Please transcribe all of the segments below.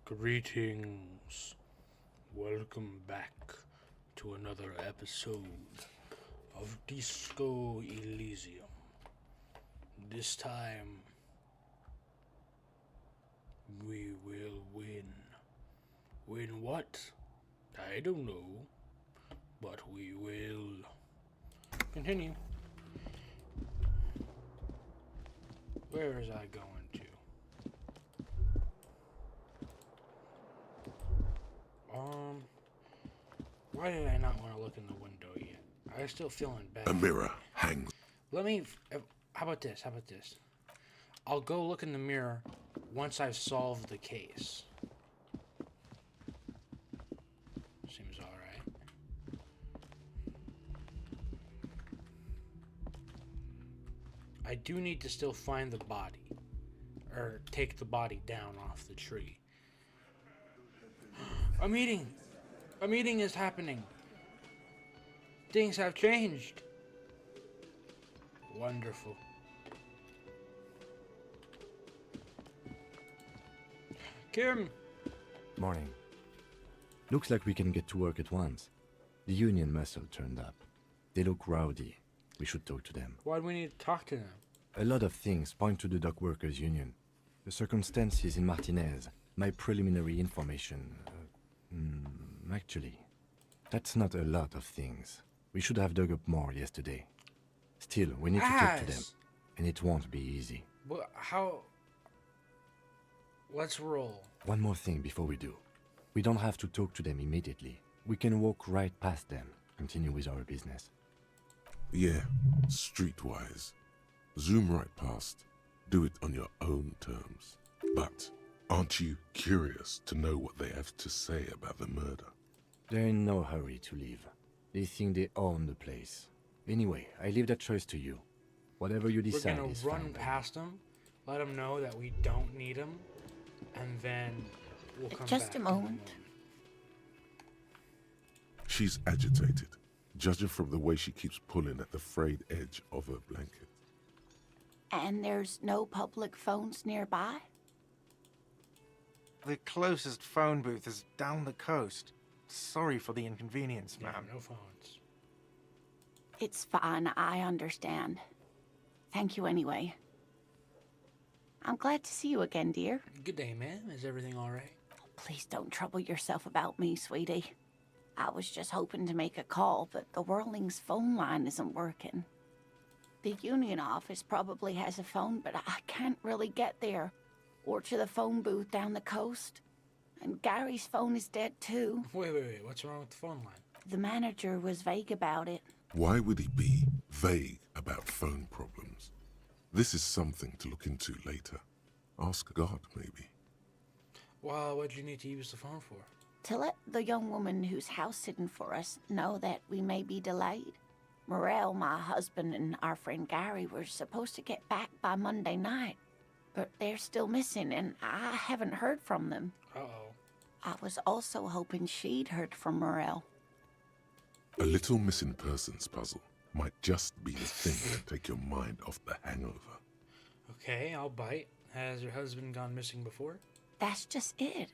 Greetings. Welcome back to another episode of Disco Elysium. This time, we will win. Win what? I don't know, but we will. Continue. Where is I going to? Why did I not want to look in the window yet? I'm still feeling bad. A mirror hangs. Let me. How about this? I'll go look in the mirror once I've solved the case. Seems alright. I do need to still find the body. Or take the body down off the tree. A meeting! A meeting is happening. Things have changed. Wonderful. Kim! Morning. Looks like we can get to work at once. The union muscle turned up. They look rowdy. We should talk to them. Why do we need to talk to them? A lot of things point to the dock workers union. The circumstances in Martinez, my preliminary information. Actually, that's not a lot of things. We should have dug up more yesterday. Still, we need to talk to them, and it won't be easy. But how? Let's roll. One more thing before we do. We don't have to talk to them immediately. We can walk right past them, continue with our business. Yeah, streetwise. Zoom right past. Do it on your own terms. But aren't you curious to know what they have to say about the murder? They're in no hurry to leave. They think they own the place. Anyway, I leave that choice to you. Whatever you decide We're is gonna run fine. past them, let them know that we don't need them, and then we'll come Just back a moment. She's agitated, judging from the way she keeps pulling at the frayed edge of her blanket. And there's no public phones nearby? The closest phone booth is down the coast. Sorry for the inconvenience, Yeah, ma'am. no phones. It's fine, I understand. Thank you anyway. I'm glad to see you again, dear. Good day, ma'am. Is everything all right? Please don't trouble yourself about me, sweetie. I was just hoping to make a call, but the Whirling's phone line isn't working. The union office probably has a phone, but I can't really get there. Or to the phone booth down the coast. And Gary's phone is dead too. Wait. What's wrong with the phone line? The manager was vague about it. Why would he be vague about phone problems? This is something to look into later. Ask God, maybe. Well, what do you need to use the phone for? To let the young woman who's house sitting for us know that we may be delayed. Morel, my husband, and our friend Gary were supposed to get back by Monday night, but they're still missing, and I haven't heard from them. Uh-oh. I was also hoping she'd heard from Morel. A little missing persons puzzle might just be the thing to take your mind off the hangover. Okay, I'll bite. Has your husband gone missing before? That's just it.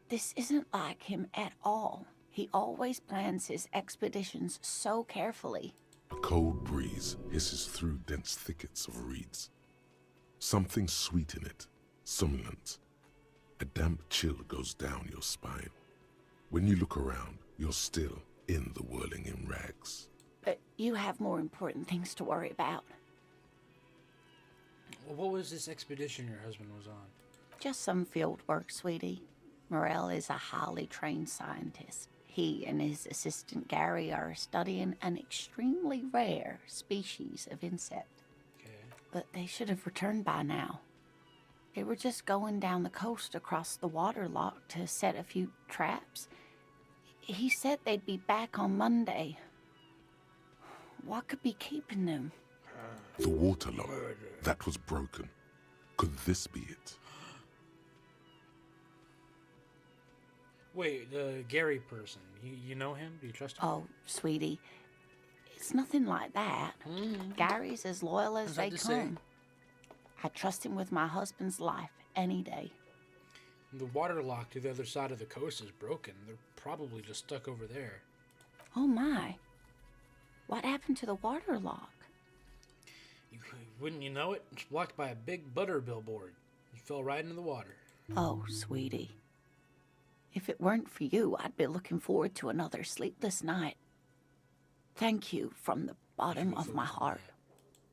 This isn't like him at all. He always plans his expeditions so carefully. A cold breeze hisses through dense thickets of reeds. Something sweet in it, somnolent. A damp chill goes down your spine. When you look around, you're still in the whirling in rags. But you have more important things to worry about. Well, what was this expedition your husband was on? Just some field work, sweetie. Morel is a highly trained scientist. He and his assistant Gary are studying an extremely rare species of insect. Okay. But they should have returned by now. They were just going down the coast across the water lock to set a few traps. He said they'd be back on Monday. What could be keeping them? The water lock, that was broken. Could this be it? Wait, the Gary person. You know him? Do you trust him? Oh, sweetie, it's nothing like that. Gary's as loyal as they How's that to say? come. I trust him with my husband's life any day. The water lock to the other side of the coast is broken. They're probably just stuck over there. Oh my. What happened to the water lock? Wouldn't you know it? It's blocked by a big butter billboard. It fell right into the water. Oh, sweetie. If it weren't for you, I'd be looking forward to another sleepless night. Thank you from the bottom of my heart.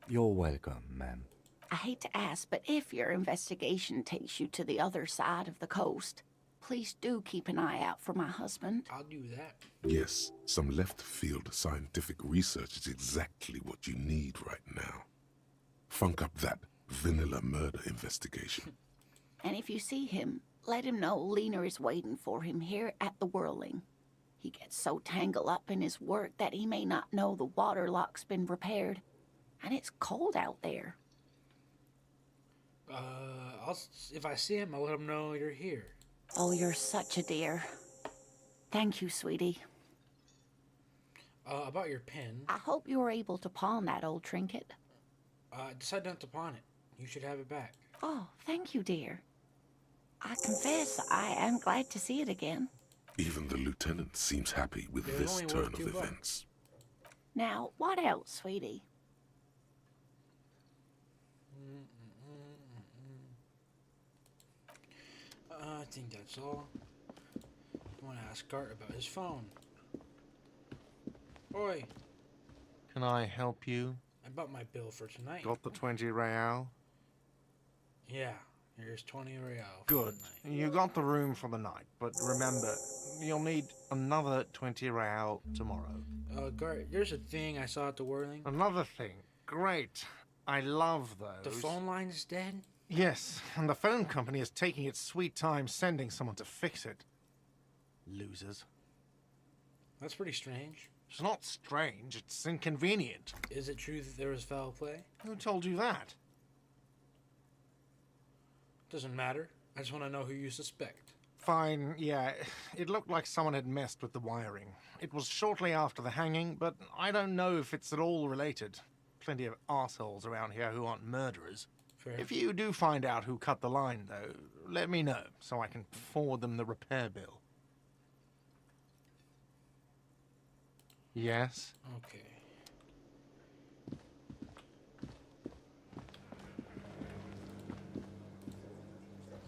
You're welcome, ma'am. I hate to ask, but if your investigation takes you to the other side of the coast, please do keep an eye out for my husband. I'll do that. Yes, some left-field scientific research is exactly what you need right now. Funk up that vanilla murder investigation. And if you see him, let him know Lena is waiting for him here at the Whirling. He gets so tangled up in his work that he may not know the water lock's been repaired. And it's cold out there. If I see him, I'll let him know you're here. Oh, you're such a dear. Thank you, sweetie. About your pen, I hope you were able to pawn that old trinket. decide not to pawn it. You should have it back. Oh, thank you, dear. I confess I am glad to see it again. Even the lieutenant seems happy with It this only turn worth of $2. events. Now, what else, sweetie? I think that's all. I want to ask Gart about his phone. Oi, Can I help you? about my bill for tonight. Got the 20 real? Yeah, here's 20 real. for Good. tonight. You got the room for the night, but remember, you'll need another 20 real tomorrow. Gart, there's a thing I saw at the Whirling. Another thing. Great. I love those. The phone line's dead? Yes, and the phone company is taking its sweet time sending someone to fix it. Losers. That's pretty strange. It's not strange, it's inconvenient. Is it true that there was foul play? Who told you that? Doesn't matter. I just want to know who you suspect. Fine, yeah. It looked like someone had messed with the wiring. It was shortly after the hanging, but I don't know if it's at all related. Plenty of assholes around here who aren't murderers. Fair. If you do find out who cut the line, though, let me know, so I can forward them the repair bill. Yes? Okay.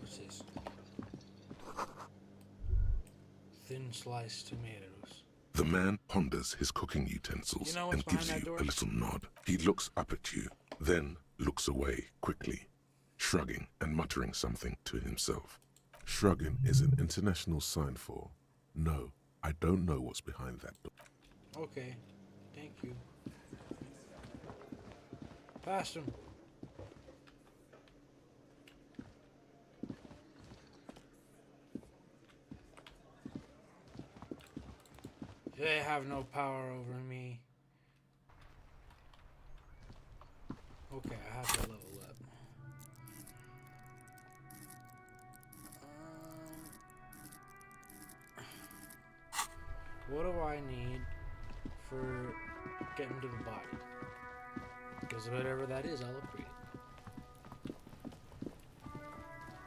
What's this? Thin sliced tomatoes. The man ponders his cooking utensils You know what's and gives behind that you door? a little nod. He looks up at you, then looks away quickly, shrugging and muttering something to himself. Shrugging is an international sign for, no, I don't know what's behind that door. Okay. Thank you. Past him. They have no power over me. Okay, I have to level up. What do I need for getting to the body? Because whatever that is, I'll upgrade it.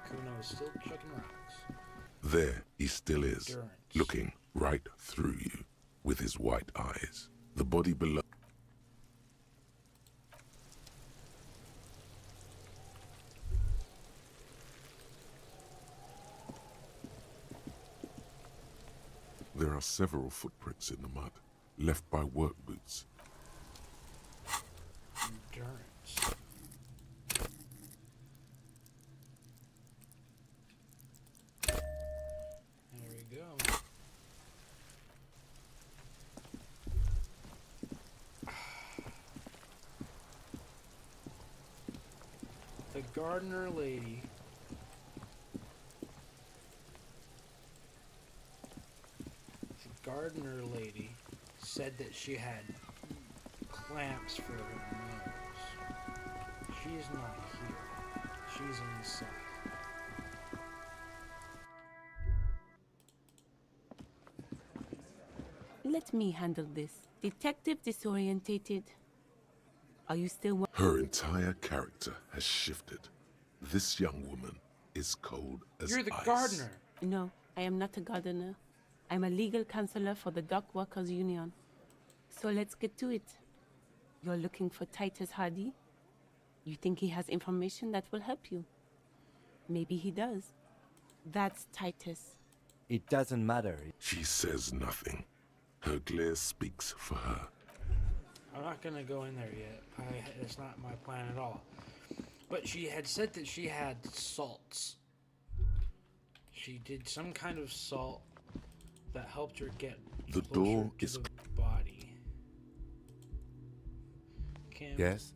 Kuno is still chucking rocks. There he still is, Endurance. looking right through you with his white eyes. The body below. There are several footprints in the mud, left by work boots. Endurance. There we go. The gardener lady. The gardener lady said that she had clamps for her nose. She's not here. She's inside. Let me handle this. Detective disorientated. Are you still Her entire character has shifted. This young woman is cold as You're the ice. gardener. No, I am not a gardener. I'm a legal counselor for the Dock Workers Union. So let's get to it. You're looking for Titus Hardy? You think he has information that will help you? Maybe he does. That's Titus. It doesn't matter. She says nothing. Her glare speaks for her. I'm not gonna go in there yet. It's not my plan at all. But she had said that she had salts. She did some kind of salt that helped her get The closer door to is the body. Kim, Yes?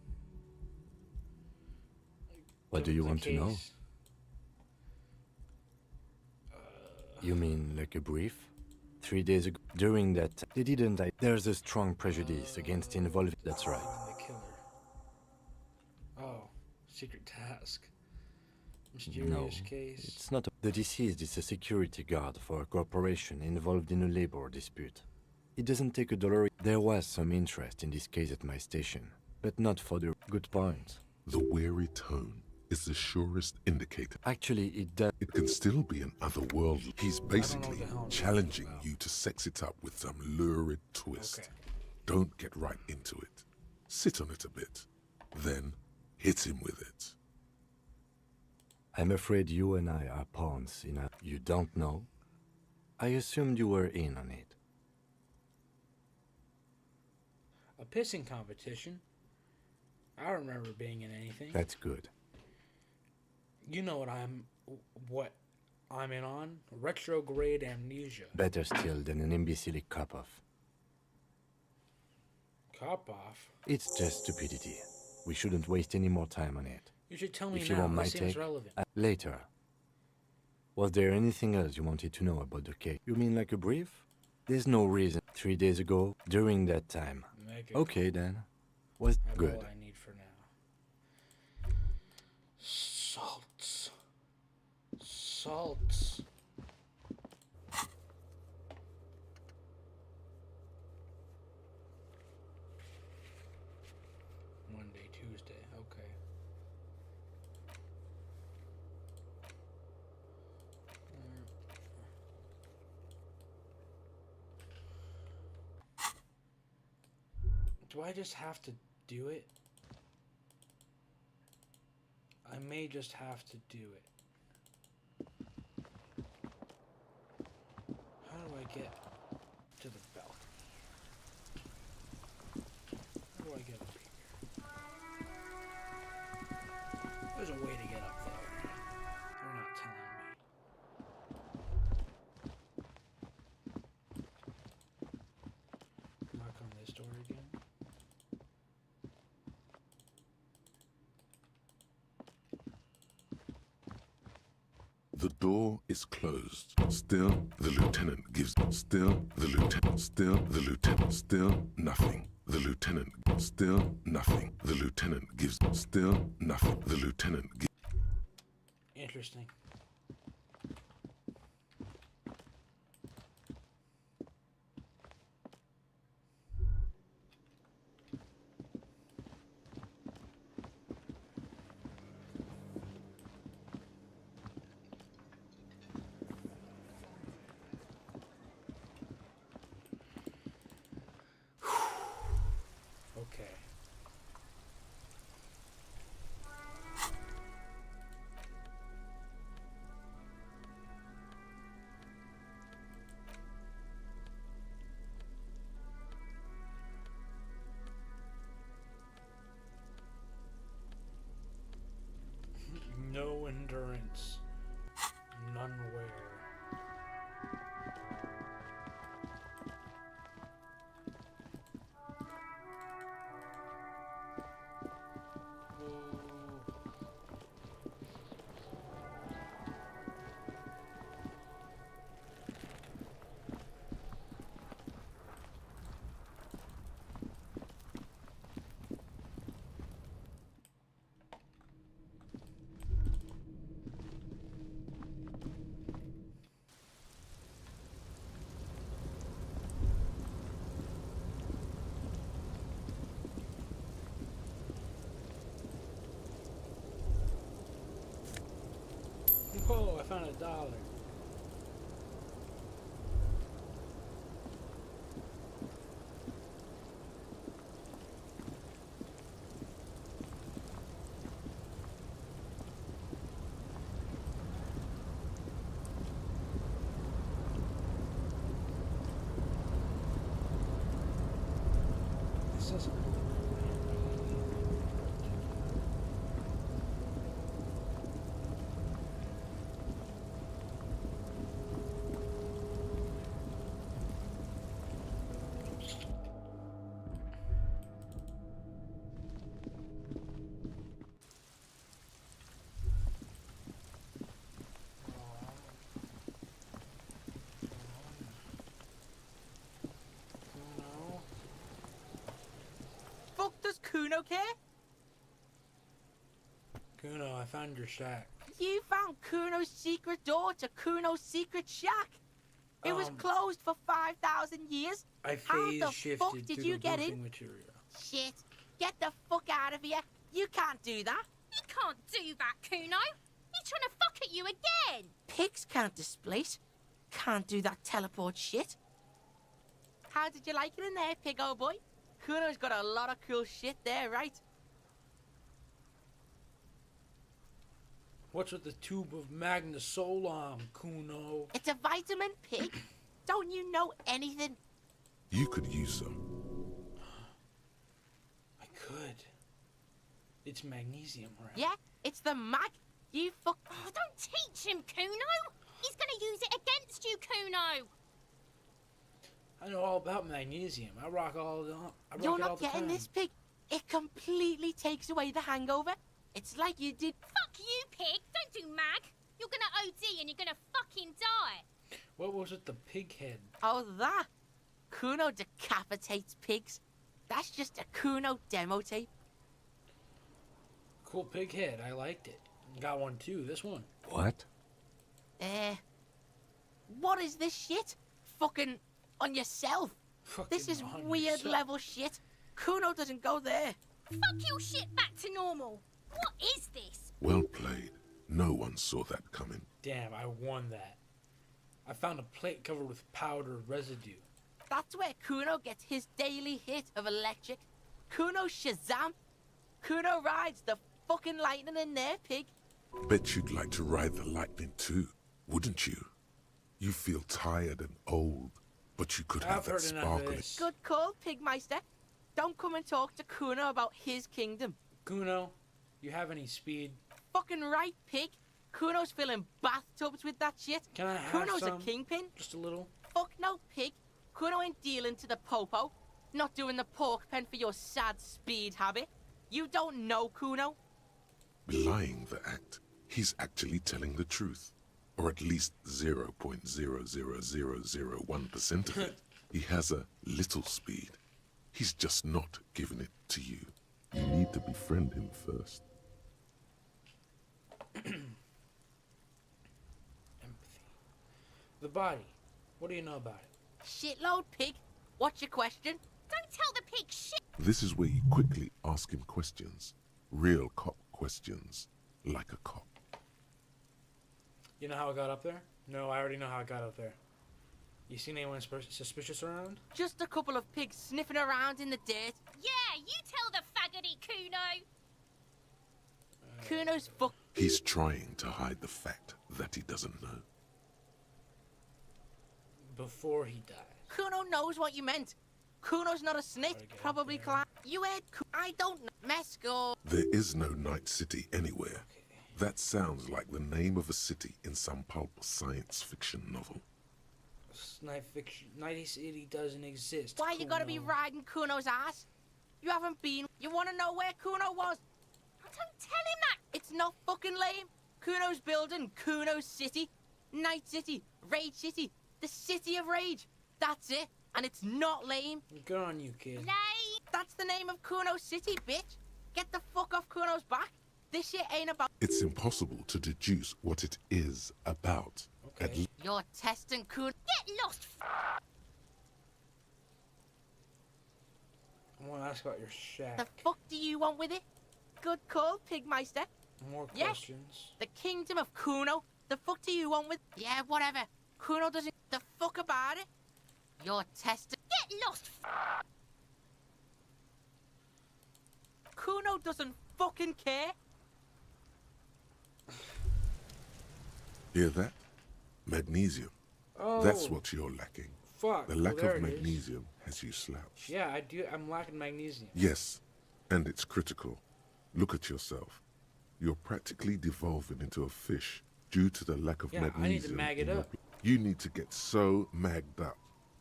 What do you want to know? You mean like a brief? 3 days ago, during that, they didn't die. There's a strong prejudice against involved. That's right. The killer. Oh, secret task. Mysterious case. It's not. The deceased is a security guard for a corporation involved in a labor dispute. It doesn't take a dollar. There was some interest in this case at my station, but not for the good point. The weary tone is the surest indicator. Actually, it does. It can still be an otherworldly. He's basically the hell I'm challenging talking about. you to sex it up with some lurid twist. Okay. Don't get right into it. Sit on it a bit. Then hit him with it. I'm afraid you and I are pawns in a. You don't know? I assumed you were in on it. A pissing competition. I don't remember being in anything. That's good. You know what I'm in on? Retrograde amnesia. Better still than an imbecile cop-off. Cop off. It's just stupidity. We shouldn't waste any more time on it. You should tell me If you now. want my This seems take, relevant. later. Was there anything else you wanted to know about the case? You mean like a brief? There's no reason. 3 days ago, during that time. Make it Okay then. Was I have good. all I need for now. Salts. Salts. Monday, Tuesday. Okay. Do I just have to do it? I may just have to do it. How do I get to the balcony? How do I get up here? There's a way to get up there. They're not telling me. Knock on this door again. The door is closed. Still, the lieutenant gives. Still, the lieutenant. Still, the lieutenant. Still, nothing. The lieutenant. Still, nothing. The lieutenant gives. Still, nothing. The lieutenant gives. Interesting. Okay. not $1. This doesn't. No. Fuck does Kuno care? Kuno, I found your shack. You found Kuno's secret door to Kuno's secret shack. It was closed for 5,000 years. I How phase the shifted fuck did through you the get roofing in? material. Shit. Get the fuck out of here. You can't do that. He can't do that, Kuno. He's trying to fuck at you again. Pigs can't displace. Can't do that teleport shit. How did you like it in there, pig old boy? Kuno's got a lot of cool shit there, right? What's with the tube of Magna Solam, Kuno? It's a vitamin, pig. Don't you know anything? You could use some. I could. It's magnesium, right? Yeah, it's the mag. You fuck. Oh, don't teach him, Kuno. He's going to use it against you, Kuno. I know all about magnesium. I rock all the. I rock You're it all not the getting time. this, pig. It completely takes away the hangover. It's like you did. Fuck you, pig. Don't do mag. You're going to OD and you're going to fucking die. What was with the pig head? Oh, that. Kuno decapitates pigs. That's just a Kuno demo tape. Cool pig head. I liked it. Got one too. This one. What? What is this shit? Fucking on yourself. This Fucking is on weird yourself. level shit. Kuno doesn't go there. Fuck your shit back to normal. What is this? Well played. No one saw that coming. Damn, I won that. I found a plate covered with powder residue. That's where Kuno gets his daily hit of electric. Kuno Shazam. Kuno rides the fucking lightning in there, pig. Bet you'd like to ride the lightning too, wouldn't you? You feel tired and old, but you could I've have that heard enough of sparkle. this. Good call, Pigmeister. Don't come and talk to Kuno about his kingdom. Kuno, you have any speed? Fucking right, pig. Kuno's filling bathtubs with that shit. Can I have Kuno's some? a kingpin. Just a little. Fuck no, pig. Kuno ain't dealing to the popo. Not doing the pork pen for your sad speed habit. You don't know Kuno. Belying the act, he's actually telling the truth. Or at least 0.00001% of it. He has a little speed. He's just not giving it to you. You need to befriend him first. Empathy. The body. What do you know about it? Shitload, pig. What's your question? Don't tell the pig shit. This is where you quickly ask him questions. Real cop questions. Like a cop. You know how I got up there? No, I already know how I got up there. You seen anyone suspicious around? Just a couple of pigs sniffing around in the dirt. Yeah, you tell the faggoty, Kuno. Kuno's fuck. He's trying to hide the fact that he doesn't know. Before he died. Kuno knows what you meant. Kuno's not a snitch. Gotta get Probably up there. clan. You heard I don't know. Mesco. There is no Night City anywhere. That sounds like the name of a city in some pulp science fiction novel. Night fiction. Night City doesn't exist. Why you gotta be Kuno. riding Kuno's ass? You haven't been. You wanna know where Kuno was? Oh, don't tell him that. It's not fucking lame. Kuno's building Kuno's city. Night City. Rage City. The city of rage. That's it. And it's not lame. Good on you, kid. Lay. That's the name of Kuno City, bitch. Get the fuck off Kuno's back. This shit ain't about. It's impossible to deduce what it is about. Okay. At least You're testing Kuno. Get lost. I want to ask about your shack. The fuck do you want with it? Good call, Pigmeister. More Yeah. questions. The kingdom of Kuno. The fuck do you want with... Yeah, whatever. Kuno doesn't... The fuck about it? You're tested... Get lost! Kuno doesn't fucking care. Hear that? Magnesium. Oh, That's what you're lacking. fuck. The lack there of it is. magnesium has you slouched. Yeah, I do. I'm lacking magnesium. Yes, and it's critical. Look at yourself. You're practically devolving into a fish due to the lack of Yeah, magnesium. I need to mag it in your up. You need to get so magged up.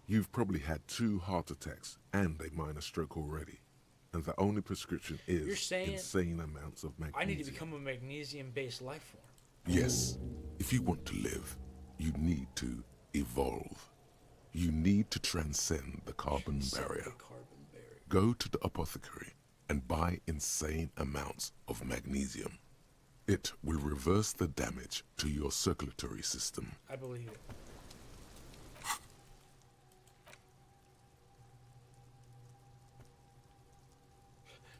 You've probably had 2 heart attacks and a minor stroke already. And the only prescription is You're saying insane amounts of magnesium. I need to become a magnesium-based life form. Yes. If you want to live, you need to evolve. You need to transcend the carbon barrier. The carbon barrier. Go to the apothecary and buy insane amounts of magnesium. It will reverse the damage to your circulatory system. I believe it.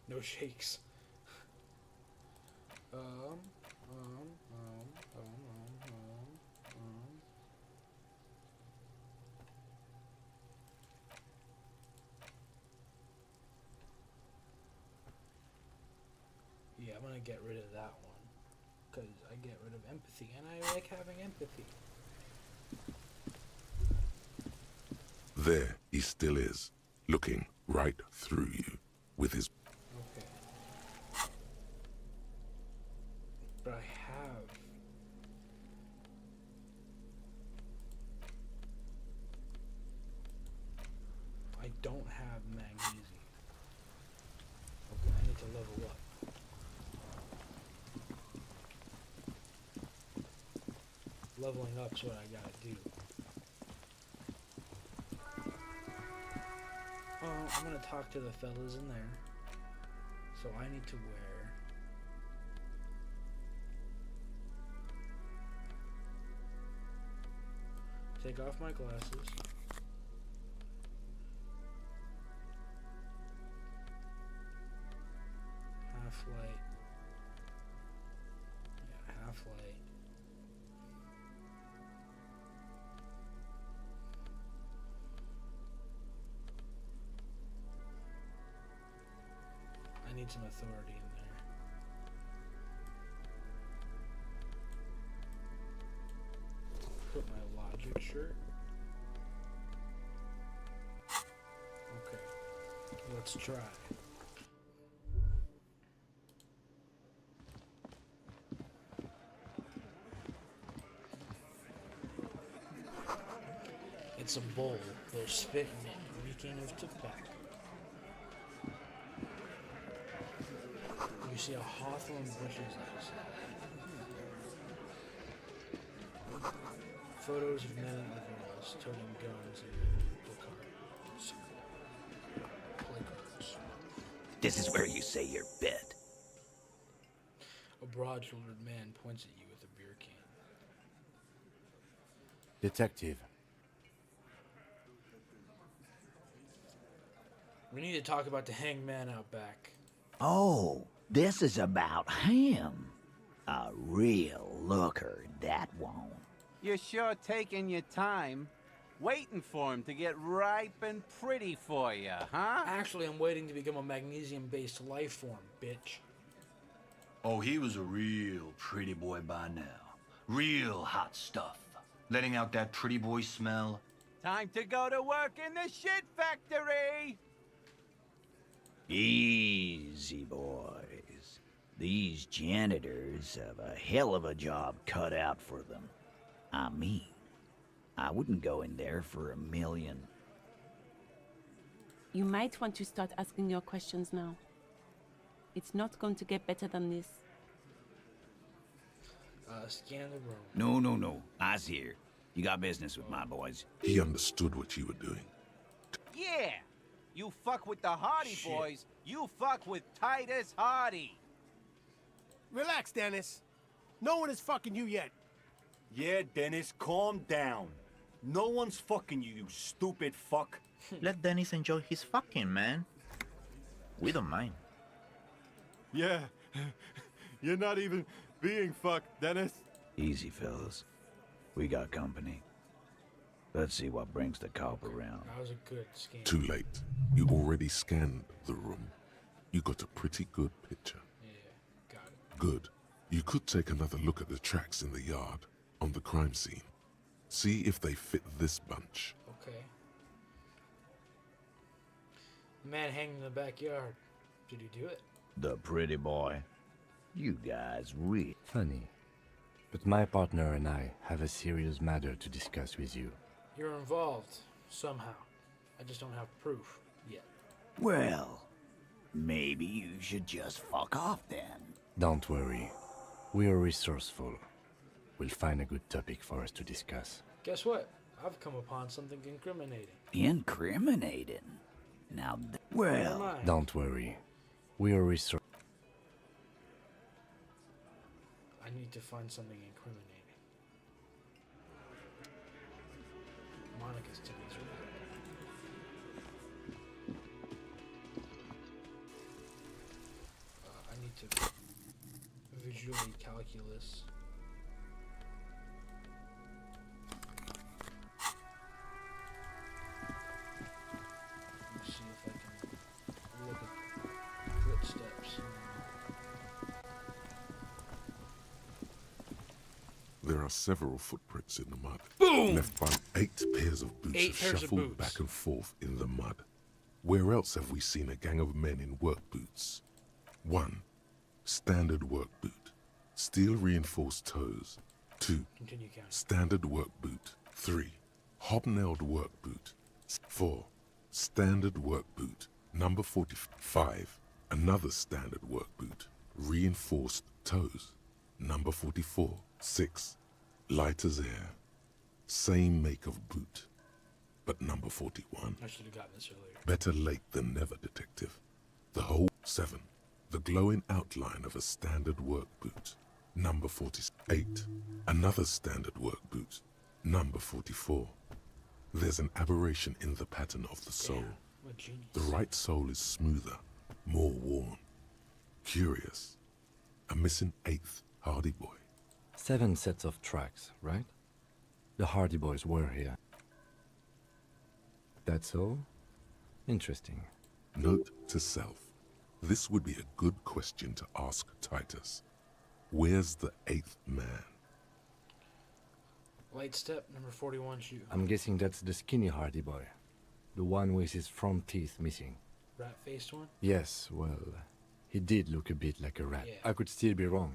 No shakes. um. Yeah, I'm gonna get rid of that one. Because I get rid of empathy, and I like having empathy. There he still is, looking right through you with his... Okay. But I have... I don't have magnesium. Okay, I need to level up. Leveling up's what I gotta do. I'm gonna talk to the fellas in there. So I need to wear... Take off my glasses. Half light. Yeah, half light. I need some authority in there. Put my logic shirt. Okay, let's try. It's a bowl, they're spitting it, reeking of tobacco. You see a hawthorn bushes outside. Photos of men and girls toting guns and placards. Placards. This is where you say your bit. A broad-shouldered man points at you with a beer can. Detective. We need to talk about the hanged man out back. Oh, this is about him. A real looker, that won't. You're sure taking your time, waiting for him to get ripe and pretty for you, huh? Actually, I'm waiting to become a magnesium-based life form, bitch. Oh, he was a real pretty boy by now. Real hot stuff. Letting out that pretty boy smell. Time to go to work in the shit factory! Easy, boys. These janitors have a hell of a job cut out for them. I mean, I wouldn't go in there for $1 million. You might want to start asking your questions now. It's not going to get better than this. Scan the room. No. I's here. You got business with my boys. He understood what you were doing. Yeah! You fuck with the Hardy Shit. boys, you fuck with Titus Hardy. Relax, Dennis. No one is fucking you yet. Yeah, Dennis, calm down. No one's fucking you, you stupid fuck. Let Dennis enjoy his fucking, man. We don't mind. Yeah, you're not even being fucked, Dennis. Easy, fellas. We got company. Let's see what brings the cop around. That was a good scheme. Too late. You already scanned the room. You got a pretty good picture. Yeah, got it. Good. You could take another look at the tracks in the yard, on the crime scene. See if they fit this bunch. Okay. Man hanging in the backyard. Did he do it? The pretty boy. You guys really... Funny. But my partner and I have a serious matter to discuss with you. You're involved, somehow. I just don't have proof, yet. Well, maybe you should just fuck off then. Don't worry. We are resourceful. We'll find a good topic for us to discuss. Guess what? I've come upon something incriminating. Incriminating? Now, well... Mind. Don't worry. We are resourceful. I need to find something incriminating. Monica's titties are I need to visually calculus. Let me see if I can look at footsteps. There are several footprints in the mud. Boom! Left by 8 pairs of boots 8 pairs of shuffled boots. back and forth in the mud. Where else have we seen a gang of men in work boots? 1. Standard work boot. Steel reinforced toes. 2. Continue counting. Standard work boot. 3. Hobnailed work boot. 4. Standard work boot. Number 45. Another standard work boot. Reinforced toes. Number 44. 6. Light as air. Same make of boot. But number 41. I should have gotten this earlier. Better late than never, detective. The whole 7. The glowing outline of a standard work boot. Number 48. Another standard work boot. Number 44. There's an aberration in the pattern of the sole. What genius. The right sole is smoother, more worn. Curious. A missing 8th Hardy Boy. 7 sets of tracks, right? The Hardy Boys were here. That's all? Interesting. Note to self. This would be a good question to ask Titus. Where's the 8th man? Light step, number 41 shoe. I'm guessing that's the skinny Hardy Boy. The one with his front teeth missing. Rat-faced one? Yes, well, he did look a bit like a rat. Yeah. I could still be wrong,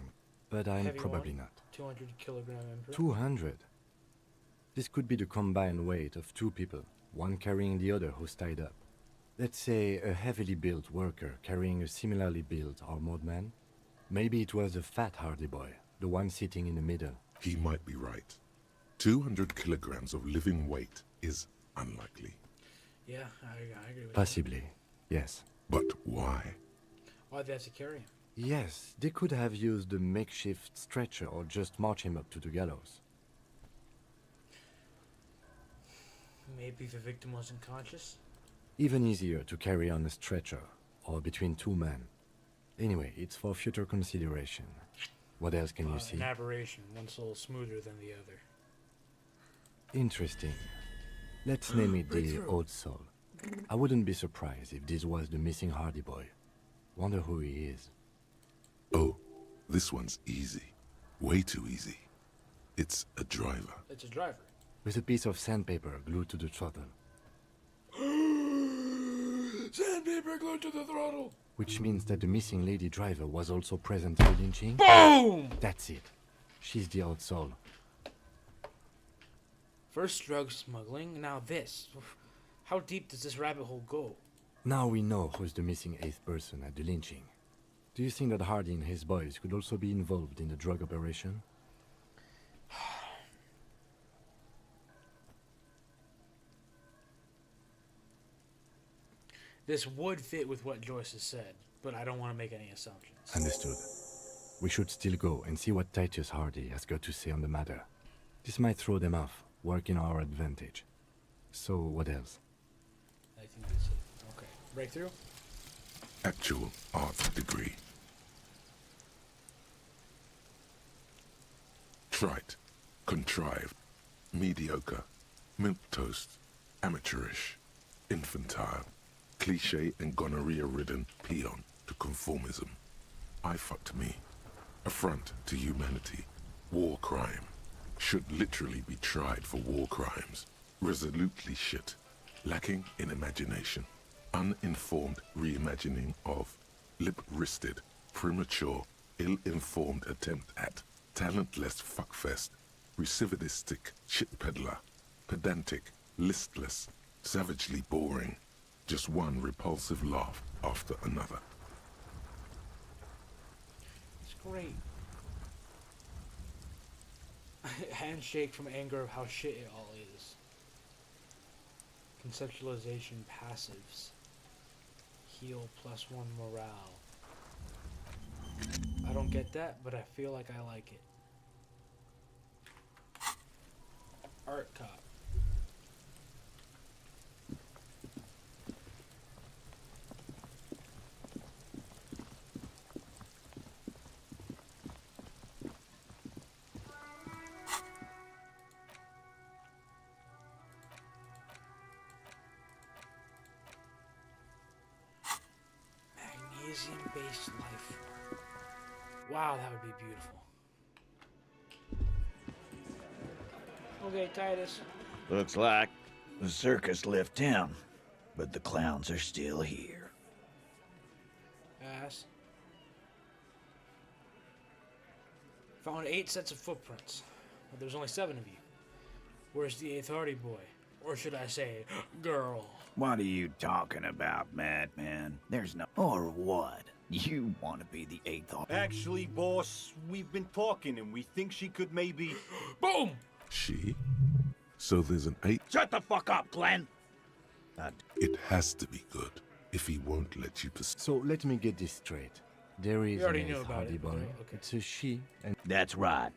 but I'm Heavy probably one, not. 200 kilogram emperor. 200? This could be the combined weight of 2 people, one carrying the other who's tied up. Let's say a heavily built worker carrying a similarly built armored man. Maybe it was a fat Hardy Boy, the one sitting in the middle. He might be right. 200 kilograms of living weight is unlikely. Yeah, I agree with Possibly, yes. But why? that. Why'd they have to carry him? Yes, they could have used a makeshift stretcher or just march him up to the gallows. Maybe the victim wasn't conscious? Even easier to carry on a stretcher, or between 2 men. Anyway, it's for future consideration. What else can you see? An aberration, one soul smoother than the other. Interesting. Let's name it the Old Soul. I wouldn't be surprised if this was the missing Hardy Boy. Wonder who he is. Oh, this one's easy. Way too easy. It's a driver. It's a driver. With a piece of sandpaper glued to the throttle. Sandpaper glued to the throttle! Which means that the missing lady driver was also present at the lynching? Boom! That's it. She's the Old Soul. First drug smuggling, now this. How deep does this rabbit hole go? Now we know who's the missing 8th person at the lynching. Do you think that Hardy and his boys could also be involved in the drug operation? This would fit with what Joyce has said, but I don't want to make any assumptions. Understood. We should still go and see what Titus Hardy has got to say on the matter. This might throw them off, work in our advantage. So, what else? I think that's it. Okay. Breakthrough? Actual art degree. Trite, contrived, mediocre, milquetoast, amateurish, infantile, cliché and gonorrhea-ridden peon to conformism. I fucked me. Affront to humanity. War crime. Should literally be tried for war crimes. Resolutely shit. Lacking in imagination. Uninformed reimagining of. Lip-wristed, premature, ill-informed attempt at. Talentless fuckfest. Recidivistic shit peddler. Pedantic, listless, savagely boring. Just one repulsive laugh after another. It's great. Handshake from anger of how shit it all is. Conceptualization passives. Heal +1 morale. I don't get that, but I feel like I like it. Art cop. Magnesium-based life. Wow, that would be beautiful. Okay, Titus. Looks like the circus left town, but the clowns are still here. Ass. Found 8 sets of footprints, but there's only 7 of you. Where's the 8th Hardy boy? Or should I say, girl? What are you talking about, madman? There's no... Or what? You want to be the 8th... Actually, boss, we've been talking and we think she could maybe... Boom! She? So there's an 8? Shut the fuck up, Glenn! It has to be good, if he won't let you pursue. So let me get this straight. There is We already an knew 8th about Hardy it, boy. okay. It's a she, and... That's right.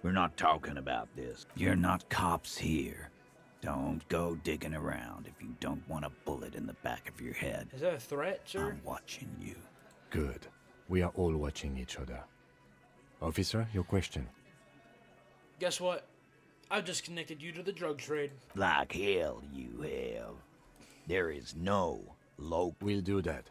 We're not talking about this. You're not cops here. Don't go digging around if you don't want a bullet in the back of your head. Is that a threat, sir? I'm watching you. Good. We are all watching each other. Officer, your question. Guess what? I've just connected you to the drug trade. Like hell you have. There is no local... We'll do that.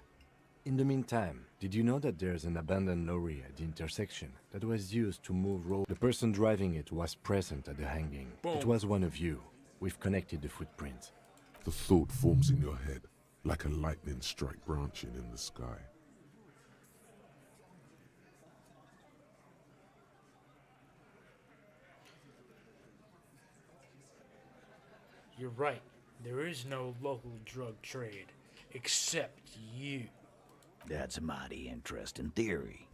In the meantime, did you know that there's an abandoned lorry at the intersection that was used to move road? The person driving it was present at the hanging. Boom. It was one of you. We've connected the footprints. The thought forms in your head, like a lightning strike branching in the sky. You're right. There is no local drug trade, except you. That's a mighty interesting theory.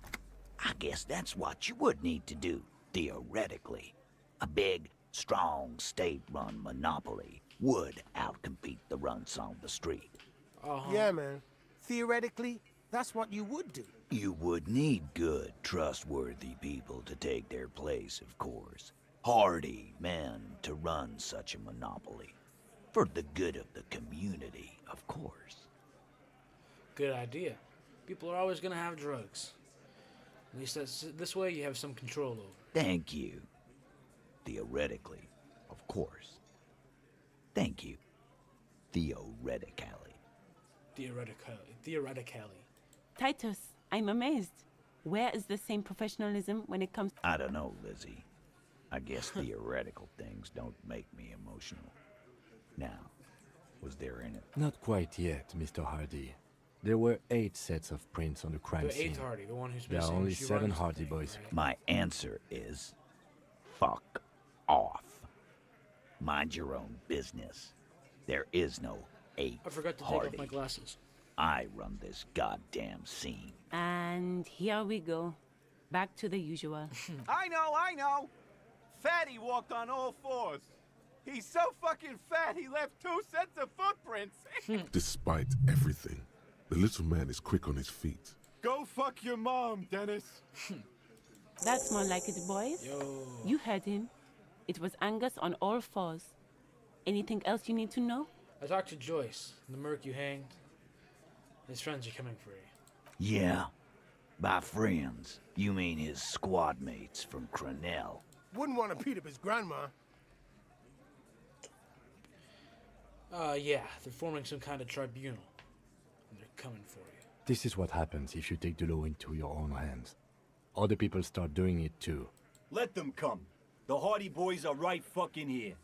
I guess that's what you would need to do, theoretically. A big, strong, state-run monopoly would outcompete the runts on the street. Yeah, man. Theoretically, that's what you would do. You would need good, trustworthy people to take their place, of course. Hardy men to run such a monopoly. For the good of the community, of course. Good idea. People are always going to have drugs. At least that's, this way you have some control over. Thank you. Theoretically, of course. Thank you. Theoretically. Theoretically. Titus, I'm amazed. Where is the same professionalism when it comes... I don't know, Lizzie. I guess theoretical things don't make me emotional. Now, was there any... Not quite yet, Mr. Hardy. There were 8 sets of prints on the crime The scene. 8th Hardy, the one who's There missing. are only she 7 runs the Hardy thing, boys. right? My answer is... fuck off. Mind your own business. There is no 8th I forgot to take Hardy. off my glasses. I run this goddamn scene. And here we go. Back to the usual. I know! Fatty walked on all 4s. He's so fucking fat he left 2 sets of footprints. Despite everything, the little man is quick on his feet. Go fuck your mom, Dennis. That's more like it, boys. Yo. You heard him. It was Angus on all 4s. Anything else you need to know? I talked to Joyce, the merc you hanged. His friends are coming for you. Yeah. By friends, you mean his squad mates from Cronell. Wouldn't want to beat up his grandma. Yeah, they're forming some kind of tribunal. And they're coming for you. This is what happens if you take the law into your own hands. Other people start doing it too. Let them come. The Hardy Boys are right fucking here.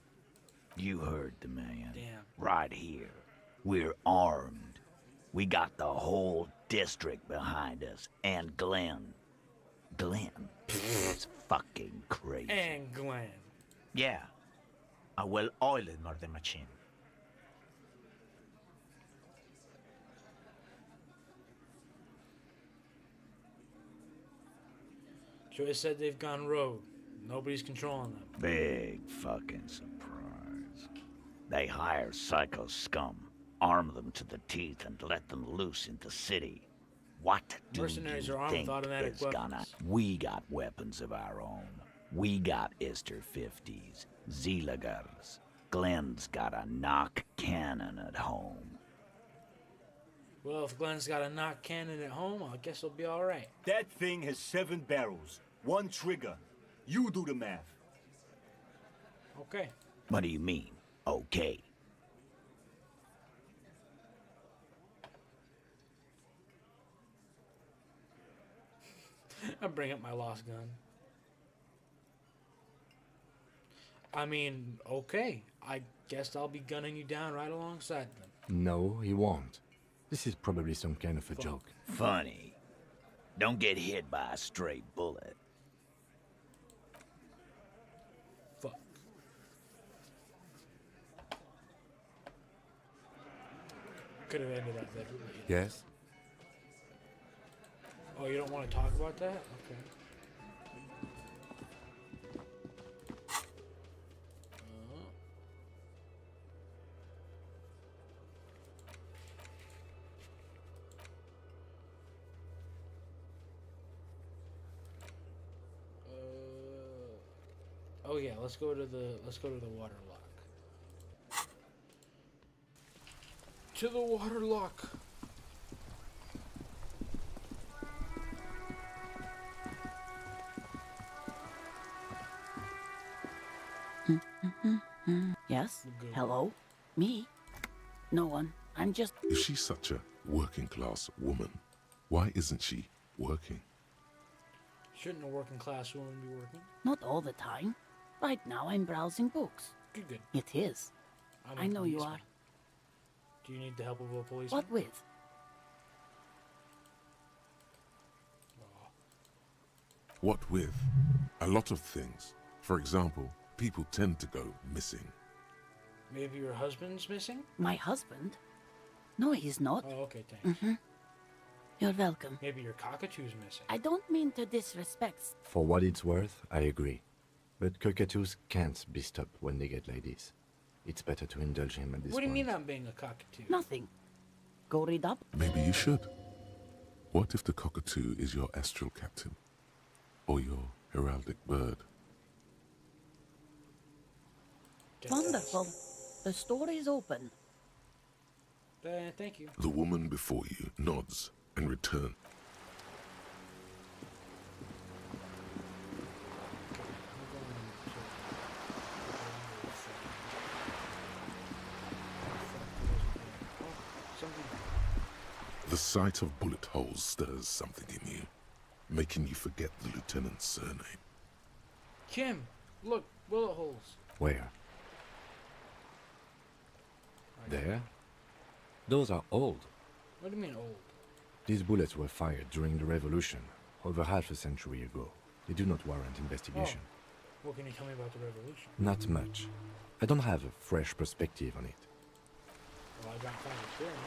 You heard the man. Damn. Right here. We're armed. We got the whole district behind us. And Glenn. Glenn is fucking crazy. And Glenn. Yeah. A well-oiled murder machine. Joyce said they've gone rogue. Nobody's controlling them. Big fucking surprise. They hire psycho scum, arm them to the teeth, and let them loose in the city. What do Mercenaries you are armed think with automatic is gonna... weapons. We got weapons of our own. We got Ister 50s, Zeelagers. Glenn's got a knock cannon at home. Well, if Glenn's got a knock cannon at home, I guess he'll be alright. That thing has 7 barrels, 1 trigger. You do the math. Okay. What do you mean, okay? I bring up my lost gun. I mean, okay. I guess I'll be gunning you down right alongside them. No, he won't. This is probably some kind of a joke. Funny. Don't get hit by a stray bullet. Fuck. Could have ended that better. Yes? Oh, you don't want to talk about that? Okay. Oh yeah, let's go to the water lock. To the water lock. Yes? Hello? Me? No one. I'm just... If she's such a working-class woman, why isn't she working? Shouldn't a working class woman be working? Not all the time. Right now I'm browsing books. Good. It is. I'm I a know you policeman. are. Do you need the help of a policeman? What with? What with? A lot of things. For example, people tend to go missing. Maybe your husband's missing? My husband? No, he's not. Oh, okay, thanks. You're welcome. Maybe your cockatoo's missing. I don't mean to disrespect. For what it's worth, I agree. But cockatoos can't be stopped when they get like this. It's better to indulge him at this What do you point. mean I'm being a cockatoo? Nothing. Go read up. Maybe you should. What if the cockatoo is your astral captain? Or your heraldic bird? Wonderful. The store is open. Thank you. The woman before you nods and returns. The sight of bullet holes stirs something in you, making you forget the lieutenant's surname. Kim, look, bullet holes. Where? There? Those are old. What do you mean old? These bullets were fired during the Revolution, over half a century ago. They do not warrant investigation. What can you tell me about the revolution? Not much. I don't have a fresh perspective on it. Well, I got 5 experience.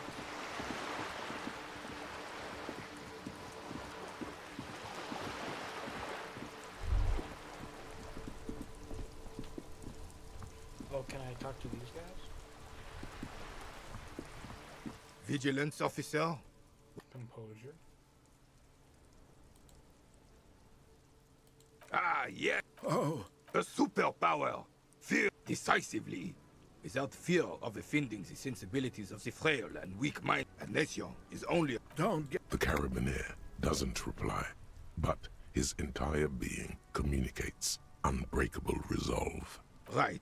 Oh, can I talk to these guys? Vigilance officer? Composure. Ah, yeah. Oh, a superpower. Fear decisively. Without fear of offending the sensibilities of the frail and weak-minded, a nation is only... Don't get... The carabiner doesn't reply, but his entire being communicates. unbreakable resolve. Right.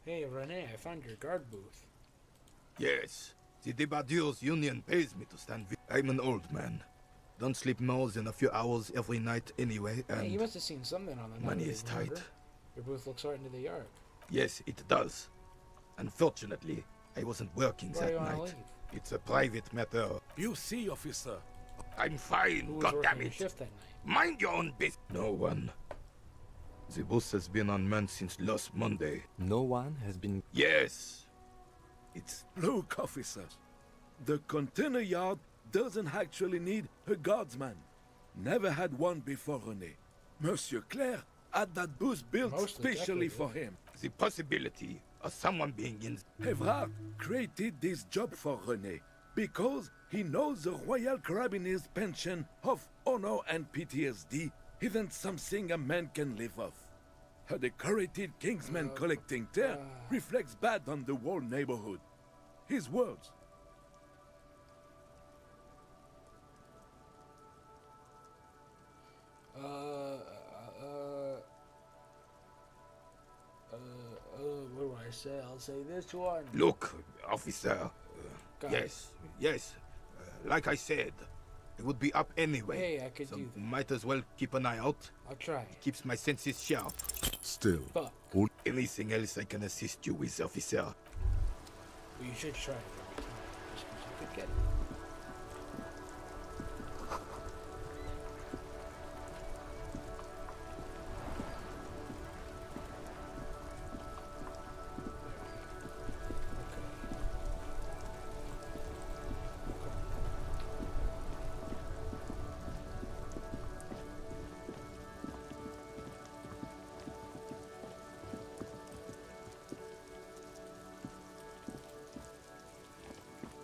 Hey, Renee, I found your guard booth. Yes. The Debardeurs Union pays me to stand. I'm an old man. Don't sleep more than a few hours every night anyway, and Hey, you must have seen something on the night money of is the tight. murder. Your booth looks right into the yard. Yes, it does. Unfortunately, I wasn't working Why do you that wanna night. leave? It's a private matter. You see, officer. I'm fine, Who was working your goddammit. shift that night? Mind your own business. No one. The bus has been unmanned since last Monday. No one has been... Yes. It's... Look, officer. The container yard doesn't actually need a guardsman. Never had one before, René. Monsieur Claire had that booth built specially for him. The possibility of someone being in... Evrard created this job for René because he knows the Royal Carabiniers' pension of honor and PTSD isn't something a man can live off. A decorated Kingsman collecting tear reflects bad on the whole neighborhood. His words. What do I say? I'll say this one. Look, officer. Got Yes. Like I said, it would be up anyway. Hey, I could so do that. Might as well keep an eye out. I'll try. Keeps my senses sharp. Still, Fuck. all Anything else I can assist you with, officer? Well, you should try it every time, just 'cause you could get it.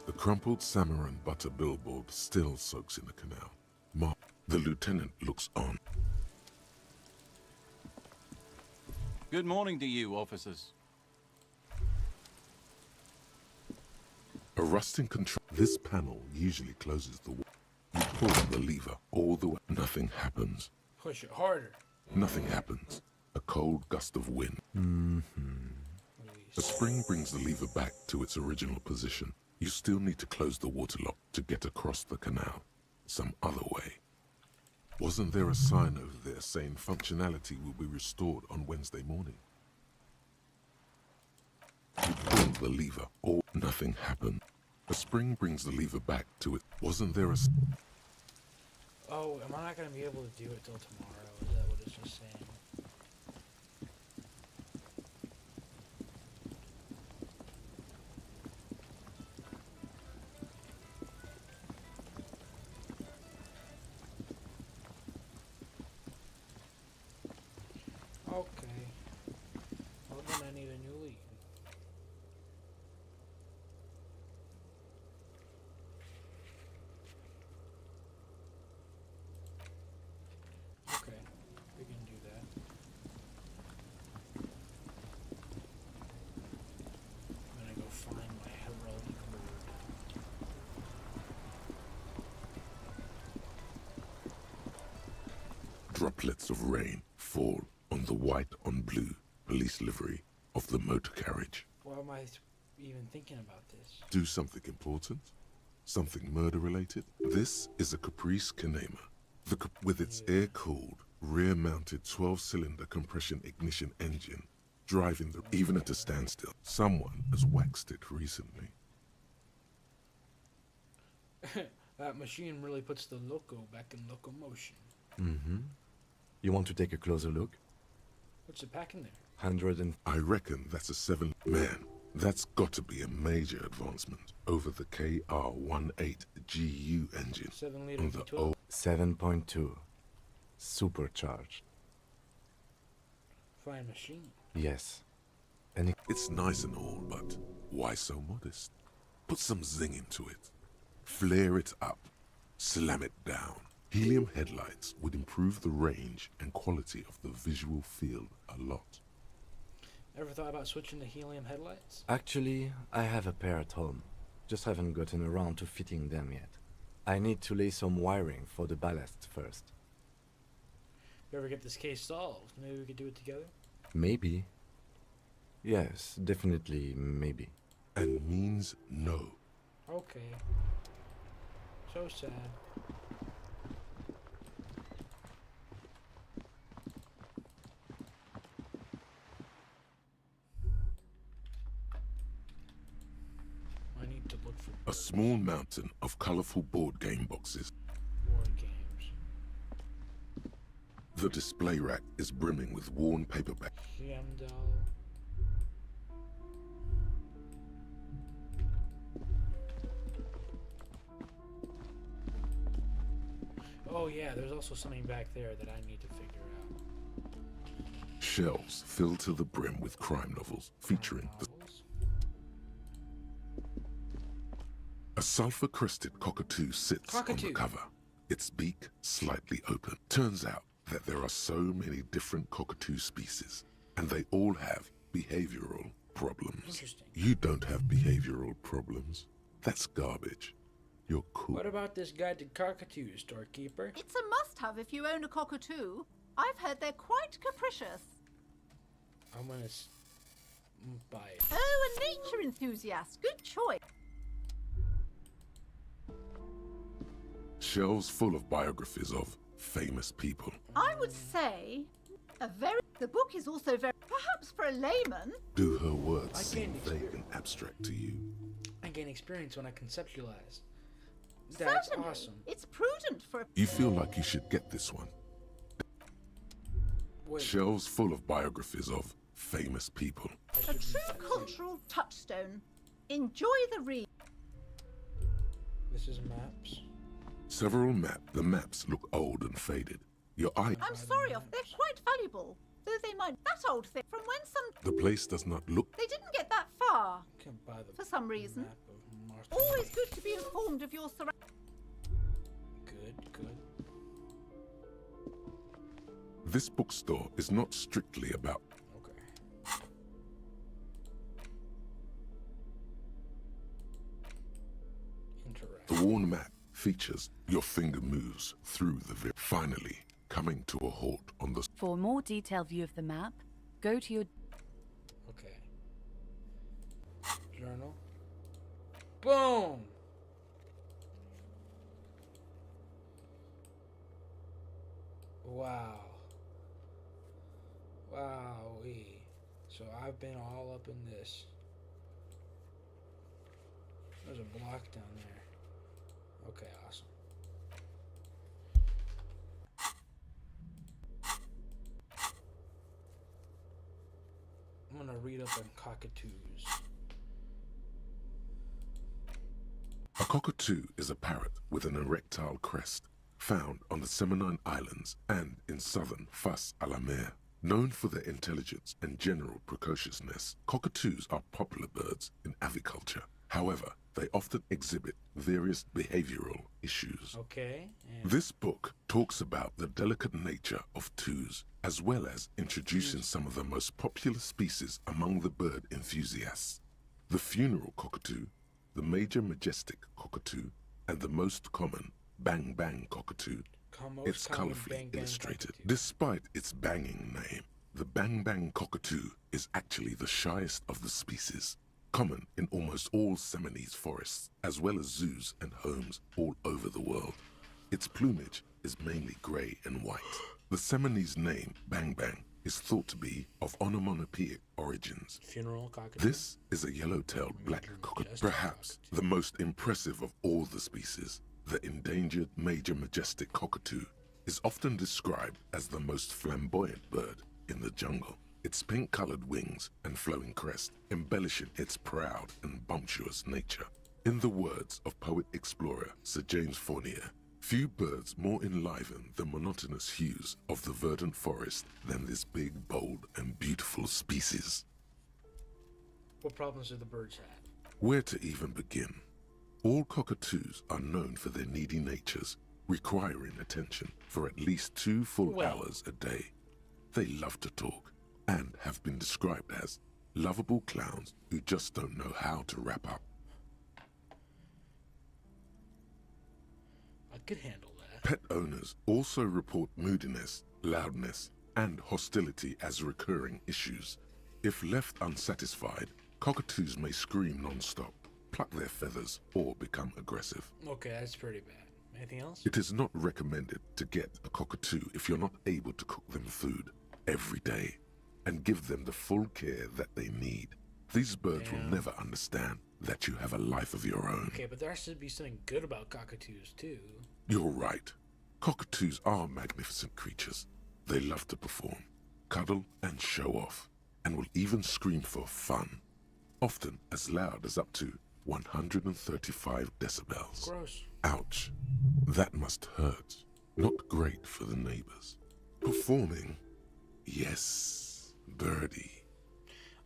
the crumpled Samaran butter billboard still soaks in the canal. The lieutenant looks on. Good morning to you, officers. A rusting control. This panel usually closes the wall. You pull the lever all the way. Nothing happens. Push it harder. Nothing happens. A cold gust of wind. A spring brings the lever back to its original position. You still need to close the water lock to get across the canal. Some other way. Wasn't there a sign over there saying functionality will be restored on Wednesday morning? You pull the lever, or nothing happened. A spring brings the lever back to it. Wasn't there a... Oh, am I not going to be able to do it till tomorrow? Is that what it's just saying? Okay. Well, then I need a new lead. Okay, we can do that. I'm gonna go find my heraldic board. Droplets of rain fall on the white on blue police livery of the motor carriage. Why am I even thinking about this? Do something important? Something murder-related? This is a Caprice Canema. With its air-cooled, rear-mounted 12-cylinder compression ignition engine, driving even at a standstill. Someone has waxed it recently. That machine really puts the loco back in locomotion. You want to take a closer look? What's it packing there? 100 and... I reckon that's a 7... Man, that's got to be a major advancement over the KR-18 GU engine 7 liter on the V12. 7.2. Supercharged. Fine machine. Yes. And It's nice and all, but why so modest? Put some zing into it. Flare it up. Slam it down. Helium headlights would improve the range and quality of the visual field a lot. Ever thought about switching to helium headlights? Actually, I have a pair at home. Just haven't gotten around to fitting them yet. I need to lay some wiring for the ballast first. you ever get this case solved, maybe we could do it together? Maybe. Yes, definitely maybe. And means no. Okay. So sad. I need to look for A small mountain of colorful board game boxes. board games. The display rack is brimming with worn paperback. Doll. Oh yeah, there's also something back there that I need to figure out. Shelves filled to the brim with crime novels featuring a sulfur-crested cockatoo sits on the cover, its beak slightly open. Turns out that there are so many different cockatoo species, and they all have behavioral problems. Interesting. You don't have behavioral problems. That's garbage. You're cool. What about this guide to cockatoos, storekeeper? It's a must-have if you own a cockatoo. I've heard they're quite capricious. I'm gonna buy it. Oh, a nature enthusiast. Good choice. Shelves full of biographies of famous people. I would say the book is also very, perhaps for a layman. Do her words seem vague and abstract to you? I gain experience when I conceptualize. That's Certainly. awesome. It's prudent for a... You feel like you should get this one. Wait. Shelves full of biographies of famous people. A true cultural touchstone. Enjoy the read. This is maps. Several the maps look old and faded. Your eye. I'm sorry, they're quite valuable. Though they might... That old thing, from when some... The place does not look. They didn't get that far. Can buy the for some reason. map of Martha. Always good to be informed of your surroundings. Good. This bookstore is not strictly about. Okay. The worn map features your finger moves through the finally coming to a halt on the. For a more detailed view of the map, go to your... Okay. Journal. Boom! Wow. Wowee. So I've been all up in this. There's a block down there. Okay, awesome. I'm gonna read up on cockatoos. A cockatoo is a parrot with an erectile crest, found on the Seminine Islands and in southern Fas a la Mer. Known for their intelligence and general precociousness, cockatoos are popular birds in aviculture. However, they often exhibit various behavioral issues. Okay. This book talks about the delicate nature of toos, as well as introducing some of the most popular species among the bird enthusiasts. The funeral cockatoo, the major majestic cockatoo, and the most common bang bang cockatoo. It's colorfully illustrated. Despite its banging name, the bang bang cockatoo is actually the shyest of the species. Common in almost all Seminoles forests, as well as zoos and homes all over the world. Its plumage is mainly gray and white. The Seminoles name, Bang Bang, is thought to be of onomatopoeic origins. Funeral cockatoo. This is a yellow-tailed black cockatoo, perhaps the most impressive of all the species. The endangered major majestic cockatoo is often described as the most flamboyant bird in the jungle. Its pink-colored wings and flowing crest embellishing its proud and bumptious nature. In the words of poet-explorer Sir James Fournier, few birds more enliven the monotonous hues of the verdant forest than this big, bold, and beautiful species. What problems do the birds have? Where to even begin? All cockatoos are known for their needy natures, requiring attention for at least 2 full hours a day. They love to talk, and have been described as lovable clowns who just don't know how to wrap up. I could handle that. Pet owners also report moodiness, loudness, and hostility as recurring issues. If left unsatisfied, cockatoos may scream non-stop, pluck their feathers, or become aggressive. Okay, that's pretty bad. Anything else? It is not recommended to get a cockatoo if you're not able to cook them food every day and give them the full care that they need. These birds will never understand that you have a life of your own. Okay, but there has to be something good about cockatoos, too. You're right. Cockatoos are magnificent creatures. They love to perform, cuddle, and show off, and will even scream for fun, often as loud as up to 135 decibels. Gross. Ouch. That must hurt. Not great for the neighbors. Performing? Yes, birdie.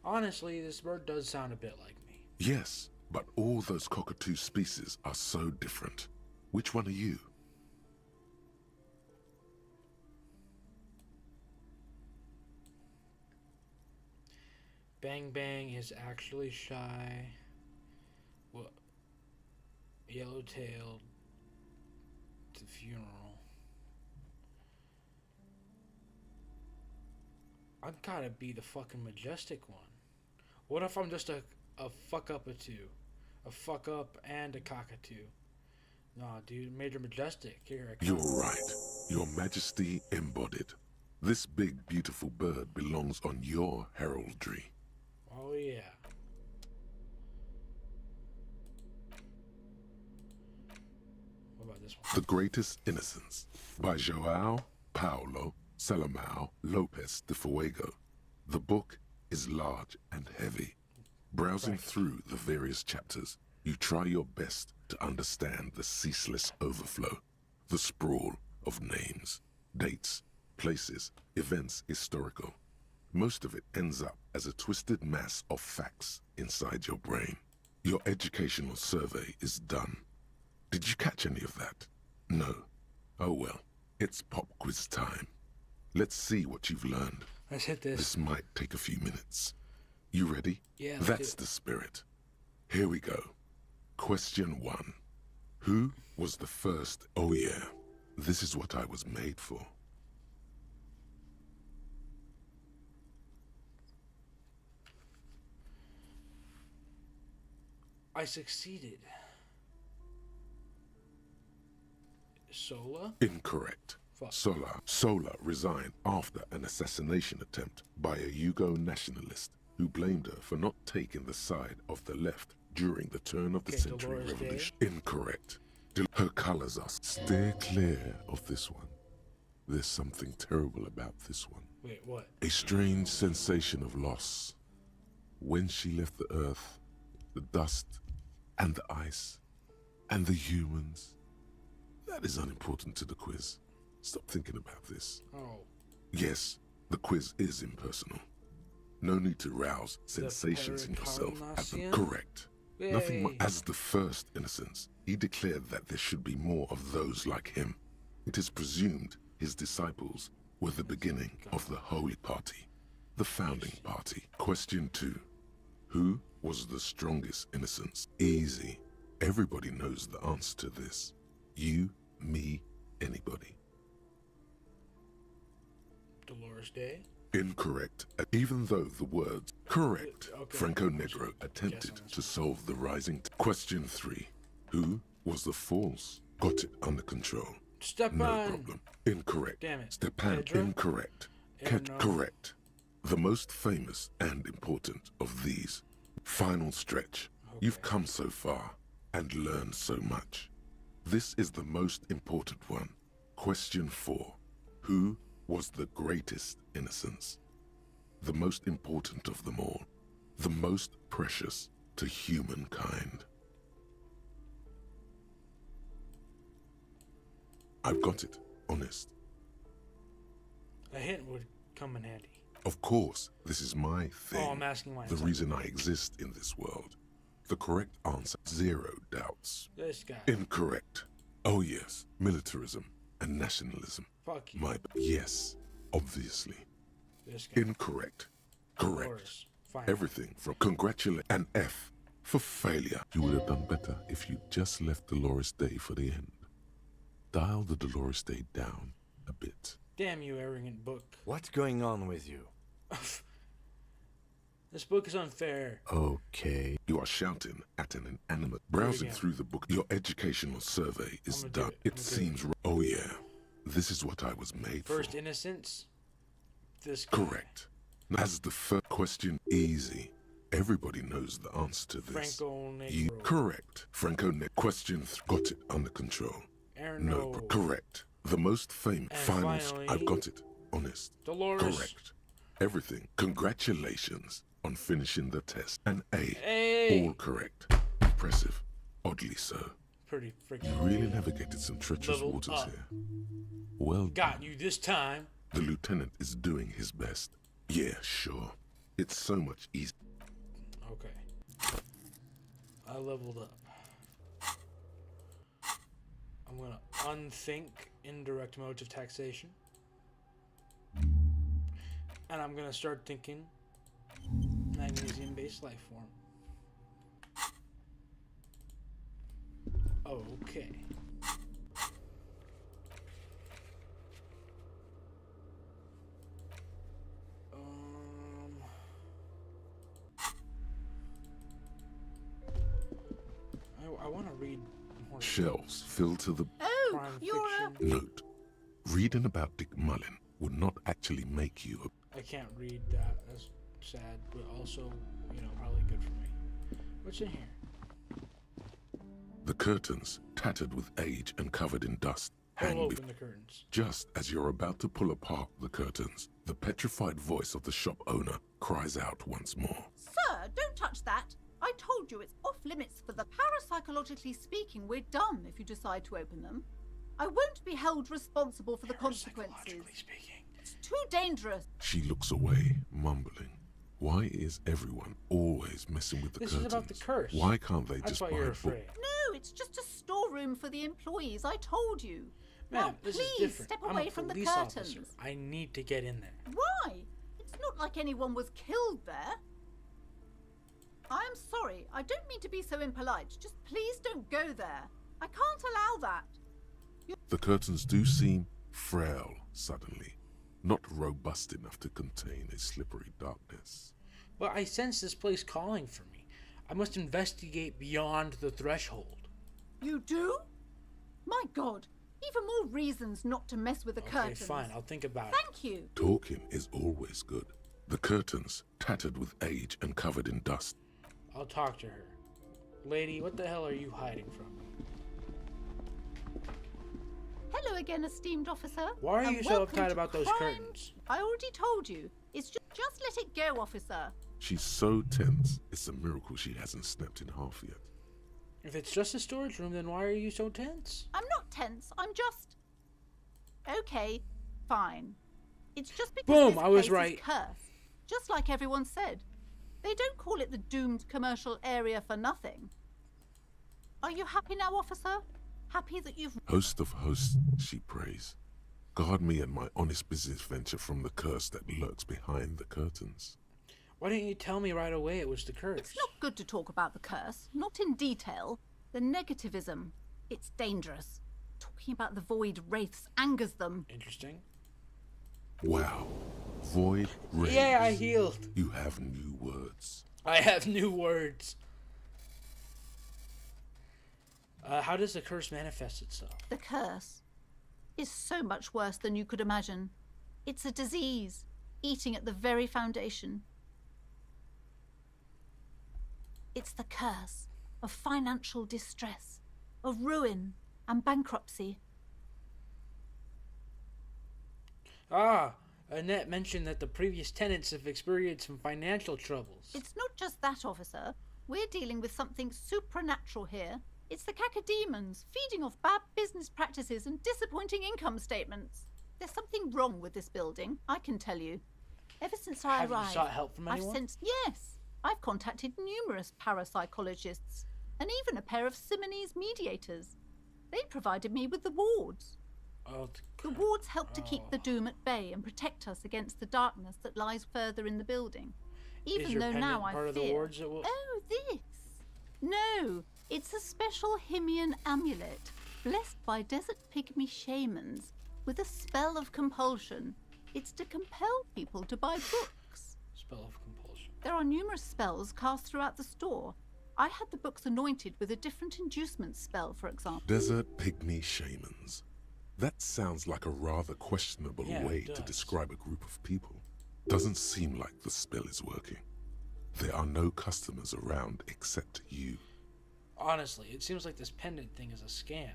Honestly, this bird does sound a bit like me. Yes, but all those cockatoo species are so different. Which one are you? Bang Bang is actually shy. What? Yellowtailed. The funeral. I've gotta be the fucking majestic one. What if I'm just a fuck up or two? A fuck up and a cockatoo? Nah, dude, Major Majestic. Here I come. You're right. Your Majesty embodied. This big, beautiful bird belongs on your heraldry. Oh, yeah. What about this one? The Greatest Innocence by João Paulo Salomão Lopes de Fuego. The book is large and heavy. Browsing through the various chapters, you try your best to understand the ceaseless overflow, the sprawl of names, dates, places, events historical. Most of it ends up as a twisted mass of facts inside your brain. Your educational survey is done. Did you catch any of that? No. Oh well, it's pop quiz time. Let's see what you've learned. Let's hit this. This might take a few minutes. You ready? Yeah, That's the spirit. Here we go. Question 1. Who was the first? Oh yeah, this is what I was made for. I succeeded. Sola? Incorrect. Sola resigned after an assassination attempt by a Yugo nationalist who blamed her for not taking the side of the left during the turn of the century Dolores revolution. Incorrect. Her colors are... Steer clear of this one. There's something terrible about this one. Wait, what? A strange sensation of loss. When she left the earth, the dust, and the ice, and the humans. That is unimportant to the quiz. Stop thinking about this. Oh. Yes, the quiz is impersonal. No need to rouse sensations in yourself at them. Correct. Yay. Nothing more. As the first innocence, he declared that there should be more of those like him. It is presumed his disciples were the beginning of the Holy Party, the founding party. Question 2. Who was the strongest innocence? Easy. Everybody knows the answer to this. You, me, anybody. Dolores Day? Incorrect. Even though the words correct, Okay. Franco Negro attempted to solve the rising. Question 3. Who was the false? Got it under control. Stepan. No problem. Incorrect. Damn it. Stepan. Pedro? Incorrect. No. Correct. The most famous and important of these. Final stretch. You've come so far and learned so much. This is the most important one. Question 4. Who was the greatest innocence? The most important of them all. The most precious to humankind. I've got it. Honest. A hint would come in handy. Of course, this is my thing. Oh, I'm asking why. The reason I exist in this world. The correct answer, 0 doubts. This guy. Incorrect. Oh yes, militarism and nationalism. Fuck you. Yes, obviously. This guy. Incorrect. Correct. Dolores. Fine. Everything from congratulate and F for failure. You would have done better if you just left Dolores Day for the end. Dial the Dolores Day down a bit. Damn you, arrogant book. What's going on with you? This book is unfair. Okay. You are shouting at an inanimate. Browsing through the book, your educational survey is done. It seems. Oh yeah, this is what I was made for. First innocence. This guy. Correct. As the first question, easy. Everybody knows the answer to this. Franco Negro. You correct. Franco Negro. Question got it under control. No, correct. The most famous. Finals. I've got it. Honest. Dolores. Correct. Everything. Congratulations on finishing the test. An A. Hey. All correct. Impressive. Oddly so. Pretty freaking. You really navigated some treacherous waters here. Well got done. you this time. The lieutenant is doing his best. Yeah, sure. It's so much easier. Okay. I leveled up. I'm gonna unthink indirect modes of taxation. And I'm gonna start thinking magnesium-based life form. Okay. I want to read more. Shelves filled to the... Oh, crime you're fiction. Note. Reading about Dick Mullen would not actually make you a... I can't read that. That's sad, but also, you know, probably good for me. What's in here? The curtains, tattered with age and covered in dust, Pull hang open the curtains. Just as you're about to pull apart the curtains, the petrified voice of the shop owner cries out once more. Sir, don't touch that. I told you it's off limits for the parapsychologically speaking. We're done if you decide to open them. I won't be held responsible for the consequences. It's too dangerous. She looks away, mumbling. Why is everyone always messing with the This curtains? is about the curse. Why can't they That's just why buy you're a book? afraid. No, it's just a storeroom for the employees. I told you. Ma'am, Now, this please is different. step I'm away a from the police curtains. officer. I need to get in there. Why? It's not like anyone was killed there. I'm sorry. I don't mean to be so impolite. Just please don't go there. I can't allow that. The curtains do seem frail suddenly, not robust enough to contain a slippery darkness. But I sense this place calling for me. I must investigate beyond the threshold. You do? My God. Even more reasons not to mess with the Okay, curtains. fine. I'll think about it. Thank you. Talking is always good. The curtains, tattered with age and covered in dust. I'll talk to her. Lady, what the hell are you hiding from me? Hello again, esteemed officer. Why are and you so welcome uptight to about those crime. curtains? I already told you. It's just let it go, officer. She's so tense, it's a miracle she hasn't snapped in half yet. If it's just a storage room, then why are you so tense? I'm not tense. I'm just... Okay, fine. It's just because Boom, this I was place right. is cursed. Just like everyone said. They don't call it the doomed commercial area for nothing. Are you happy now, officer? Happy that you've... Host of hosts, she prays. Guard me and my honest business venture from the curse that lurks behind the curtains. Why didn't you tell me right away it was the curse? It's not good to talk about the curse, not in detail. The negativism, it's dangerous. Talking about the void wraiths angers them. Interesting. Wow. Void rage. Yeah, I healed. You have new words. I have new words. How does the curse manifest itself? The curse is so much worse than you could imagine. It's a disease, eating at the very foundation. It's the curse of financial distress, of ruin and bankruptcy. Ah, Annette mentioned that the previous tenants have experienced some financial troubles. It's not just that, officer. We're dealing with something supernatural here. It's the cacodemons feeding off bad business practices and disappointing income statements. There's something wrong with this building, I can tell you. Ever since I Have arrived, you sought help from anyone? Yes, I've contacted numerous parapsychologists and even a pair of Simonese mediators. They provided me with the wards. Oh, The wards help to keep the doom at bay and protect us against the darkness that lies further in the building. Even Is your though pendant now I part of fear... the wards that will... Oh, this! No, it's a special Himian amulet. Blessed by desert pygmy shamans with a spell of compulsion. It's to compel people to buy books. Spell of compulsion. There are numerous spells cast throughout the store. I had the books anointed with a different inducement spell, for example. Desert pygmy shamans. That sounds like a rather questionable way to describe a group of people. Doesn't seem like the spell is working. There are no customers around except you. Honestly, it seems like this pendant thing is a scam.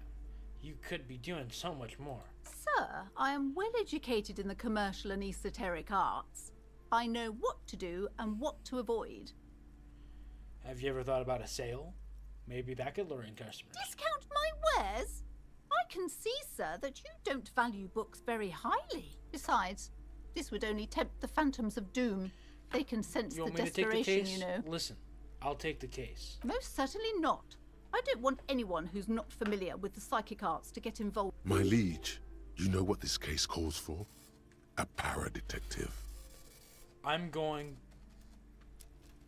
You could be doing so much more. Sir, I am well educated in the commercial and esoteric arts. I know what to do and what to avoid. Have you ever thought about a sale? Maybe that could lure in customers. Discount my wares? I can see, sir, that you don't value books very highly. Besides, this would only tempt the phantoms of doom. They can sense You want the me to take the desperation, case? you know. Listen, I'll take the case. Most certainly not. I don't want anyone who's not familiar with the psychic arts to get involved. My liege, you know what this case calls for? A para-detective. I'm going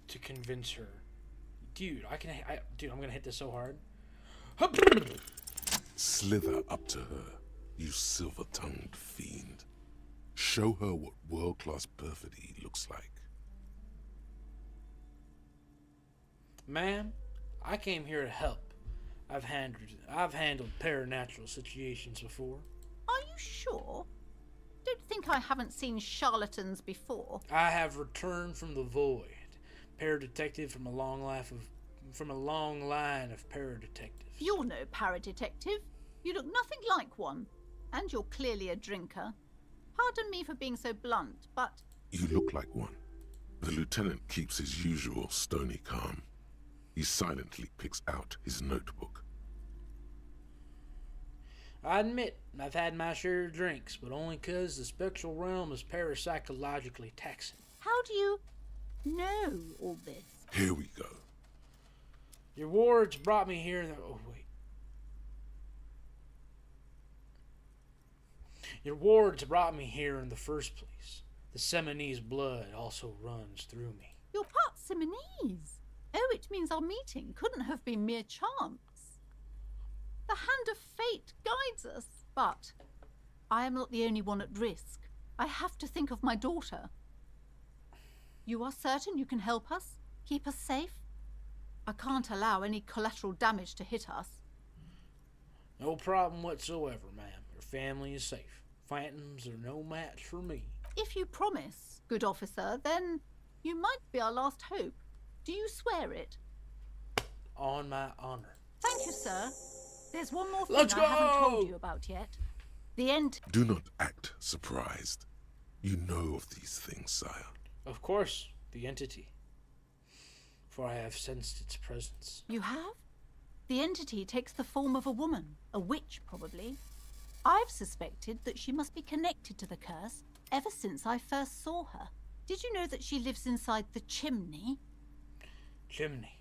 to convince her. Dude, dude, I'm gonna hit this so hard. Slither up to her, you silver-tongued fiend. Show her what world-class perfidy looks like. Ma'am, I came here to help. I've handled paranatural situations before. Are you sure? Don't think I haven't seen charlatans before. I have returned from the void, paradetective from a long line of paradetectives. You're no paradetective. You look nothing like one, and you're clearly a drinker. Pardon me for being so blunt, but You look like one. The lieutenant keeps his usual stony calm. He silently picks out his notebook. I admit, I've had my share of drinks, but only 'cause the spectral realm is parapsychologically taxing. how do you know all this? Here we go. Your wards brought me here in the... Oh, wait. Your wards brought me here in the first place. The Seminese blood also runs through me. You're part Simonese. Oh, it means our meeting couldn't have been mere chance. The hand of fate guides us. But I am not the only one at risk. I have to think of my daughter. You are certain you can help us? Keep us safe? I can't allow any collateral damage to hit us. No problem whatsoever, ma'am. Your family is safe. Phantoms are no match for me. If you promise, good officer, then you might be our last hope. Do you swear it? On my honor. Thank you, sir. There's one more thing Let's I haven't go! told you about yet. The end. Do not act surprised. You know of these things, sire. Of course, the entity. For I have sensed its presence. You have? The entity takes the form of a woman, a witch probably. I've suspected that she must be connected to the curse ever since I first saw her. Did you know that she lives inside the chimney? Chimney.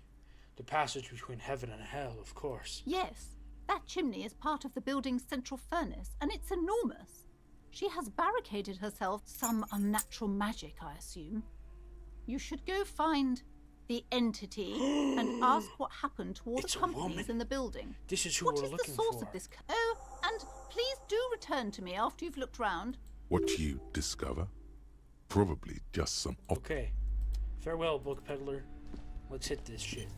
The passage between heaven and hell, of course. Yes, that chimney is part of the building's central furnace, and it's enormous. She has barricaded herself, some unnatural magic, I assume. You should go find the entity and ask what happened to all the companies in the building. This is who What we're is the looking source for. of this? Oh, and please do return to me after you've looked round. What you discover? Probably just some... Okay. Farewell, book peddler. Let's hit this shit.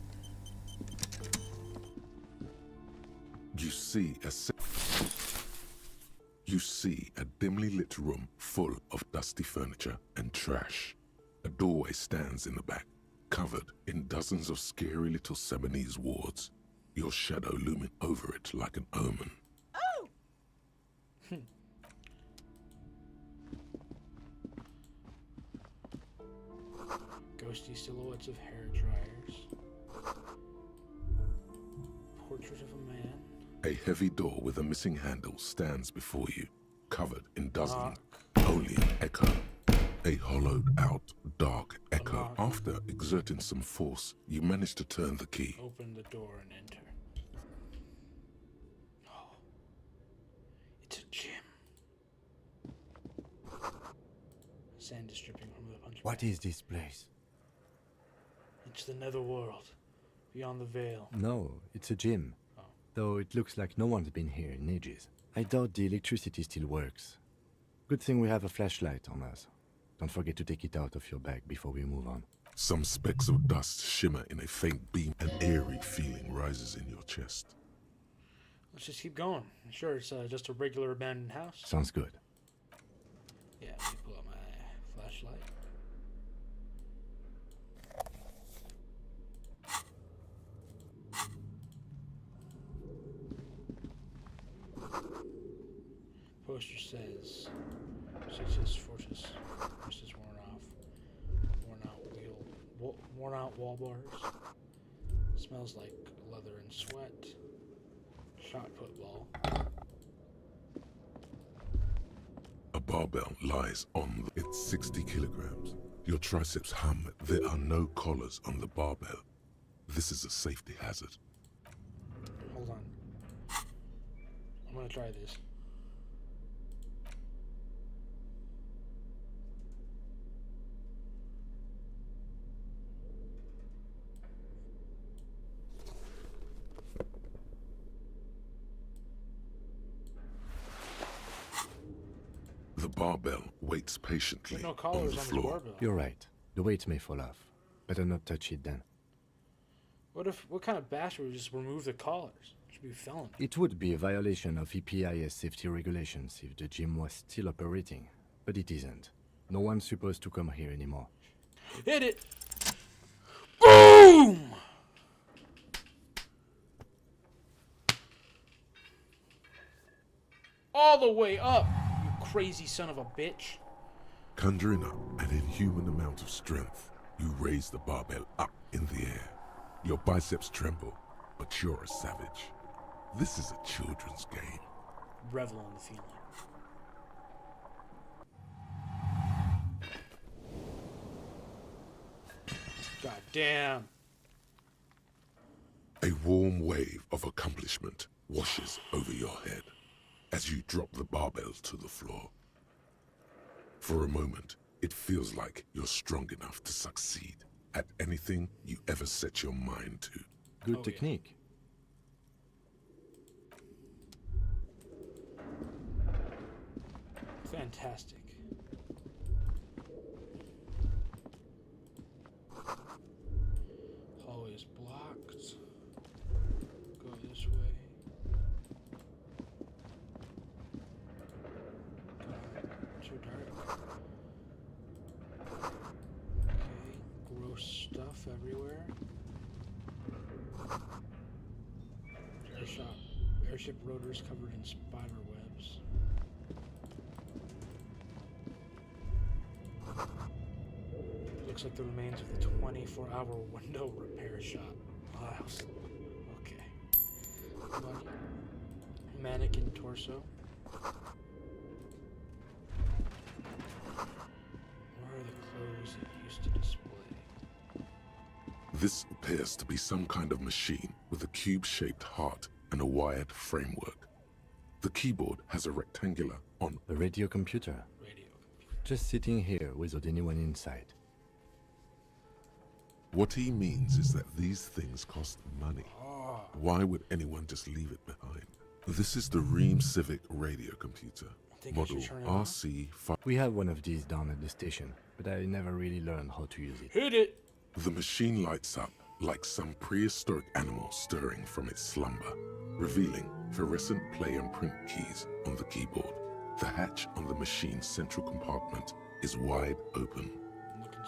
You see a dimly lit room full of dusty furniture and trash. A doorway stands in the back, covered in dozens of scary little Seminese wards, your shadow looming over it like an omen. Oh! Ghosty silhouettes of hair dryers. Portrait of a man. A heavy door with a missing handle stands before you, covered in dozens. Only an echo. A hollowed-out, dark echo. After exerting some force, you manage to turn the key. Open the door and enter. Oh. It's a gym. Sand is dripping from the punch. What is this place? It's the netherworld, beyond the veil. No, it's a gym. though it looks like no one's been here in ages. I doubt the electricity still works. Good thing we have a flashlight on us. Don't forget to take it out of your bag before we move on. Some specks of dust shimmer in a faint beam. An eerie feeling rises in your chest. Let's just keep going. Sure, it's just a regular abandoned house. Sounds good. Yeah, let me pull out my flashlight. Poster says, "Success Fortress. This is worn out wall bars. Smells like leather and sweat. Shot put ball." A barbell lies on it's 60 kilograms. Your triceps hum. There are no collars on the barbell. This is a safety hazard. Hold on. I'm gonna try this. The barbell waits patiently There are no on collars the on this floor. barbell. You're right. The weight may fall off. Better not touch it then. What kind of bastard would just remove the collars? It should be a felony. It would be a violation of EPIS safety regulations if the gym was still operating, but it isn't. No one's supposed to come here anymore. Hit it! Boom! All the way up, you crazy son of a bitch. Conjuring up an inhuman amount of strength, you raise the barbell up in the air. Your biceps tremble, but you're a savage. This is a children's game. Revel in the feeling. God damn. A warm wave of accomplishment washes over your head as you drop the barbell to the floor. For a moment, it feels like you're strong enough to succeed at anything you ever set your mind to. Good technique. Fantastic. Hallway is blocked. Go this way. God, too dark. Okay, gross stuff everywhere. Airship rotors covered in spider webs. Looks like the remains of the 24-hour window repair shop. Wow. Okay. Mannequin torso. Where are the clothes it used to display? This appears to be some kind of machine with a cube-shaped heart and a wired framework. The keyboard has a rectangular on a radio computer. Just sitting here without anyone inside. What he means is that these things cost money. Why would anyone just leave it behind? This is the Ream Civic radio computer, model RC5. We have one of these down at the station, but I never really learned how to use it. Hit it! The machine lights up like some prehistoric animal stirring from its slumber, revealing fluorescent play and print keys on the keyboard. The hatch on the machine's central compartment is wide open.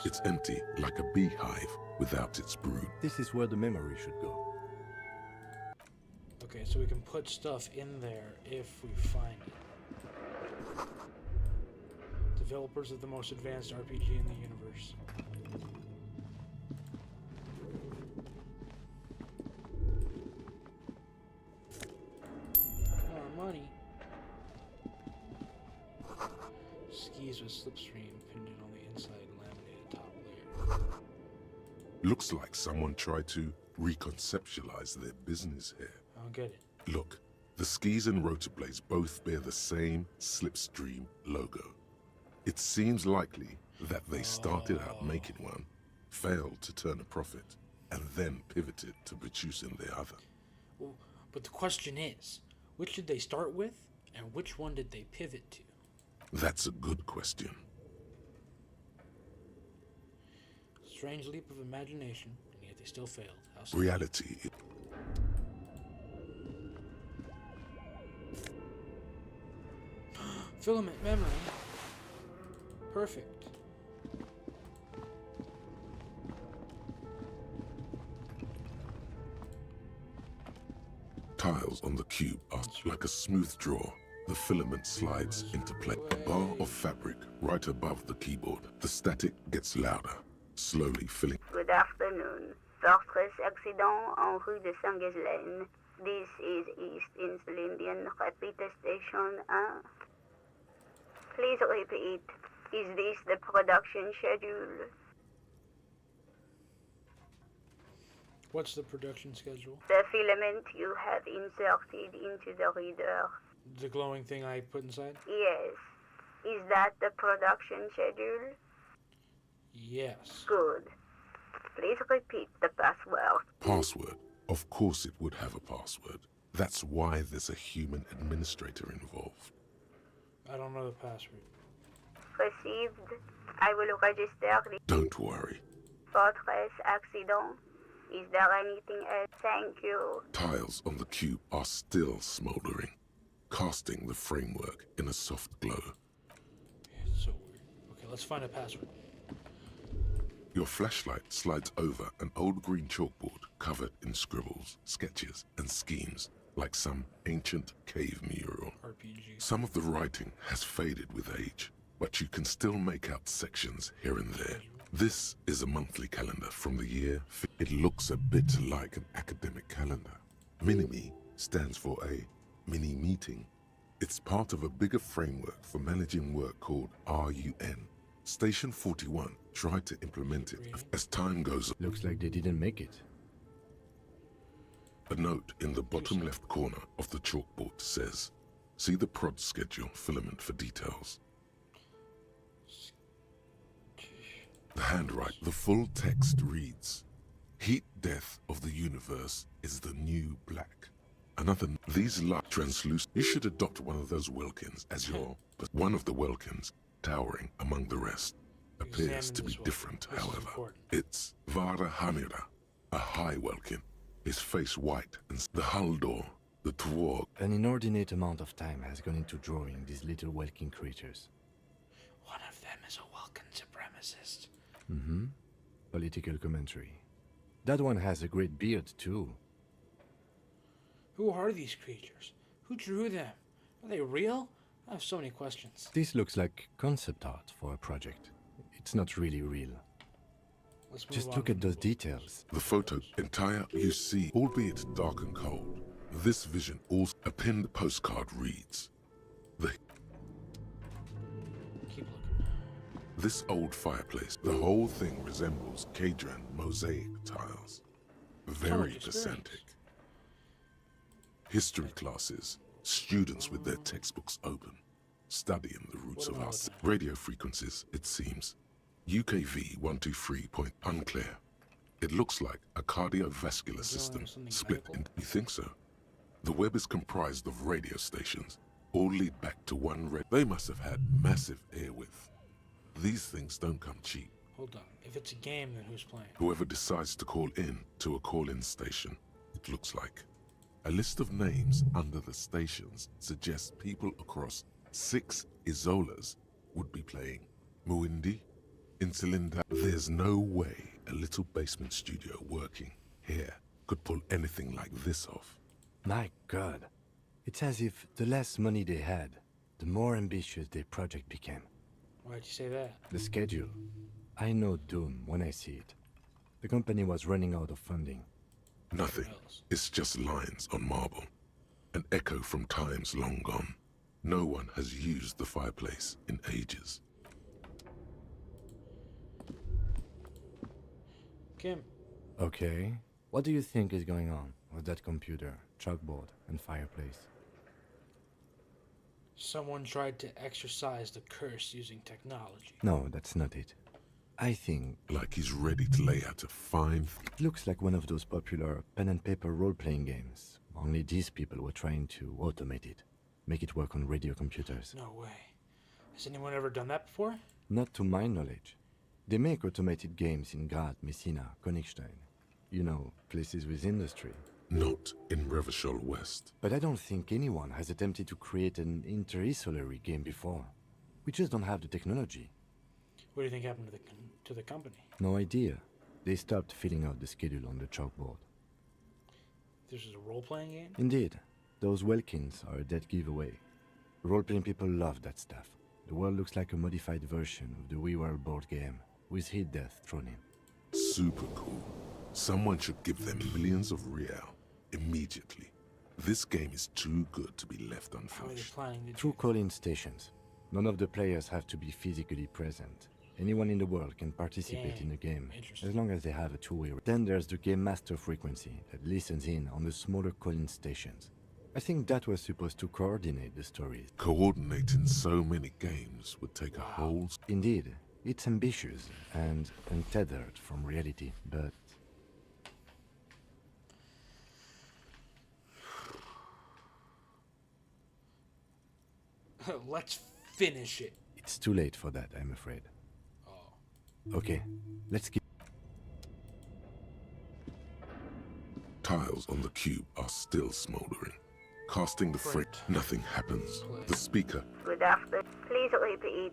It's empty like a beehive without its brood. This is where the memory should go. Okay, so we can put stuff in there if we find it. Developers of the most advanced RPG in the universe. More money. Skis with slipstream pinned on the inside laminated top layer. Looks like someone tried to reconceptualize their business here. I don't get it. Look, the skis and rotor blades both bear the same slipstream logo. It seems likely that they started out making one, failed to turn a profit, and then pivoted to producing the other. But the question is, which did they start with, and which one did they pivot to? That's a good question. Strange leap of imagination, and yet they still failed. How so? Reality. Filament memory. Perfect. Tiles on the cube are like a smooth draw. The filament slides into place. A bar of fabric right above the keyboard. The static gets louder, slowly filling. Good afternoon. Fortress accident en rue de Saint-Ghislaine. This is East Insulindian Repeater Station 1. Please repeat. Is this the production schedule? What's the production schedule? The filament you have inserted into the reader. The glowing thing I put inside? Yes. Is that the production schedule? Yes. Good. Please repeat the password. Password. Of course it would have a password. That's why there's a human administrator involved. I don't know the password. Received. I will register the Don't worry. Fortress accident. Is there anything else? Thank you. Tiles on the cube are still smoldering, casting the framework in a soft glow. It's so weird. Okay, let's find a password. Your flashlight slides over an old green chalkboard covered in scribbles, sketches, and schemes, like some ancient cave mural. RPG. Some of the writing has faded with age, but you can still make out sections here and there. This is a monthly calendar from the year. It looks a bit like an academic calendar. Minimi stands for a mini meeting. It's part of a bigger framework for managing work called RUN. Station 41 tried to implement it as time goes on. Looks like they didn't make it. A note in the bottom left corner of the chalkboard says, "See the prod schedule filament for details." The handwrite, the full text reads, "Heat death of the universe is the new black." Another, these light translucent. You should adopt one of those Welkins as your. But one of the Welkins, towering among the rest, appears to be different, however. It's Vara Hamira, a high Welkin, his face white, and the hull door, the Twarg. An inordinate amount of time has gone into drawing these little Welkin creatures. One of them is a Welkin supremacist. Mm-hmm. Political commentary. That one has a great beard, too. Who are these creatures? Who drew them? Are they real? I have so many questions. This looks like concept art for a project. It's not really real. Just look at those details. The photo, entire you see, albeit dark and cold. This vision also, a pinned postcard reads, This old fireplace, the whole thing resembles Kadran mosaic tiles. Very pedantic. History classes, students with their textbooks open, studying the roots of our radio frequencies, it seems. UKV 123 point unclear. It looks like a cardiovascular system split into. You think so? The web is comprised of radio stations, all lead back to one They must have had massive air width. These things don't come cheap. Hold on. If it's a game, then who's playing? Whoever decides to call in to a call-in station, it looks like. A list of names under the stations suggests people across 6 Isolas would be playing. Muindi, Insulinda. There's no way a little basement studio working here could pull anything like this off. My God. It's as if the less money they had, the more ambitious their project became. Why'd you say that? The schedule. I know doom when I see it. The company was running out of funding. Nothing. It's just lines on marble. An echo from times long gone. No one has used the fireplace in ages. Kim. Okay. What do you think is going on with that computer, chalkboard, and fireplace? Someone tried to exorcise the curse using technology. No, that's not it. I think... Like he's ready to lay out a fine... It looks like one of those popular pen and paper role-playing games, Only these people were trying to automate it, make it work on radio computers. No way. Has anyone ever done that before? Not to my knowledge. They make automated games in Graz, Messina, Königstein. You know, places with industry. Not in Revachol West. But I don't think anyone has attempted to create an inter-isolary game before. We just don't have the technology. What do you think happened to the company? No idea. They stopped filling out the schedule on the chalkboard. This is a role-playing game? Indeed. Those Welkins are a dead giveaway. Role-playing people love that stuff. The world looks like a modified version of the WeWorld board game, with hit death thrown in. Super cool. Someone should give them millions of real immediately. This game is too good to be left How are they unfinished. planning to Through call-in stations. None of the players have to be physically present. Anyone in the world can participate in the game, as long as they have a two-way. Then there's the Game Master frequency that listens in on the smaller call-in stations. I think that was supposed to coordinate the stories. Coordinating so many games would take a whole... Indeed, it's ambitious and untethered from reality, but... Let's finish it. It's too late for that, I'm afraid. Okay, let's keep... Tiles on the cube are still smoldering. Casting the frame, nothing happens. The speaker. Good afternoon. Please repeat.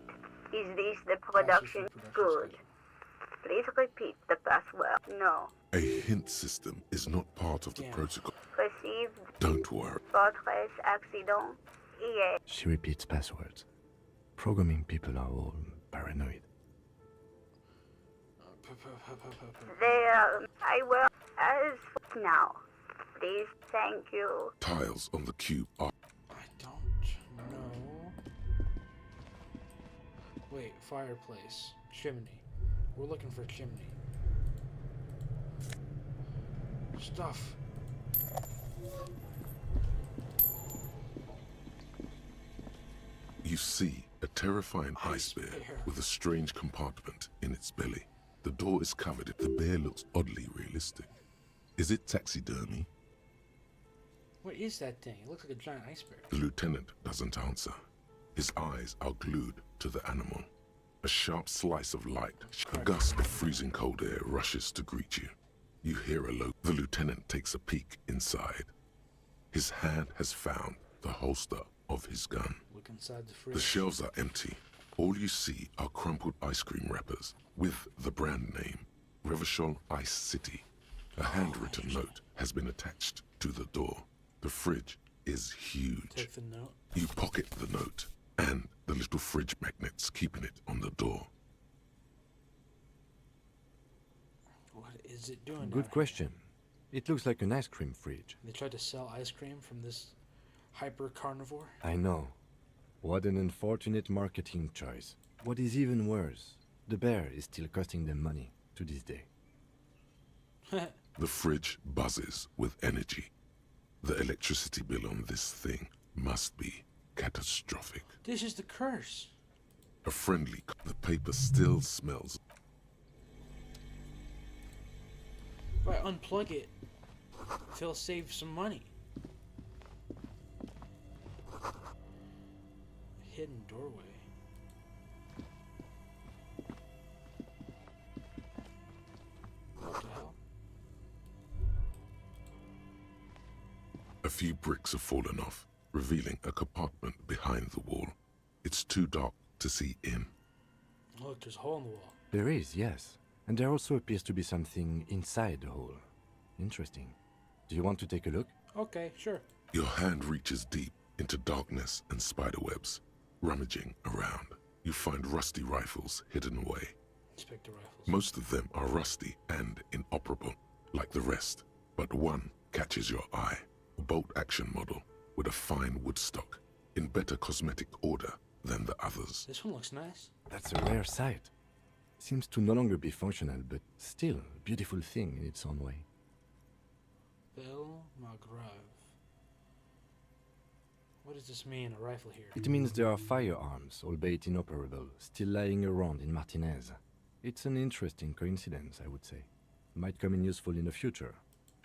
Is this the production? Good. Please repeat the password. No. A hint system is not part of the protocol. Received. Don't worry. Fortress accident. Yeah. She repeats passwords. Programming people are all paranoid. There. I will. As now. Please. Thank you. Tiles on the cube are... No. Wait, fireplace. Chimney. We're looking for chimney. Stuff. You see a terrifying ice bear with a strange compartment in its belly. The door is covered. The bear looks oddly realistic. Is it taxidermy? What is that thing? It looks like a giant iceberg. The lieutenant doesn't answer. His eyes are glued to the animal. A sharp slice of light, a gust of freezing cold air rushes to greet you. You hear a low. The lieutenant takes a peek inside. His hand has found the holster of his gun. Look inside the fridge. The shelves are empty. All you see are crumpled ice cream wrappers with the brand name, Revachol Ice City. A handwritten note has been attached to the door. The fridge is huge. Take the note. You pocket the note and the little fridge magnets keeping it on the door. What is it doing? Good question. It looks like an ice cream fridge. They tried to sell ice cream from this hyper carnivore. I know. What an unfortunate marketing choice. What is even worse, the bear is still costing them money to this day. The fridge buzzes with energy. The electricity bill on this thing must be catastrophic. This is the curse. A friendly... The paper still smells. If I unplug it, they'll save some money. Hidden doorway. What the hell? A few bricks have fallen off, revealing a compartment behind the wall. It's too dark to see in. Look, there's a hole in the wall. There is, yes. And there also appears to be something inside the hole. Interesting. Do you want to take a look? Okay, sure. Your hand reaches deep into darkness and spiderwebs. Rummaging around, you find rusty rifles hidden away. Inspector rifles. Most of them are rusty and inoperable, like the rest, but one catches your eye. A bolt-action model with a fine wood stock, in better cosmetic order than the others. This one looks nice. That's a rare sight. Seems to no longer be functional, but still a beautiful thing in its own way. Bill Magrave. What does this mean, a rifle here? It means there are firearms, albeit inoperable, still lying around in Martinez. It's an interesting coincidence, I would say. Might come in useful in the future.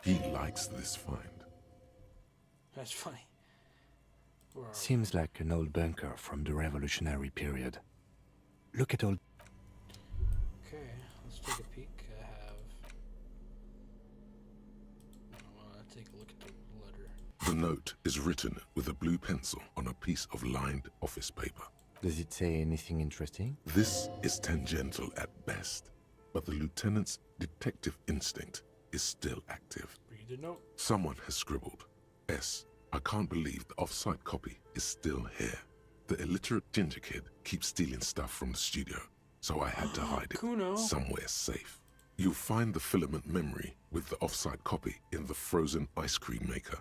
He likes this find. That's funny. Where are we? Seems like an old bunker from the revolutionary period. Look at all... Okay, let's take a peek. I want to take a look at the letter. The note is written with a blue pencil on a piece of lined office paper. Does it say anything interesting? This is tangential at best, but the lieutenant's detective instinct is still active. Read the note. Someone has scribbled, S. I can't believe the off-site copy is still here. The illiterate ginger kid keeps stealing stuff from the studio, so I had to hide it Kuno. somewhere safe. You'll find the filament memory with the off-site copy in the frozen ice cream maker.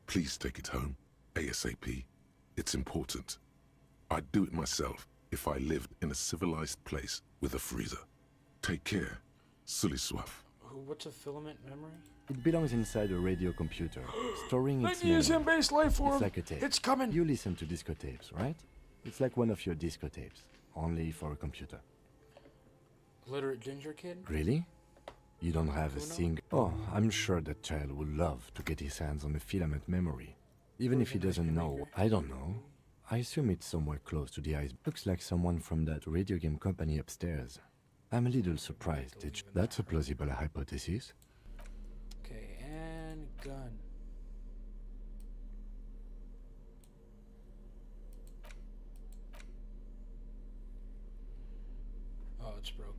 Please take it home, ASAP. It's important. I'd do it myself if I lived in a civilized place with a freezer. Take care, Sully Swaff. What's a filament memory? It belongs inside a radio computer, storing its memory. Magnesium-based life form. It's like a tape. It's coming. You listen to disco tapes, right? It's like one of your disco tapes, only for a computer. Literate ginger kid? Really? You don't have a Kuno? single... Oh, I'm sure that child would love to get his hands on a filament memory. Even if he doesn't know. I don't know. I assume it's somewhere close to the ice. Looks like someone from that radio game company upstairs. I'm a little surprised. That's a plausible hypothesis. Okay, and gun. Oh, it's broken.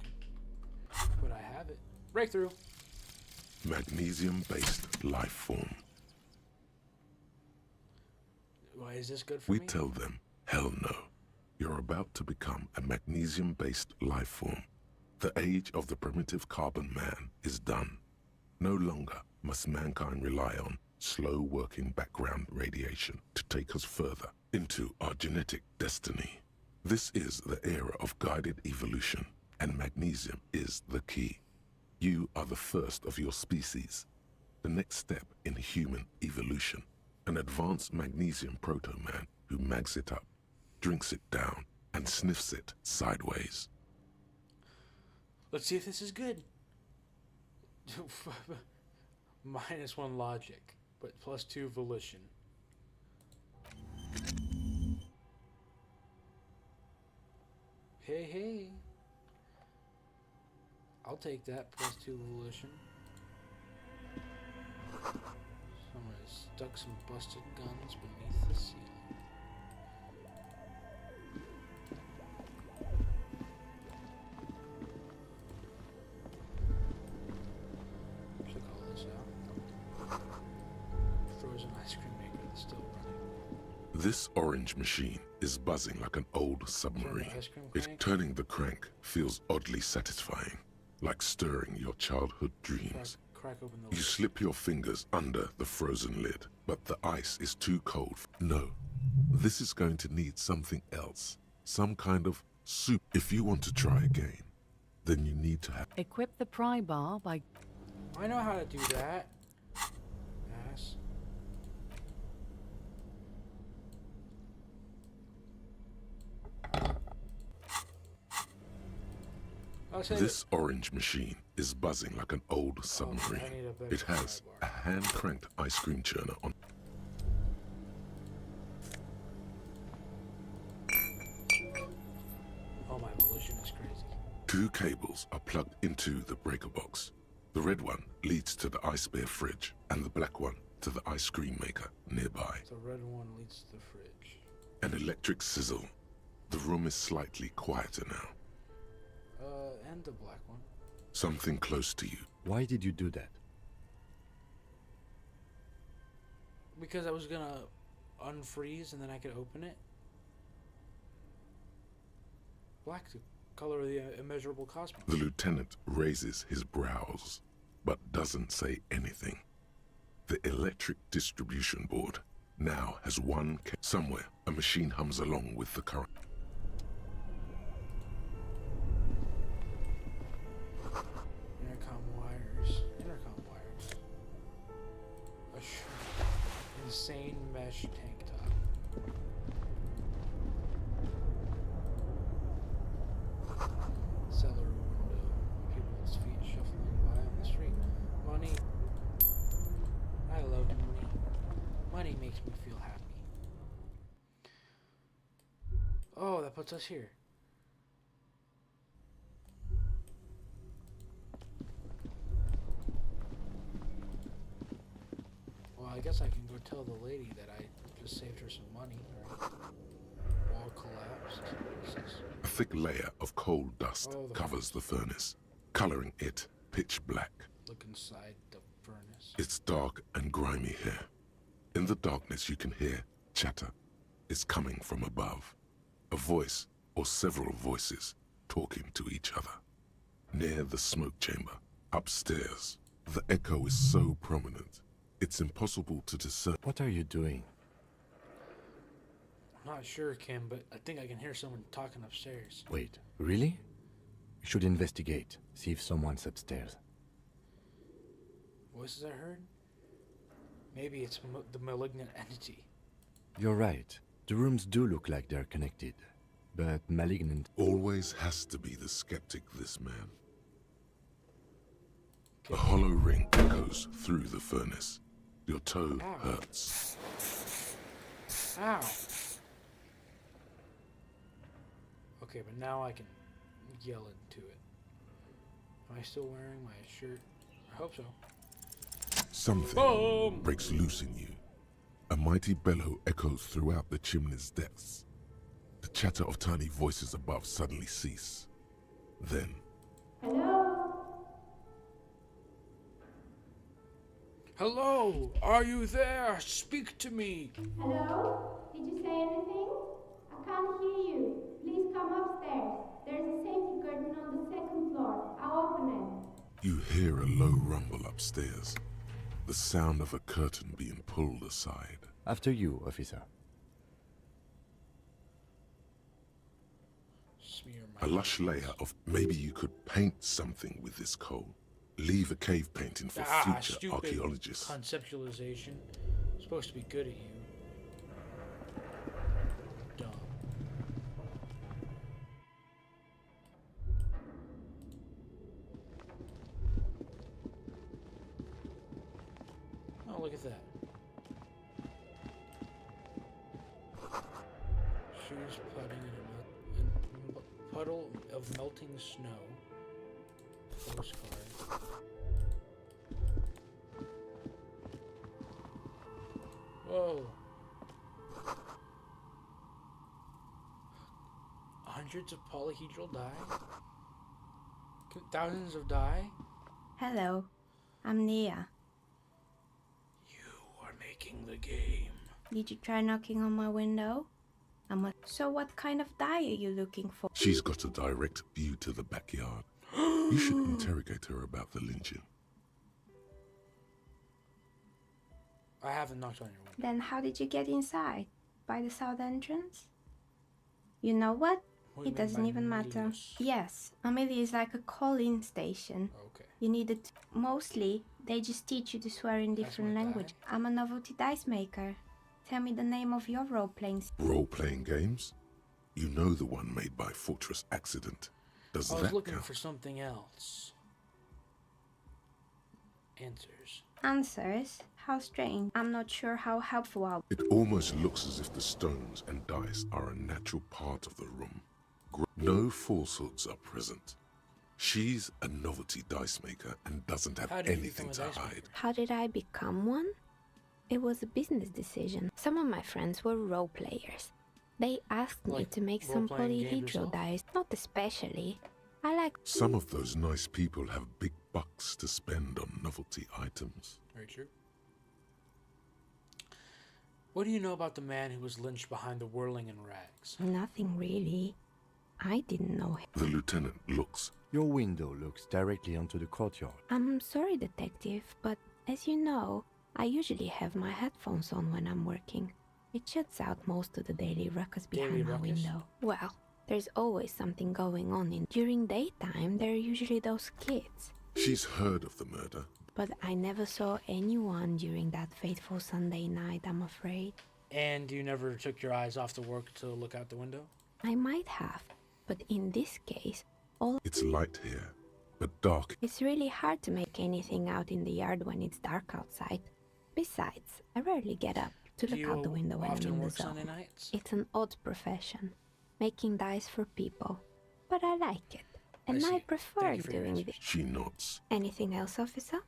But I have it. Breakthrough. Magnesium-based life form. Why is this good for We me? tell them, hell no. You're about to become a magnesium-based life form. The age of the primitive carbon man is done. No longer must mankind rely on slow-working background radiation to take us further into our genetic destiny. This is the era of guided evolution, and magnesium is the key. You are the first of your species, the next step in human evolution. An advanced magnesium proto-man who mags it up, drinks it down, and sniffs it sideways. Let's see if this is good. -1 logic, but +2 volition. Hey. I'll take that, +2 volition. Someone has stuck some busted guns beneath the ceiling. Check all this out. Frozen ice cream maker that's still running. This orange machine is buzzing like an old submarine. Ice cream It crank? turning the crank feels oddly satisfying, like stirring your childhood dreams. Crack open the You lid. slip your fingers under the frozen lid, but the ice is too cold. No, this is going to need something else. Some kind of soup. If you want to try again, then you need to have... Equip the pry bar by... I know how to do that. Ass. I'll say This orange machine is buzzing like an old I submarine. need a better It has a hand-cranked ice cream churner on. Oh, my volition is crazy. 2 cables are plugged into the breaker box. The red one leads to the ice bear fridge, and the black one to the ice cream maker nearby. The red one leads to the fridge. An electric sizzle. The room is slightly quieter now. And the black one. Something close to you. Why did you do that? Because I was gonna unfreeze and then I could open it. Black, the color of the immeasurable cosmos. The lieutenant raises his brows, but doesn't say anything. The electric distribution board now has one somewhere. A machine hums along with the current. Intercom wires. Insane mesh tank top. Cellar window. People's feet shuffling by on the street. Money. I love money. Money makes Oh, that puts us here. Well, I guess I can go tell the lady that I just saved her some money. Right? Wall collapsed. What's this? A thick layer of coal dust covers the furnace, coloring it pitch black. Look inside the furnace. It's dark and grimy here. In the darkness you can hear chatter. It's coming from above. A voice or several voices talking to each other. Near the smoke chamber, upstairs, the echo is so prominent, it's impossible to discern. What are you doing? I'm not sure, Kim, but I think I can hear someone talking upstairs. Wait, really? You should investigate, see if someone's upstairs. Voices I heard? Maybe it's the malignant entity. You're right. The rooms do look like they're connected, but malignant... Always has to be the skeptic, this man. A hollow ring echoes through the furnace. Your toe hurts. Ow! Okay, but now I can yell into it. Am I still wearing my shirt? I hope so. Something breaks loose in you. A mighty bellow echoes throughout the chimney's depths. The chatter of tiny voices above suddenly cease. Then... Hello? Hello! Are you there? Speak to me! Hello? Did you say anything? I can't hear you. Please come upstairs. There's a safety curtain on the second floor. I'll open it. You hear a low rumble upstairs. The sound of a curtain being pulled aside. After you, officer. A lush layer of... Maybe you could paint something with this coal. Leave a cave painting for future stupid archaeologists. Conceptualization. I'm supposed to be good at you. Dumb. Oh, look at that. Shoes putting in a puddle of melting snow. Postcard. Whoa. Hundreds of polyhedral dye? Thousands of dye? Hello, I'm Nia. You are making the game. Did you try knocking on my window? So what kind of dye are you looking for? She's got a direct view to the backyard. You should interrogate her about the lynching. I haven't knocked on your window. Then how did you get inside? By the south entrance? You know what? It doesn't even matter. Yes, Amelia is like a call-in station. Okay. You need it. Mostly, they just teach you to swear in different language. I'm a novelty dice maker. Tell me the name of your role-playing... Role-playing games? You know the one made by Fortress Accident. Does I was that looking count? for something else. Answers. Answers? How strange. I'm not sure how helpful I'll... It almost looks as if the stones and dice are a natural part of the room. No falsehoods are present. She's a novelty dice maker and doesn't have anything to hide. How did I become one? It was a business decision. Some of my friends were role players. They asked me to make some polyhedral dice. Not especially. I like... Some of those nice people have big bucks to spend on novelty items. Very true. What do you know about the man who was lynched behind the whirling in rags? Nothing really. I didn't know him. The lieutenant looks. Your window looks directly onto the courtyard. I'm sorry, detective, but as you know, I usually have my headphones on when I'm working. It shuts out most of the daily ruckus behind my window. Well, there's always something going on during daytime. There are usually those kids. She's heard of the murder. But I never saw anyone during that fateful Sunday night, I'm afraid. And you never took your eyes off the work to look out the window? I might have, but in this case, It's light here, but dark. It's really hard to make anything out in the yard when it's dark outside. Besides, I rarely get up to look out the window when I'm in the zone. Sunday nights? It's an odd profession. making dice for people. But I like it, and I prefer doing this. She nods. Anything else, officer?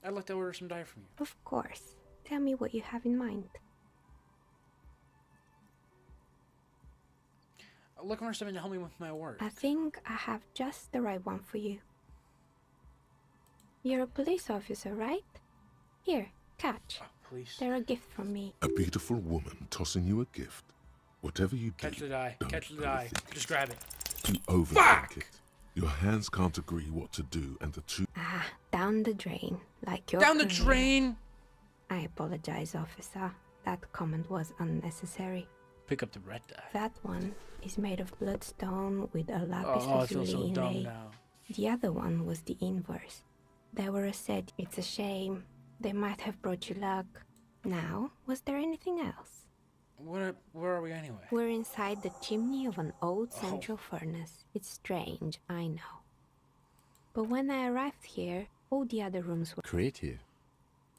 I'd like to order some dye from you. Of course. Tell me what you have in mind. I'm looking for something to help me with my work. I think I have just the right one for you. You're a police officer, right? Here, catch. Police. They're a gift from me. A beautiful woman tossing you a gift. Whatever you do, Catch the die. Catch the die. Just grab it. You overthink it. Your hands can't agree what to do, and the two... Ah, down the drain, like your Down the career. drain! I apologize, officer. That comment was unnecessary. Pick up the red die. That one is made of bloodstone with a lapis Oh, I feel lazuli so dumb inlay. now. The other one was the inverse. They were a set. It's a shame. They might have brought you luck. Now, was there anything else? Where are we anyway? We're inside the chimney of an old central furnace. It's strange, I know. But when I arrived here, all the other rooms were creative.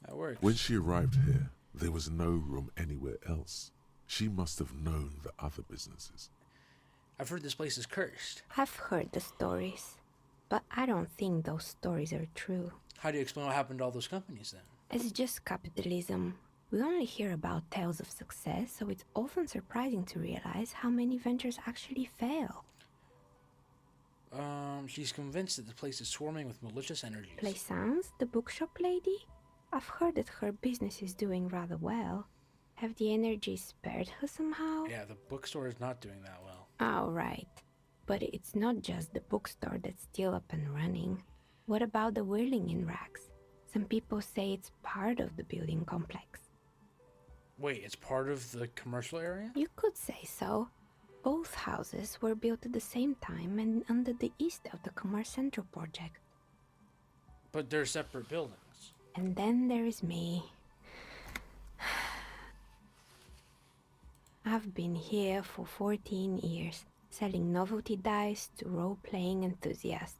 That works. When she arrived here, there was no room anywhere else. She must have known the other businesses. I've heard this place is cursed. I've heard the stories, but I don't think those stories are true. How do you explain what happened to all those companies then? It's just capitalism. We only hear about tales of success, so it's often surprising to realize how many ventures actually fail. She's convinced that the place is swarming with malicious energies. Plaisance, the bookshop lady? I've heard that her business is doing rather well. Have the energies spared her somehow? Yeah, the bookstore is not doing that well. Oh, right. But it's not just the bookstore that's still up and running. What about the whirling in rags? Some people say it's part of the building complex. Wait, it's part of the commercial area? You could say so. Both houses were built at the same time and under the east of the Commerce Central project. But they're separate buildings. And then there is me. I've been here for 14 years, selling novelty dice to role-playing enthusiasts.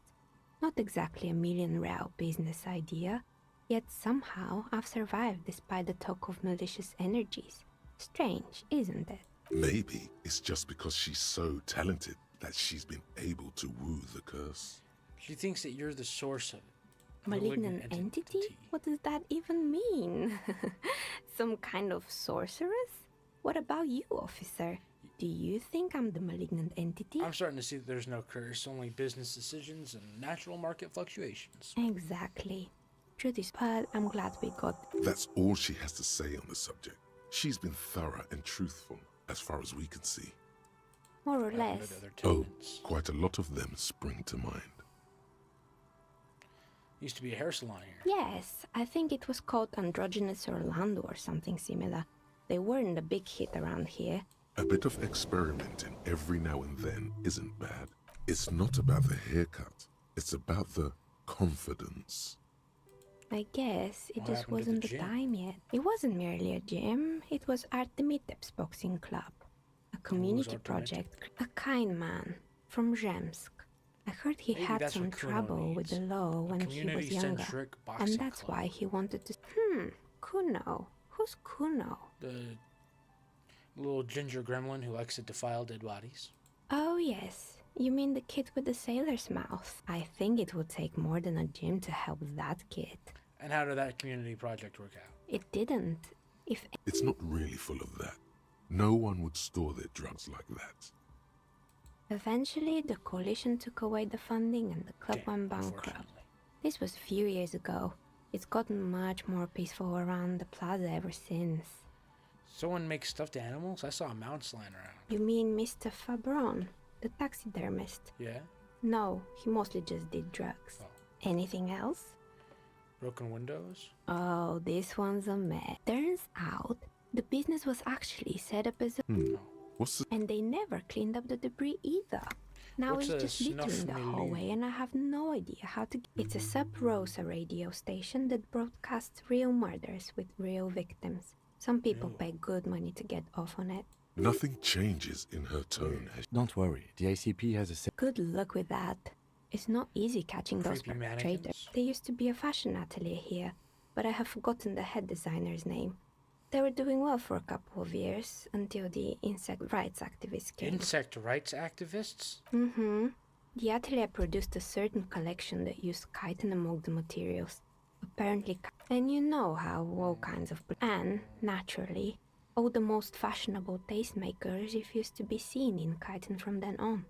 Not exactly a million-real business idea, yet somehow I've survived despite the talk of malicious energies. Strange, isn't it? Maybe it's just because she's so talented that she's been able to woo the curse. She thinks that you're the source of it. Malignant entity? What does that even mean? Some kind of sorceress? What about you, officer? Do you think I'm the malignant entity? I'm starting to see that there's no curse, only business decisions and natural market fluctuations. Exactly. Truth is, but I'm glad we got... That's all she has to say on the subject. She's been thorough and truthful, as far as we can see. More or less. Oh, quite a lot of them spring to mind. Used to be a hair salon here. Yes, I think it was called Androgynous Orlando or something similar. They weren't a big hit around here. A bit of experimenting every now and then isn't bad. It's not about the haircut. It's about the confidence. I guess it What just happened to wasn't the the gym? time yet. It wasn't merely a gym, it was Artemitep's boxing club. A community Artemitep? project. A kind man from Zemsk. I heard he Maybe had that's some what Kuno trouble with the law when he was younger. community-centric boxing And that's why he wanted to... Kuno. Who's Kuno? The little ginger gremlin who likes to defile dead bodies. Oh yes, you mean the kid with the sailor's mouth. I think it would take more than a gym to help that kid. And how did that community project work out? It didn't. If It's not really full of that. No one would store their drugs like that. Eventually, the coalition took away the funding and the club went bankrupt. This was a few years ago. It's gotten much more peaceful around the plaza ever since. Someone makes stuffed animals? I saw a mouse lying around. You mean Mr. Fabron, the taxidermist? Yeah? No, he mostly just did drugs. Anything else? Broken windows? Oh, this one's a mess. Turns out, the business was actually set up as a... What's the... And they never cleaned up the debris either. Now What's it's a just litter in the snuff hallway and I have no idea how to... It's a Sub Rosa radio station that broadcasts real murders with real victims. Some people pay good money to get off on it. Nothing changes in her tone. Don't worry, the ICP has a... Good luck with that. It's not easy catching those Creepy perpetrators. There used to be a fashion atelier here, but I have forgotten the head designer's name. They were doing well for a couple of years, until the insect rights activists came. Insect rights activists? Mm-hmm. The atelier produced a certain collection that used chitin among the materials. Apparently, and you know how all kinds of... And, naturally, all the most fashionable tastemakers refused to be seen in chitin from then on.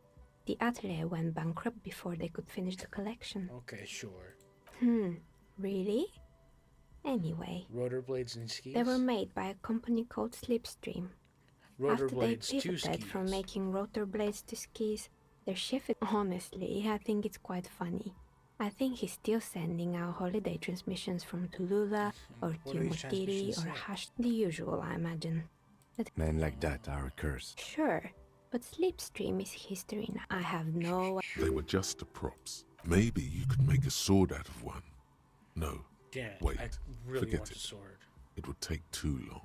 The atelier went bankrupt before they could finish the collection. Okay, sure. Really? Anyway, Rotorblades and skis? they were made by a company called Slipstream. After they pivoted from making rotor blades to skis, their shift... Honestly, I think it's quite funny. I think he's still sending out holiday transmissions from Tulula or Timotiri or Hash. The usual, I imagine. Men like that are a curse. Sure, but Slipstream is history now. I have no... They were just the props. Maybe you could make a sword out of one. No. Damn it, Wait, I really forget want it. a sword. It would take too long.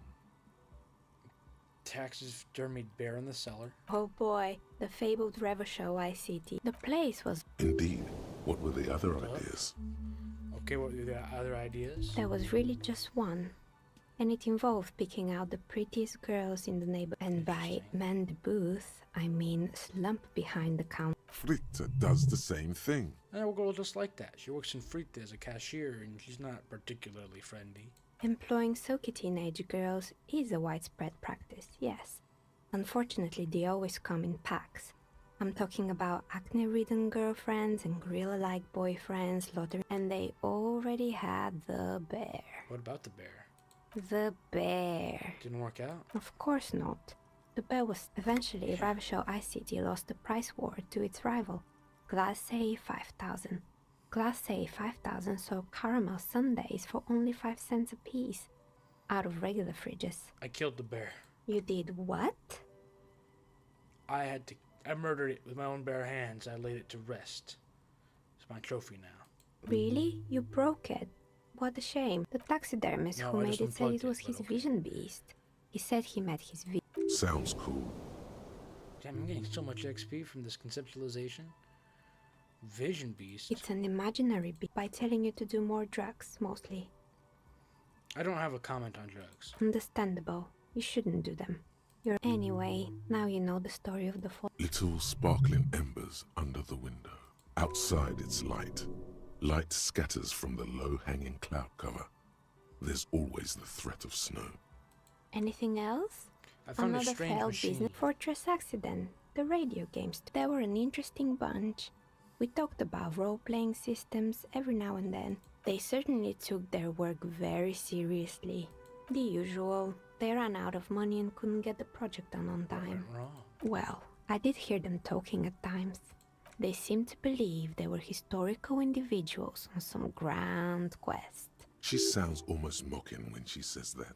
Taxidermied bear in the cellar. Oh boy, the fabled Revachol ICT. The place was... Indeed. What were the other ideas? Okay, what were the other ideas? There was really just one. And it involved picking out the prettiest girls in the neighborhood. And by man the booth, I mean slump behind the counter. Fritta does the same thing. And a girl just like that. She works in Fritta as a cashier, and she's not particularly friendly. Employing silky teenage girls is a widespread practice, yes. Unfortunately, they always come in packs. I'm talking about acne-ridden girlfriends and gorilla-like boyfriends, lottery, and they already had the bear. What about the bear? The bear. Didn't work out? Of course not. The bear was eventually Revachol ICT lost the price war to its rival, Glace 5000. Glace 5000 sold caramel sundaes for only 5 cents a piece, out of regular fridges. I killed the bear. You did what? I murdered it with my own bare hands. I laid it to rest. It's my trophy now. Really? You broke it? What a shame. The taxidermist who made it said it was his vision beast. He said he met his vision. Sounds cool. Damn, I'm getting so much XP from this conceptualization. Vision beast. It's an imaginary beast by telling you to do more drugs, mostly. I don't have a comment on drugs. Understandable. You shouldn't do them. Anyway, now you know the story of the fall. Little sparkling embers under the window. Outside it's light. Light scatters from the low-hanging cloud cover. There's always the threat of snow. Anything else? I found Another a strange failed machine. business. Fortress Accident. The radio games. They were an interesting bunch. We talked about role-playing systems every now and then. They certainly took their work very seriously. The usual. They ran out of money and couldn't get the project done on time. Well, I did hear them talking at times. They seemed to believe they were historical individuals on some grand quest. She sounds almost mocking when she says that.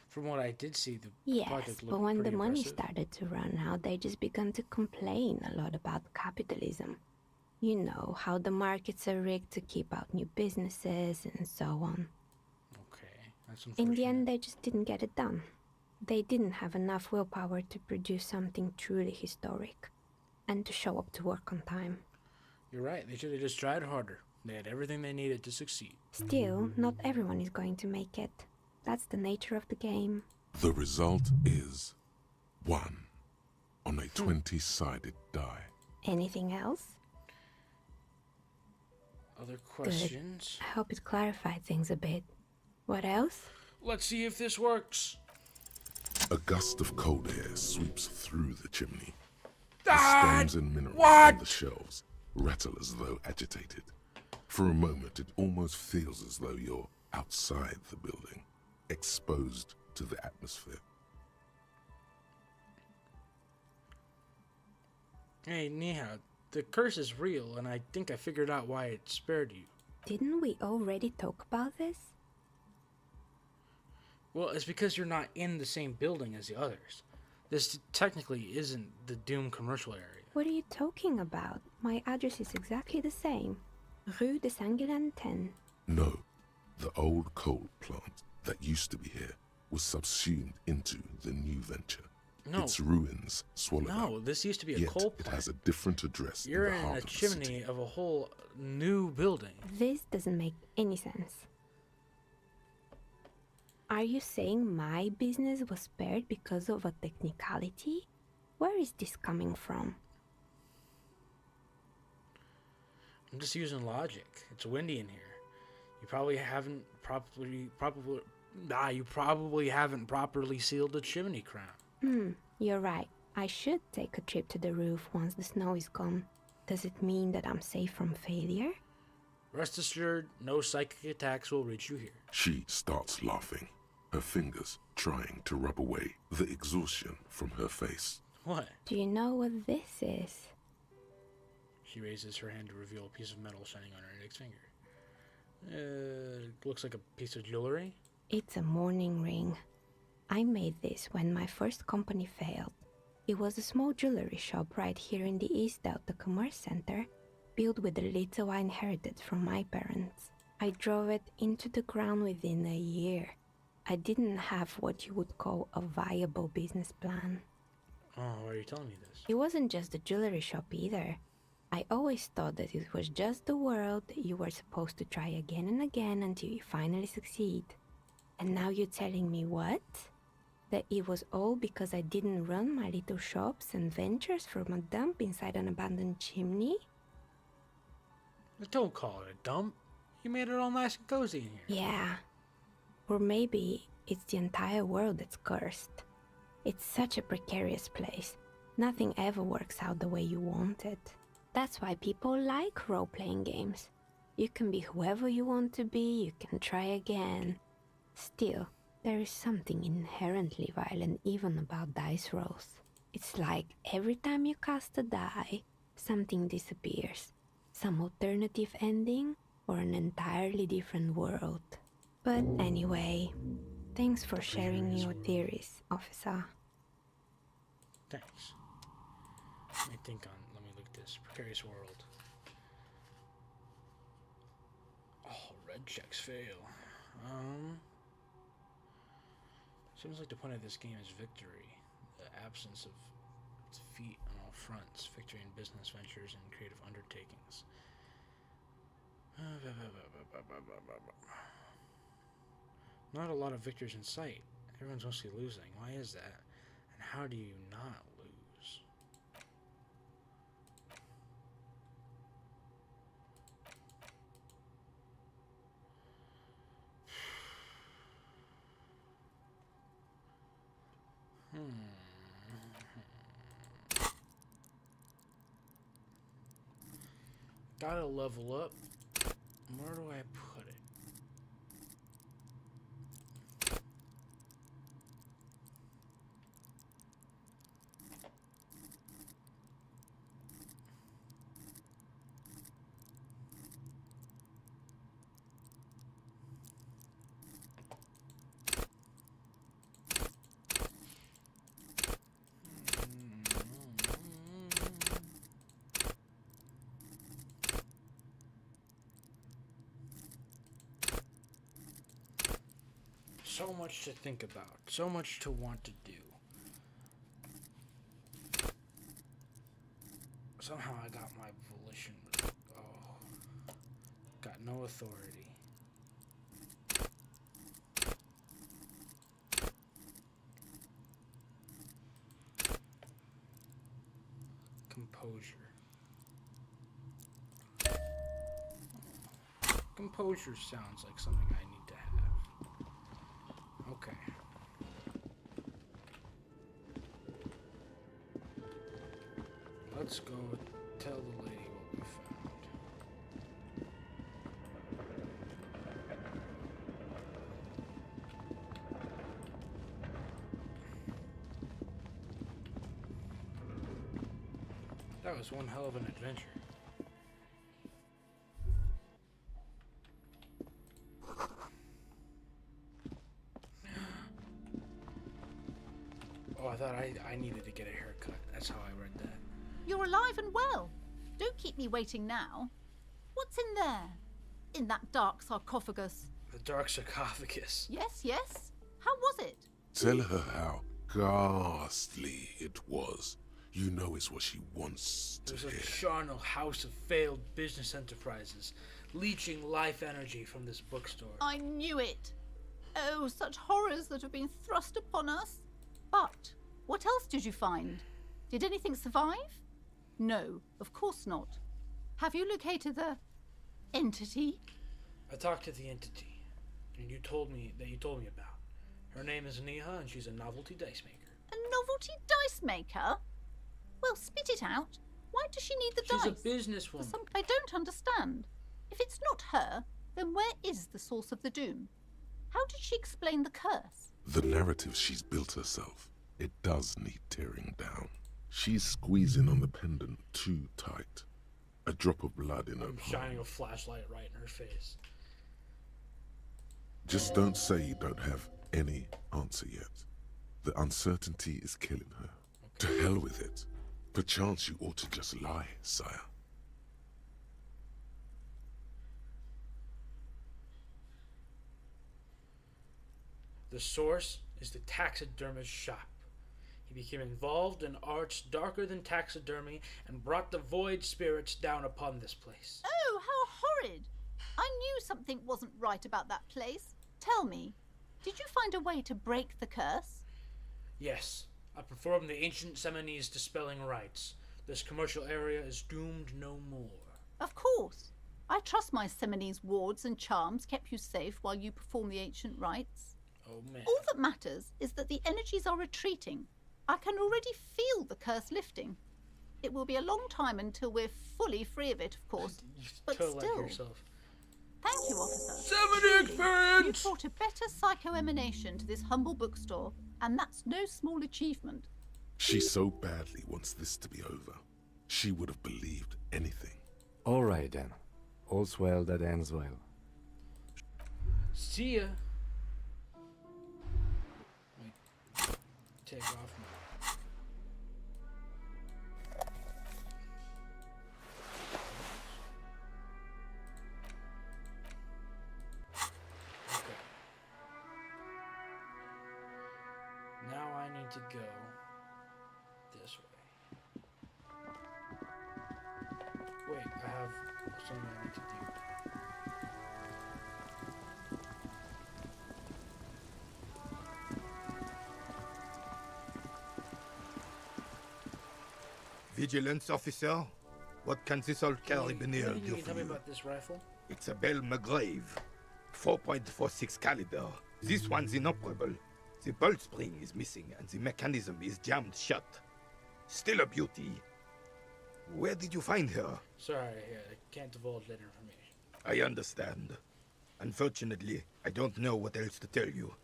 From what I did see, the Yes, project looked but when the pretty money impressive. started to run out, they just began to complain a lot about capitalism. You know, how the markets are rigged to keep out new businesses and so on. Okay, that's In unfortunate. the end, they just didn't get it done. They didn't have enough willpower to produce something truly historic and to show up to work on time. You're right, they should have just tried harder. They had everything they needed to succeed. Still, not everyone is going to make it. That's the nature of the game. The result is 1 on a 20-sided die. Anything else? Other questions? Good. I hope it clarified things a bit. What else? Let's see if this works. A gust of cold air sweeps through the chimney. The Ah, stones and minerals what? on the shelves rattle as though agitated. For a moment, it almost feels as though you're outside the building, exposed to the atmosphere. Hey, Neha, the curse is real, and I think I figured out why it spared you. Didn't we already talk about this? Well, it's because you're not in the same building as the others. This technically isn't the Doom commercial area. What are you talking about? My address is exactly the same. Rue de Saint-Guilain 10. No, the old coal plant that used to be here was subsumed into the new venture. No. Its ruins swallowed up. No, this used to be a Yet coal it plant. has a different address You're in the in heart a of the city. chimney of a whole new building. This doesn't make any sense. Are you saying my business was spared because of a technicality? Where is this coming from? I'm just using logic. It's windy in here. You probably haven't properly sealed the chimney crown. You're right. I should take a trip to the roof once the snow is gone. Does it mean that I'm safe from failure? Rest assured, no psychic attacks will reach you here. She starts laughing, her fingers trying to rub away the exhaustion from her face. What? Do you know what this is? She raises her hand to reveal a piece of metal shining on her index finger. It looks like a piece of jewelry. It's a mourning ring. I made this when my first company failed. It was a small jewelry shop right here in the East Delta Commerce Center, built with the little I inherited from my parents. I drove it into the ground within a year. I didn't have what you would call a viable business plan. Oh, why are you telling me this? It wasn't just the jewelry shop either. I always thought that it was just the world that you were supposed to try again and again until you finally succeed. And now you're telling me what? That it was all because I didn't run my little shops and ventures from a dump inside an abandoned chimney? Don't call it a dump. You made it all nice and cozy in here. Yeah. Or maybe it's the entire world that's cursed. It's such a precarious place. Nothing ever works out the way you want it. That's why people like role-playing games. You can be whoever you want to be, you can try again. Still, there is something inherently violent even about dice rolls. It's like every time you cast a die, something disappears. Some alternative ending, or an entirely different world. But anyway, thanks for sharing your theories, officer. Thanks. Let me look at this. Precarious world. Oh, red checks fail. Seems like the point of this game is victory. The absence of defeat on all fronts. Victory in business ventures and creative undertakings. Not a lot of victors in sight. Everyone's mostly losing. Why is that? And how do you not lose? Gotta level up. Where do I put it? So much to think about, so much to want to do. Somehow I got my volition, but got no authority. Composure. Composure sounds like something I need to have. Okay. Let's go tell the lady what we found. That was one hell of an adventure. Oh, I thought I needed to get a haircut. That's how I read that. You're alive and well. Don't keep me waiting now. What's in there? In that dark sarcophagus? The dark sarcophagus. Yes, yes. How was it? Tell her how ghastly it was. You know it's what she wants to It was hear. a charnel house of failed business enterprises, leeching life energy from this bookstore. I knew it. Oh, such horrors that have been thrust upon us. But what else did you find? Did anything survive? No, of course not. Have you located the entity? I talked to the entity, and you told me about. Her name is Neha, and she's a novelty dice maker. A novelty dice maker? Well, spit it out. Why does she need the dice? She's a businesswoman. I don't understand. If it's not her, then where is the source of the doom? How did she explain the curse? The narrative she's built herself, it does need tearing down. She's squeezing on the pendant too tight. A drop of blood in her palm. Shining a flashlight right in her face. Just don't say you don't have any answer yet. The uncertainty is killing her. To hell with it. Perchance you ought to just lie, sire. The source is the taxidermist's shop. He became involved in arts darker than taxidermy and brought the void spirits down upon this place. Oh, how horrid! I knew something wasn't right about that place. Tell me, did you find a way to break the curse? Yes, I performed the ancient Seminese dispelling rites. This commercial area is doomed no more. Of course. I trust my Seminese wards and charms kept you safe while you perform the ancient rites. Oh, man. All that matters is that the energies are retreating. I can already feel the curse lifting. It will be a long time until we're fully free of it, of course. But still. Thank you, officer. Semini experience! You brought a better psycho-emanation to this humble bookstore, and that's no small achievement. She so badly wants this to be over. She would have believed anything. All right, then. All's well that ends well. See ya. Take off my... Okay. Now I need to go this way. Wait, I have something I need to do. Vigilance officer, what can this old carabiner do Can you for tell me you? about this rifle? It's a Bell McGrave, 4.46 caliber. This one's inoperable. The bolt spring is missing and the mechanism is jammed shut. Still a beauty. Where did you find her? Sorry, I can't divulge that information. I understand. Unfortunately, I don't know what else to tell you.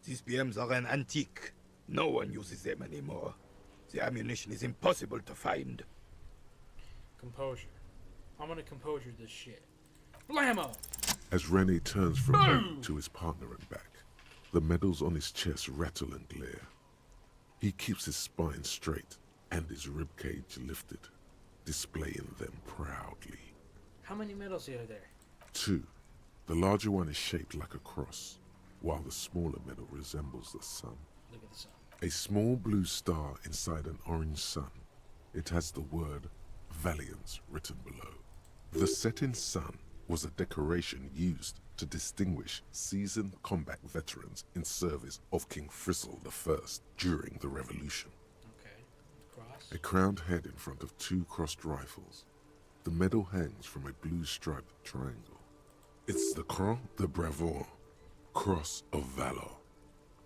These BMs are an antique. No one uses them anymore. The ammunition is impossible to find. Composure. I'm gonna composure this shit. Blammo! As Rene turns from her to his partner and back, the medals on his chest rattle and glare. He keeps his spine straight and his ribcage lifted, displaying them proudly. How many medals are there? 2. The larger one is shaped like a cross, while the smaller medal resembles the sun. Look at the sun. A small blue star inside an orange sun. It has the word Valiance written below. The setting sun was a decoration used to distinguish seasoned combat veterans in service of King Frizzle I during the Revolution. Okay. Cross. A crowned head in front of 2 crossed rifles. The medal hangs from a blue striped triangle. It's the Croix de Bravoure, Cross of Valor.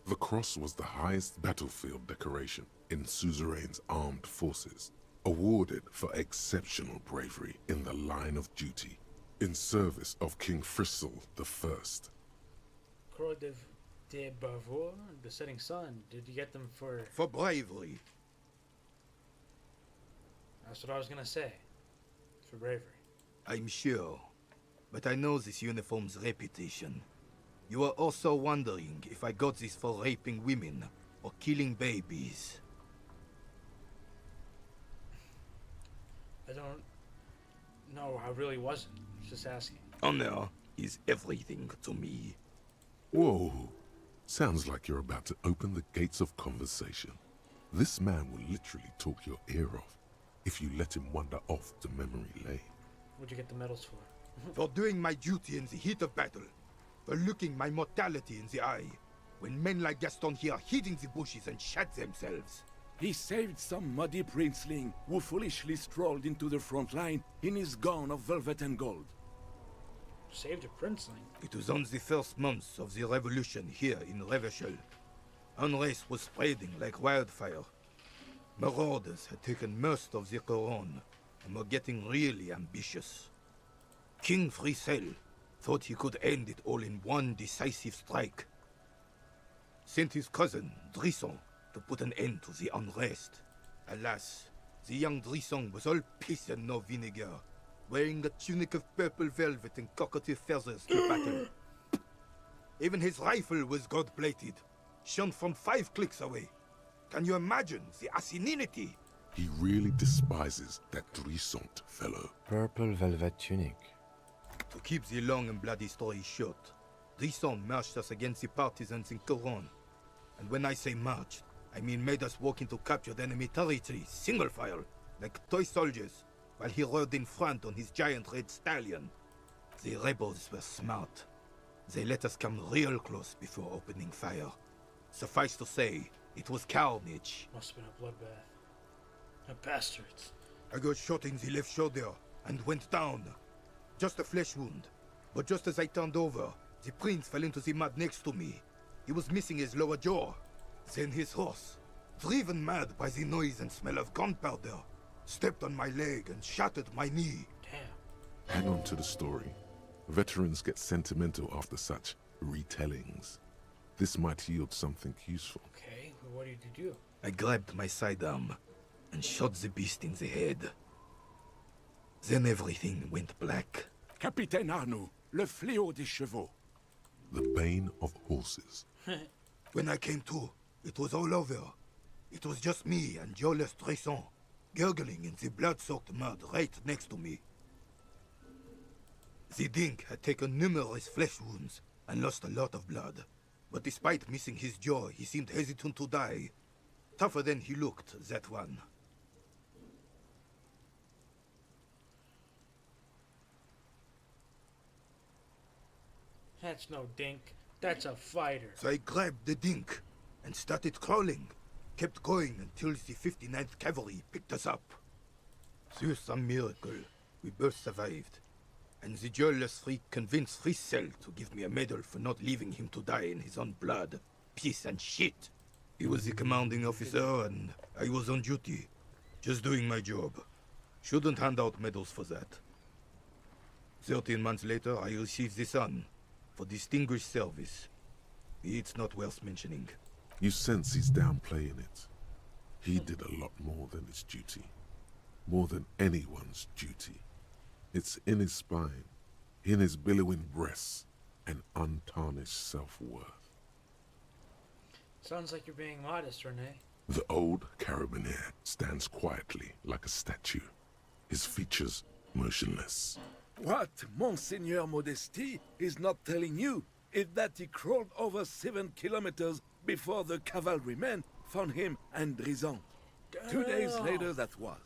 The cross was the highest battlefield decoration in Suzerain's armed forces, awarded for exceptional bravery in the line of duty, in service of King Frizzle I. Croix de Bravoure, the setting sun. Did you get them for... For bravery. That's what I was gonna say. For bravery. I'm sure, but I know this uniform's reputation. You are also wondering if I got this for raping women or killing babies. I don't... No, I really wasn't. Just asking. Honor is everything to me. Whoa. Sounds like you're about to open the gates of conversation. This man will literally talk your ear off if you let him wander off to memory lane. What'd you get the medals for? For doing my duty in the heat of battle. for looking my mortality in the eye, when men like Gaston here hid in the bushes and shot themselves. He saved some muddy princeling who foolishly strolled into the front line in his gown of velvet and gold. Saved a princeling? It was on the first months of the revolution here in Revachol. Unrest was spreading like wildfire. Marauders had taken most of the Couronne and were getting really ambitious. King Frisel thought he could end it all in one decisive strike. Sent his cousin, Drisson, to put an end to the unrest. Alas, the young Drisson was all piss and no vinegar, wearing a tunic of purple velvet and cockatiel feathers to battle. Even his rifle was gold-plated, shone from 5 clicks away. Can you imagine the asininity? He really despises that Drissant fellow. Purple velvet tunic. To keep the long and bloody story short, Drisson marched us against the partisans in Couronne. And when I say marched, I mean made us walk into captured enemy territory, single file, like toy soldiers, while he rode in front on his giant red stallion. The rebels were smart. They let us come real close before opening fire. Suffice to say, it was carnage. Must have been a bloodbath. A bastards. I got shot in the left shoulder and went down. Just a flesh wound. But just as I turned over, the prince fell into the mud next to me. He was missing his lower jaw. Then his horse, driven mad by the noise and smell of gunpowder, stepped on my leg and shattered my knee. Damn. Hang on to the story. Veterans get sentimental after such retellings. This might yield something useful. Okay, well, what did you do? I grabbed my sidearm and shot the beast in the head. Then everything went black. Capitaine Arnoux, le fléau des chevaux. The bane of horses. When I came to, it was all over. It was just me and Jolas Tresson, gurgling in the blood-soaked mud right next to me. The dink had taken numerous flesh wounds and lost a lot of blood. But despite missing his jaw, he seemed hesitant to die. Tougher than he looked, that one. That's no dink. That's a fighter. So I grabbed the dink and started crawling. Kept going until the 59th Cavalry picked us up. Through some miracle, we both survived. And the jealous freak convinced Frisel to give me a medal for not leaving him to die in his own blood. Piece and shit. He was the commanding officer and I was on duty. Just doing my job. Shouldn't hand out medals for that. 13 months later, I received the Sun for distinguished service. It's not worth mentioning. You sense he's downplaying it. He did a lot more than his duty. More than anyone's duty. It's in his spine, in his billowing breasts, and untarnished self-worth. Sounds like you're being modest, Rene. The old carabinier stands quietly like a statue, his features motionless. What Monseigneur Modesty is not telling you is that he crawled over 7 kilometers before the cavalrymen found him and Drisson. 2 days later that was.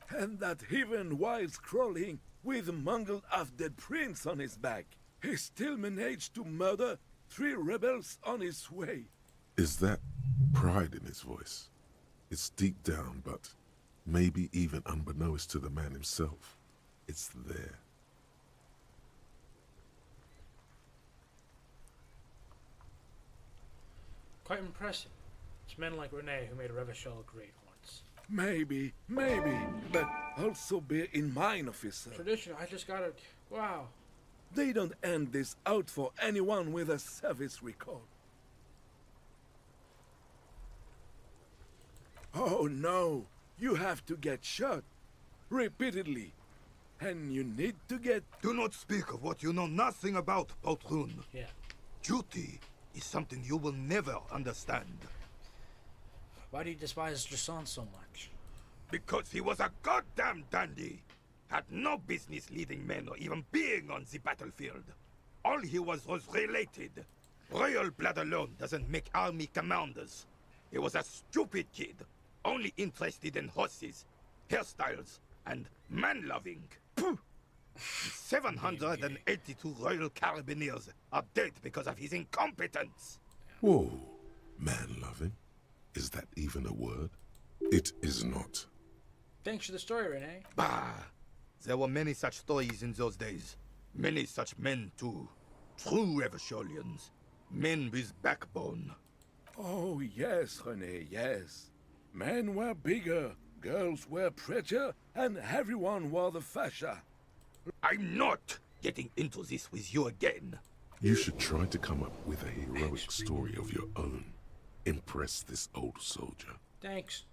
And that even while crawling with a mangled half-dead prince on his back, he still managed to murder 3 rebels on his way. Is that pride in his voice? It's deep down, but maybe even unbeknownst to the man himself, it's there. Quite impressive. It's men like Rene who made Revachol great once. Maybe, but also bear in mind, officer. Tradition, I just gotta... Wow. They don't hand this out for anyone with a service record. Oh no, you have to get shot. Repeatedly. And you need to get... Do not speak of what you know nothing about, Poltroon. Yeah. Duty is something you will never understand. Why do you despise Drisson so much? Because he was a goddamn dandy. Had no business leading men or even being on the battlefield. All he was related. Royal blood alone doesn't make army commanders. He was a stupid kid, only interested in horses, hairstyles, and man-loving. 782 Royal Carabiniers are dead because of his incompetence. Whoa, man-loving? Is that even a word? It is not. Thanks for the story, Renee. Bah! There were many such stories in those days. Many such men, too. True Eversholians. Men with backbone. Oh, yes, René, yes. Men were bigger, girls were prettier, and everyone wore the fascia. I'm not getting into this with you again. You should try to come up with a heroic story of your own. Impress this old soldier. Thanks.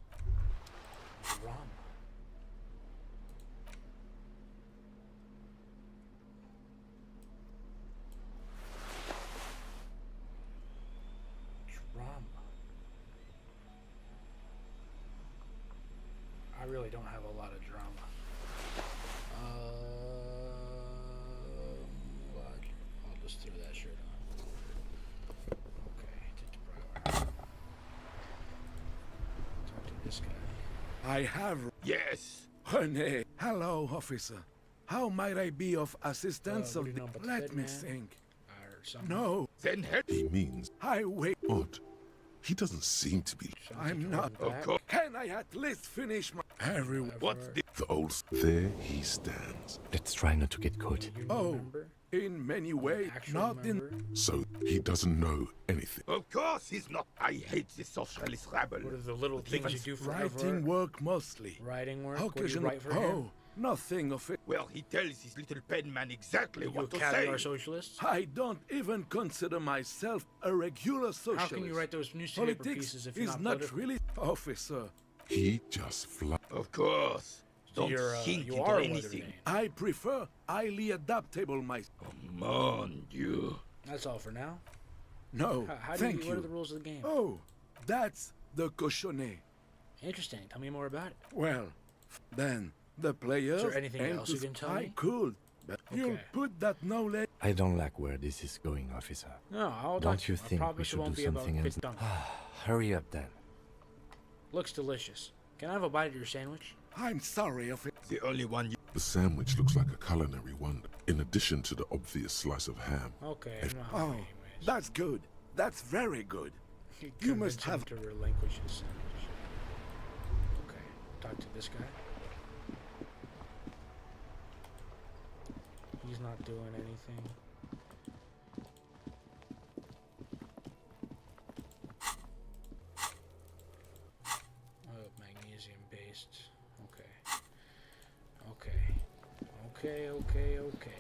Drama. I really don't have a lot of drama. I'll just throw that shirt on. Okay, talk to this guy. I have... Yes. René. Hello, officer. How might I be of assistance What of do you the... know about the Let Fed me man? think. Or something? No. Then He means I wait. odd. He doesn't seem to be. I'm not. Of course. Can I at least finish my... Everyone... What's the... The old... There he stands. Let's try not to get caught. Oh, in many ways, not in... So he doesn't know anything. Of course he's not. I hate this socialist rabble. What are the little things you do for Writing work mostly. Writing work? What do you Occasional... write for him? Oh, nothing of it. Well, he tells his little pen man exactly You what to caviar say. socialist? I don't even consider myself a regular socialist. How can you write those newspaper Politics pieces if you're is not not political? really... Officer, He just fly. Of course. Don't you're, think you into are anything. Weatherman. I prefer highly adaptable myself. Mon Dieu. That's all for now. No, How do thank you, what are you. the rules of the game? Oh, that's the cochonnet. Interesting. Tell me more about it. Well, then the players... Is there anything aim else to you can tell I me? could, but you'll Okay. put that knowledge... I don't like where this is going, officer. No, I'll Don't talk- you I think promise we it should won't do be about something else? Big Dunk. Hurry up, then. Looks delicious. Can I have a bite of your sandwich? I'm sorry of it. The only one you... The sandwich looks like a culinary wonder, in addition to the obvious slice of ham. Okay. And- No, Oh, anyways. that's good. That's very good. You must Convince him have... to relinquish his sandwich. Okay. Talk to this guy. He's not doing anything. Oh, magnesium based. Okay. Okay.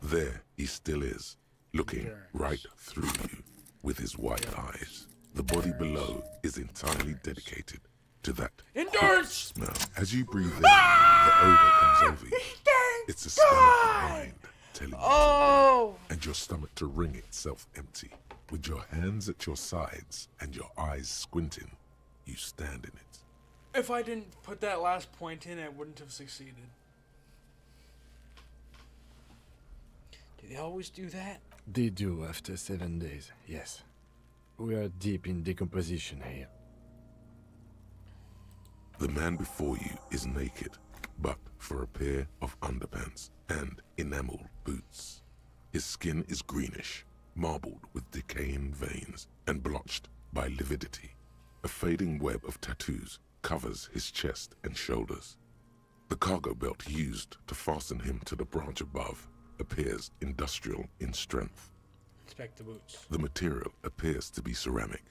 There he still is, looking Endurance. right through you with his white eyes. The body below is entirely dedicated to that Endurance! smell. As you breathe in, the odor comes over you. It's a smell of the mind telling you to breathe, and your stomach to wring itself empty. With your hands at your sides and your eyes squinting, you stand in it. If I didn't put that last point in, I wouldn't have succeeded. Do they always do that? They do after 7 days, yes. We are deep in decomposition here. The man before you is naked, but for a pair of underpants and enameled boots. His skin is greenish, marbled with decaying veins and blotched by lividity. A fading web of tattoos covers his chest and shoulders. The cargo belt used to fasten him to the branch above appears industrial in strength. Inspect the boots. The material appears to be ceramic.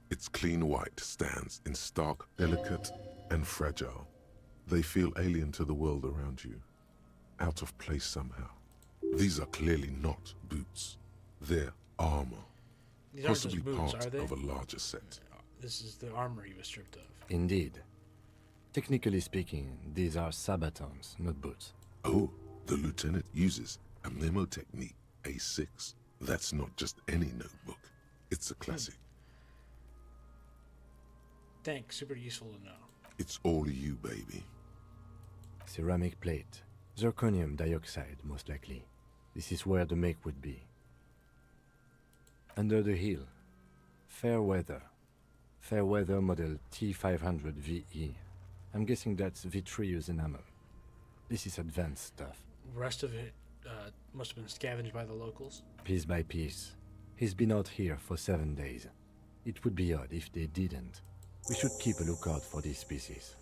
Its clean white stands in stark, delicate, and fragile. They feel alien to the world around you, out of place somehow. These are clearly not boots. They're armor, These aren't just possibly boots, part are they? of a larger set. This is the armor he was stripped of. Indeed. Technically speaking, these are sabatons, not boots. Oh, the lieutenant uses a memo technique A6. That's not just any notebook. It's a classic. Thanks, super useful to know. It's all you, baby. Ceramic plate. Zirconium dioxide, most likely. This is where the make would be. Under the heel. Fair weather. Fair weather model T500 VE. I'm guessing that's vitreous enamel. This is advanced stuff. The rest of it must have been scavenged by the locals. Piece by piece. He's been out here for 7 days. It would be odd if they didn't. We should keep a lookout for these species.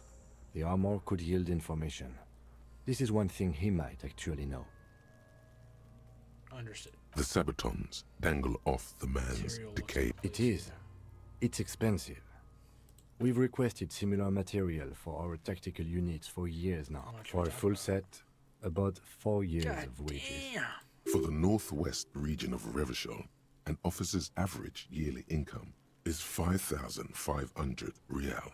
The armor could yield information. This is one thing he might actually know. Understood. The sabatons dangle off the man's decayed. It is. It's expensive. We've requested similar material for our tactical units for years now. For a full set, about 4 years of wages. For the northwest region of Revachol, an officer's average yearly income is 5,500 real,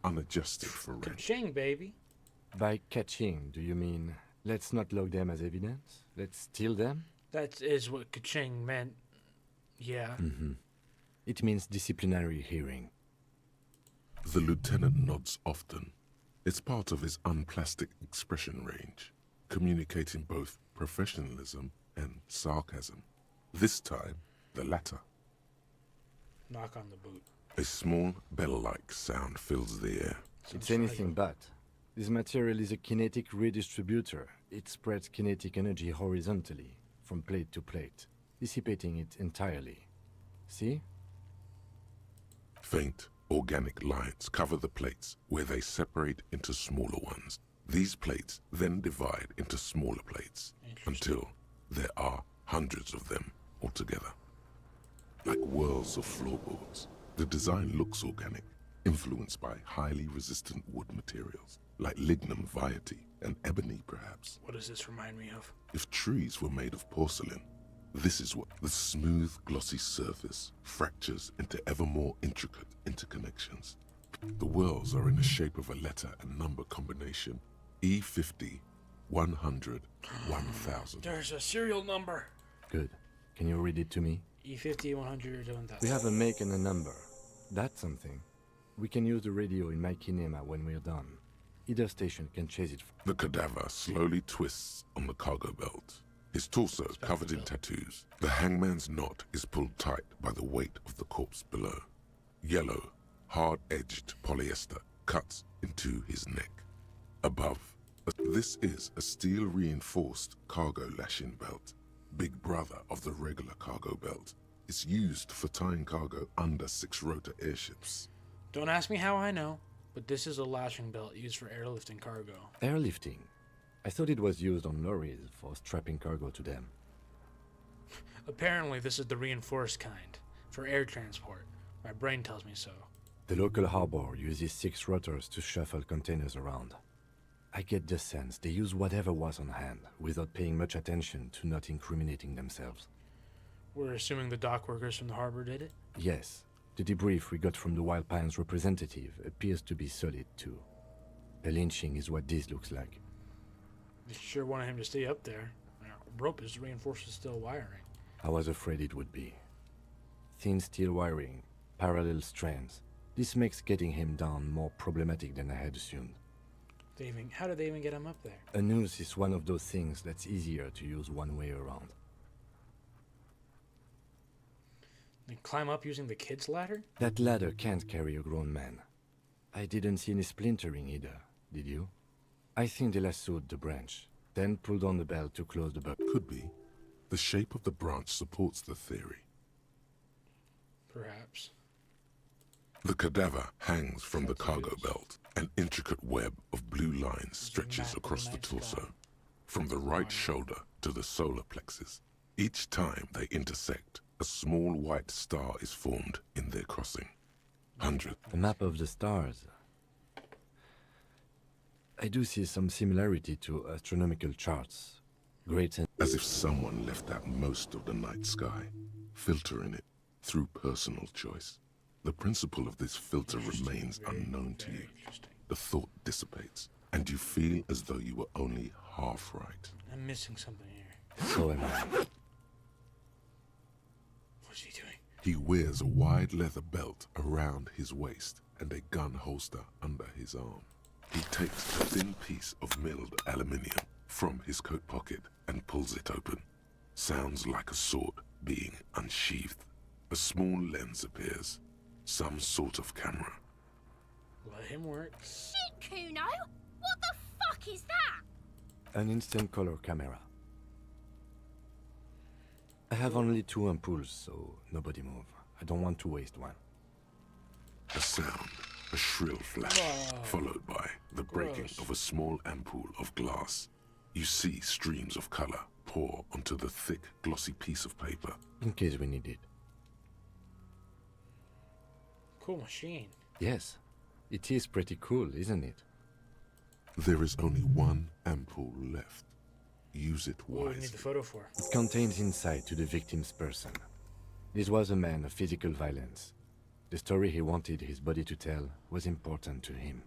unadjusted for rent. Ka-ching, baby. By catching, do you mean let's not log them as evidence? Let's steal them? That is what ka-ching meant. Yeah. Mm-hmm. It means disciplinary hearing. The lieutenant nods often. It's part of his unplastic expression range, communicating both professionalism and sarcasm. This time, the latter. Knock on the boot. A small bell-like sound fills the air. It's anything but. This material is a kinetic redistributor. It spreads kinetic energy horizontally, from plate to plate, dissipating it entirely. See? Faint, organic lines cover the plates where they separate into smaller ones. These plates then divide into smaller plates until there are hundreds of them altogether. Like whirls of floorboards, the design looks organic, influenced by highly resistant wood materials, like lignum vitae and ebony perhaps. What does this remind me of? If trees were made of porcelain, this is what the smooth, glossy surface fractures into ever more intricate interconnections. The whirls are in the shape of a letter and number combination, E50, 100, 1000. There's a serial number. Good. Can you read it to me? E50, 100, 1000. We have a make and a number. That's something. We can use the radio in my kinema when we're done. Either station can chase it. The cadaver slowly twists on the cargo belt, his torso covered in tattoos. The hangman's knot is pulled tight by the weight of the corpse below. Yellow, hard-edged polyester cuts into his neck. Above, this is a steel-reinforced cargo lashing belt. Big brother of the regular cargo belt. It's used for tying cargo under 6-rotor airships. Don't ask me how I know, but this is a lashing belt used for airlifting cargo. Airlifting? I thought it was used on lorries for strapping cargo to them. Apparently this is the reinforced kind, for air transport. My brain tells me so. The local harbor uses 6 rotors to shuffle containers around. I get the sense they use whatever was on hand, without paying much attention to not incriminating themselves. We're assuming the dock workers from the harbor did it? Yes. The debrief we got from the Wild Pines representative appears to be solid too. A lynching is what this looks like. They sure wanted him to stay up there. Rope is reinforced with steel wiring. I was afraid it would be. Thin steel wiring, parallel strands. This makes getting him down more problematic than I had assumed. How did they even get him up there? A noose is one of those things that's easier to use one way around. They climb up using the kid's ladder? That ladder can't carry a grown man. I didn't see any splintering either, did you? I think they lassoed the branch, then pulled on the belt to close the boat. Could be. The shape of the branch supports the theory. Perhaps. The cadaver hangs from the cargo belt. An intricate web of blue lines stretches across the torso, from the right shoulder to the solar plexus. Each time they intersect, a small white star is formed in their crossing. 100. A map of the stars. I do see some similarity to astronomical charts. Great. As if someone left out most of the night sky, filtering it through personal choice. The principle of this filter remains unknown to you. The thought dissipates, and you feel as though you were only half right. I'm missing something here. So am I. What's he doing? He wears a wide leather belt around his waist and a gun holster under his arm. He takes a thin piece of milled aluminium from his coat pocket and pulls it open. Sounds like a sword being unsheathed. A small lens appears. Some sort of camera. Let him work. Shit, Kuno! What the fuck is that? An instant color camera. I have only 2 ampoules, so nobody move. I don't want to waste one. A sound, a shrill flash, followed by the breaking of a small ampoule of glass. You see streams of color pour onto the thick, glossy piece of paper. In case we need it. Cool machine. Yes, it is pretty cool, isn't it? There is only 1 ampoule left. Use it What do we need wisely. the photo for? It contains insight to the victim's person. This was a man of physical violence. The story he wanted his body to tell was important to him.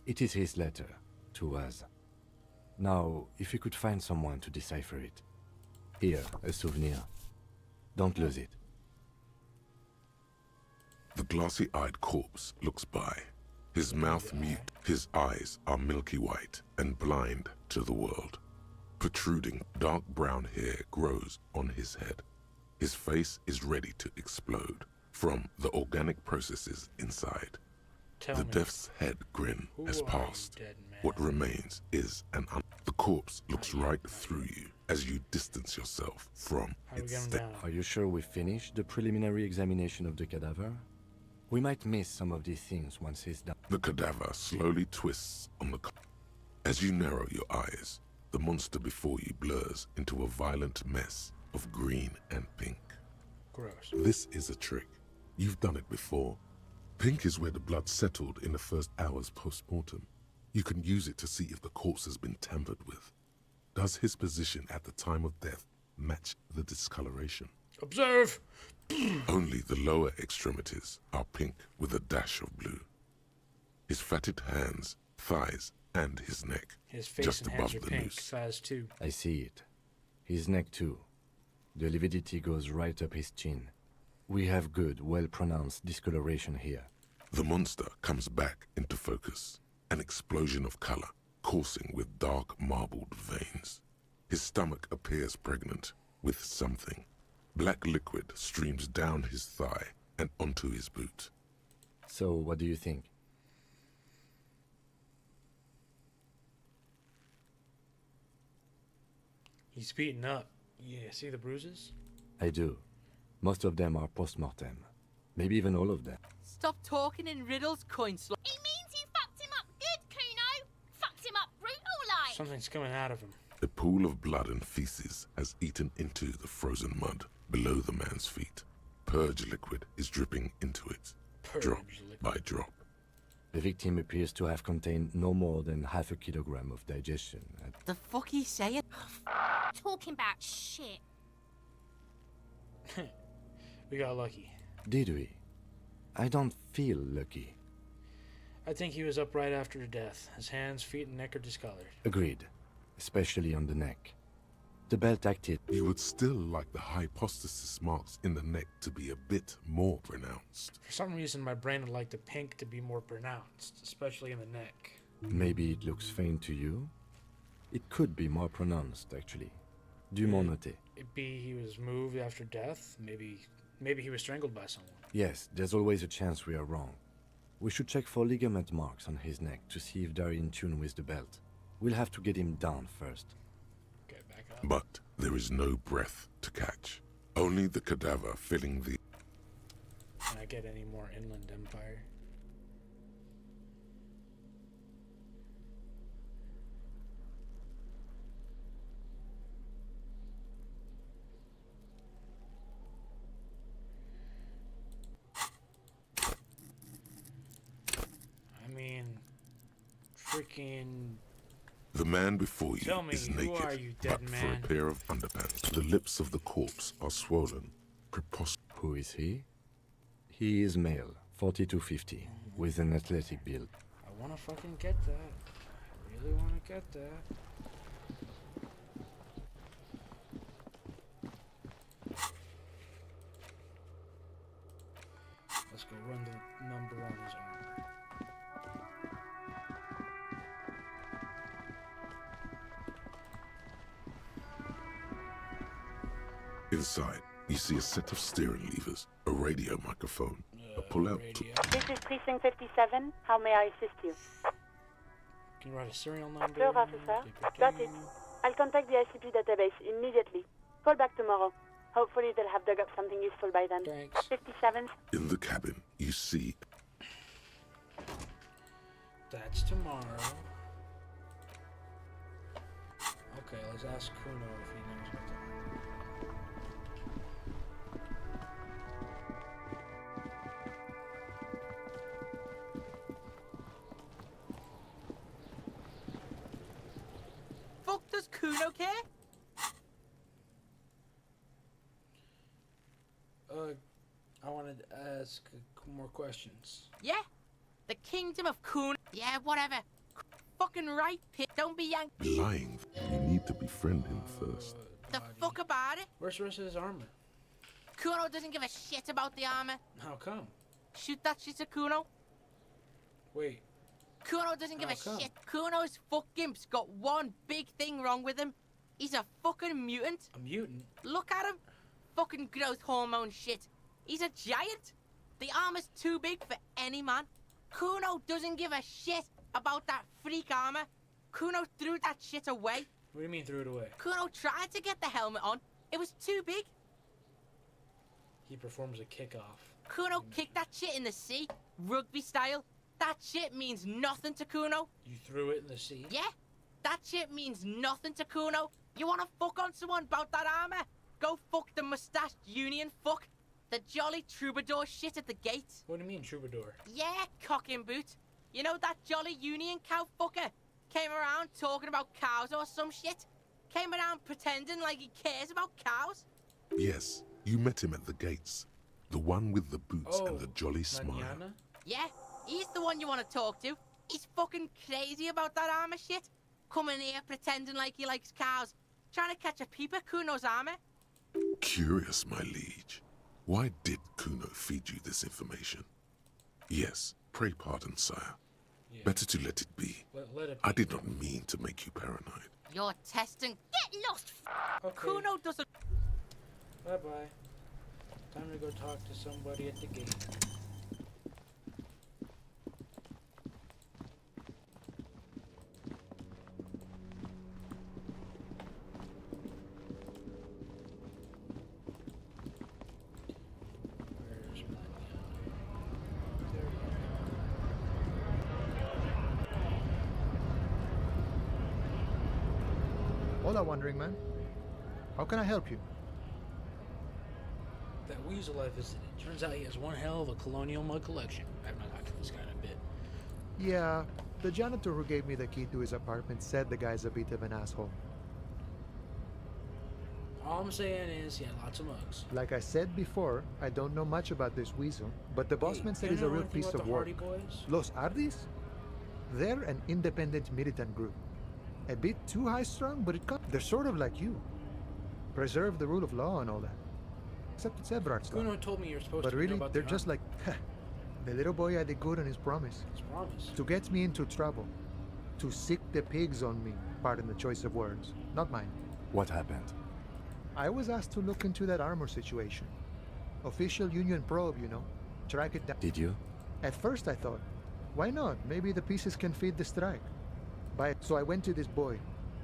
It is his letter to us. Now, if we could find someone to decipher it. Here, a souvenir. Don't lose it. The glossy-eyed corpse looks by. His mouth mute, his eyes are milky white and blind to the world. Protruding dark brown hair grows on his head. His face is ready to explode from the organic processes inside. The death's head grin has passed. What remains is the corpse looks right through you as you distance yourself from its state. Are you sure we finished the preliminary examination of the cadaver? We might miss some of these things once he's done. The cadaver slowly twists on the... As you narrow your eyes, the monster before you blurs into a violent mess of green and pink. Gross. This is a trick. You've done it before. Pink is where the blood settled in the first hours post-mortem. You can use it to see if the corpse has been tampered with. Does his position at the time of death match the discoloration? Observe! Only the lower extremities are pink with a dash of blue. His fatted hands, thighs, and his neck, His face just and hands above are the pink, noose. thighs too. I see it. His neck too. The lividity goes right up his chin. We have good, well-pronounced discoloration here. The monster comes back into focus, an explosion of color, coursing with dark marbled veins. His stomach appears pregnant with something. Black liquid streams down his thigh and onto his boot. So, what do you think? He's beaten up. Yeah, see the bruises? I do. Most of them are post-mortem. Maybe even all of them. Stop talking in riddles, coin slot. He means you fucked him up good, Kuno. Fucked him up brutal like. Something's coming out of him. A pool of blood and feces has eaten into the frozen mud below the man's feet. Purge liquid is dripping into it, drop by drop. The victim appears to have contained no more than half a kilogram of digestion. The fuck he saying? Talking about shit. We got lucky. Did we? I don't feel lucky. I think he was up right after the death. His hands, feet, and neck are discolored. Agreed. Especially on the neck. The belt acted. You would still like the hypostasis marks in the neck to be a bit more pronounced. For some reason, my brain would like the pink to be more pronounced, especially in the neck. Maybe it looks faint to you? It could be more pronounced, actually. Dumont noté. It'd be he was moved after death. Maybe he was strangled by someone. Yes, there's always a chance we are wrong. We should check for ligament marks on his neck to see if they're in tune with the belt. We'll have to get him down first. Okay, back up. But there is no breath to catch. Only the cadaver filling the... Can I get any more Inland Empire? I mean, freaking... The man before you Tell me, is who naked, are you, dead but man? for a pair of underpants. The lips of the corpse are swollen. Who is he? He is male, 40 to 50, with an athletic build. I wanna fucking get that. I really wanna get that. Let's go run the number on his armor. Inside, you see a set of steering levers, a radio microphone, a pull-out tool. This is Precinct 57. How may I assist you? Can you write a serial number? Observe, officer. Got it. I'll contact the ICP database immediately. Call back tomorrow. Hopefully they'll have dug up something useful by then. Thanks. 57. In the cabin, you see... That's tomorrow. Okay, let's ask Kuno if he knows what's on. Fuck does Kuno care? I wanted to ask more questions. Yeah? The kingdom of Kuno? Yeah, whatever. Fucking right, pit. Don't be yanked. Lying. You need to befriend him first. The fuck about it? Where's the rest of his armor? Kuno doesn't give a shit about the armor. How come? Shoot that shit to Kuno. Wait. Kuno doesn't give How a come? shit. Kuno's fucking's got one big thing wrong with him. He's a fucking mutant. A mutant? Look at him. Fucking growth hormone shit. He's a giant. The armor's too big for any man. Kuno doesn't give a shit about that freak armor. Kuno threw that shit away. What do you mean threw it away? Kuno tried to get the helmet on. It was too big. He performs a kickoff. Kuno kicked that shit in the sea, rugby style. That shit means nothing to Kuno. You threw it in the sea? Yeah, that shit means nothing to Kuno. You wanna fuck on someone about that armor? Go fuck the mustached union fuck. The jolly troubadour shit at the gate. What do you mean, troubadour? Yeah, cock and boot. You know that jolly union cow fucker? Came around talking about cows or some shit? Came around pretending like he cares about cows? Yes, you met him at the gates. The one with the boots and the jolly smile. Manana? Yeah, he's the one you want to talk to. He's fucking crazy about that armor shit. Coming here pretending like he likes cows. Trying to catch a peep at Kuno's armor. Curious, my liege. Why did Kuno feed you this information? Yes, pray pardon, sire. Yeah. Better to let it be. Let it be. I did not mean to make you paranoid. You're testing. Get lost. Okay. Kuno doesn't. Bye-bye. Time to go talk to somebody at the gate. Where's Manana? There we go. Hola, Wandering Man. How can I help you? That weasel I visited. Turns out he has one hell of a colonial mug collection. I've not talked to this guy in a bit. Yeah, the janitor who gave me the key to his apartment said the guy's a bit of an asshole. All I'm saying is he had lots of mugs. Like I said before, I don't know much about this weasel, but the bossman said you he's a know real anything piece about of the work. Hardy Boys? Los Ardis? They're an independent militant group. A bit too high-strung, but they're sort of like you. Preserve the rule of law and all that. Except it's Eberhard's law. Kuno told me you're supposed But to know really, about they're the just like the little boy I did good on his promise. His promise. To get me into trouble. To sick the pigs on me. Pardon the choice of words. Not mine. What happened? I was asked to look into that armor situation. Official union probe, you know. Track it down. Did you? At first I thought, why not? Maybe the pieces can feed the strike. So I went to this boy.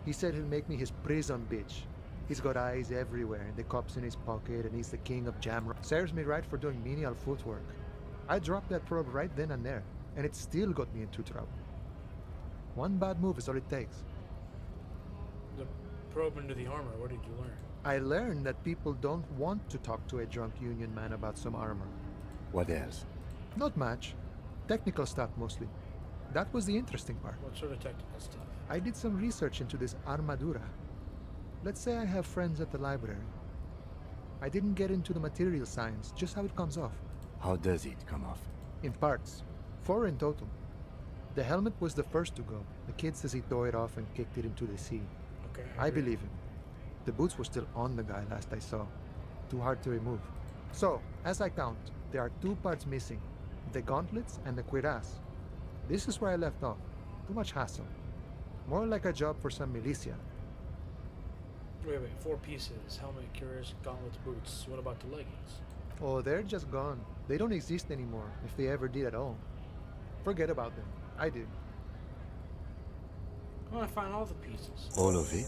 He said he'll make me his prison bitch. He's got eyes everywhere, and the cop's in his pocket, and he's the king of jam. Serves me right for doing menial footwork. I dropped that probe right then and there, and it still got me into trouble. One bad move is all it takes. The probe into the armor. What did you learn? I learned that people don't want to talk to a drunk union man about some armor. What else? Not much. Technical stuff mostly. That was the interesting part. What sort of technical stuff? I did some research into this armadura. Let's say I have friends at the library. I didn't get into the material science, just how it comes off. How does it come off? In parts. 4 in total. The helmet was the first to go. The kid says he tore it off and kicked it into the sea. Okay. I believe him. The boots were still on the guy last I saw. Too hard to remove. So, as I count, there are 2 parts missing. The gauntlets and the cuirass. This is where I left off. Too much hassle. More like a job for some militia. Wait, 4 pieces. Helmet, cuirass, gauntlets, boots. What about the leggings? Oh, they're just gone. They don't exist anymore, if they ever did at all. Forget about them. I did. I want to find all the pieces. All of it?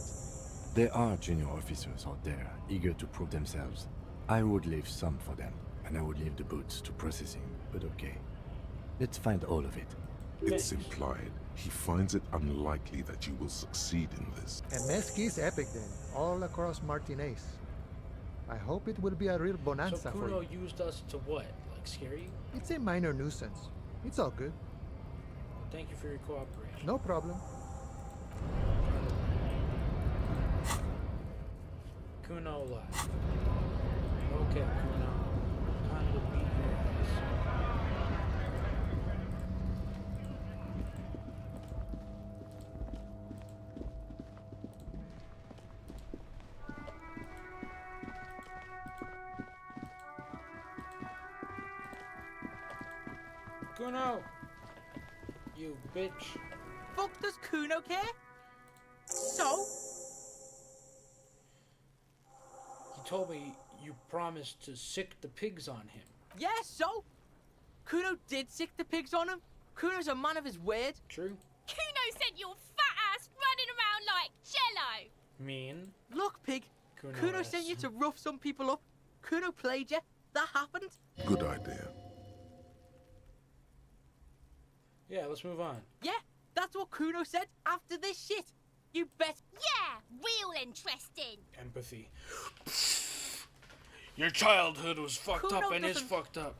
There are junior officers out there, eager to prove themselves. I would leave some for them, and I would leave the boots to processing, but okay. Let's find all of it. It's implied he finds it unlikely that you will succeed in this. And Mesqui's epic then, all across Martinez. I hope it will be a real bonanza So for Kuno you. used us to what? Like scare you? It's a minor nuisance. It's all good. Well, thank you for your cooperation. No problem. Kuno live. Okay, Kuno. Time to beat your ass. Kuno! You bitch. Fuck does Kuno care? So? He told me you promised to sick the pigs on him. Yeah, so? Kuno did sick the pigs on him. Kuno's a man of his word. True. Kuno sent your fat ass running around like jello. Mean. Look, pig. Kuno sent you to rough some people up. Kuno played you. That happened. Good idea. Yeah, let's move on. Yeah, that's what Kuno said after this shit. You bet. Yeah, real interesting. Empathy. Your childhood was fucked Kuno up and is doesn't- fucked up.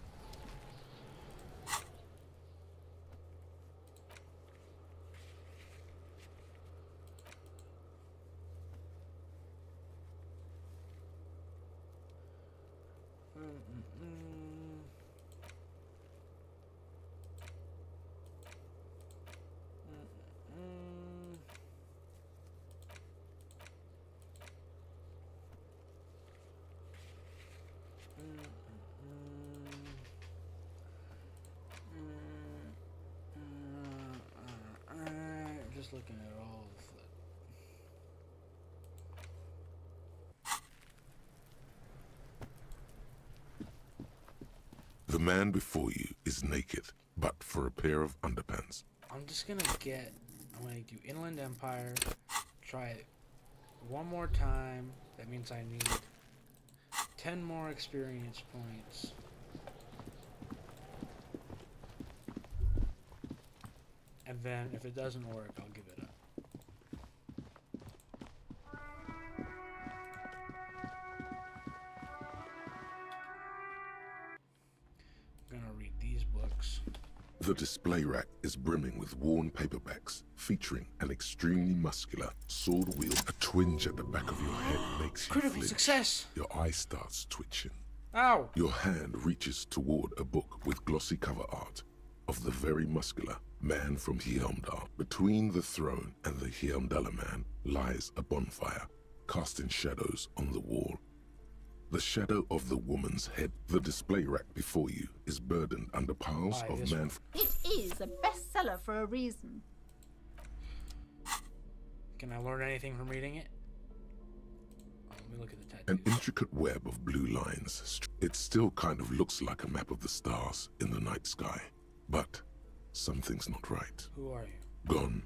Just looking at all of the... The man before you is naked, but for a pair of underpants. I'm just gonna I'm gonna do Inland Empire, try it one more time. That means I need 10 more experience points. And then if it doesn't work, I'll give it up. I'm gonna read these books. The display rack is brimming with worn paperbacks featuring an extremely muscular sword wield. A twinge at the back of your head makes you Critical flinch. success! Your eye starts twitching. Ow! Your hand reaches toward a book with glossy cover art of the very muscular man from Heimdall. Between the throne and the Heimdaller man lies a bonfire, casting shadows on the wall. The shadow of the woman's head. The display rack before you is burdened under piles of man. It is a bestseller for a reason. Can I learn anything from reading it? Oh, let me look at the tattoo. An intricate web of blue lines. It still kind of looks like a map of the stars in the night sky. But something's not right. Who are you? Gone.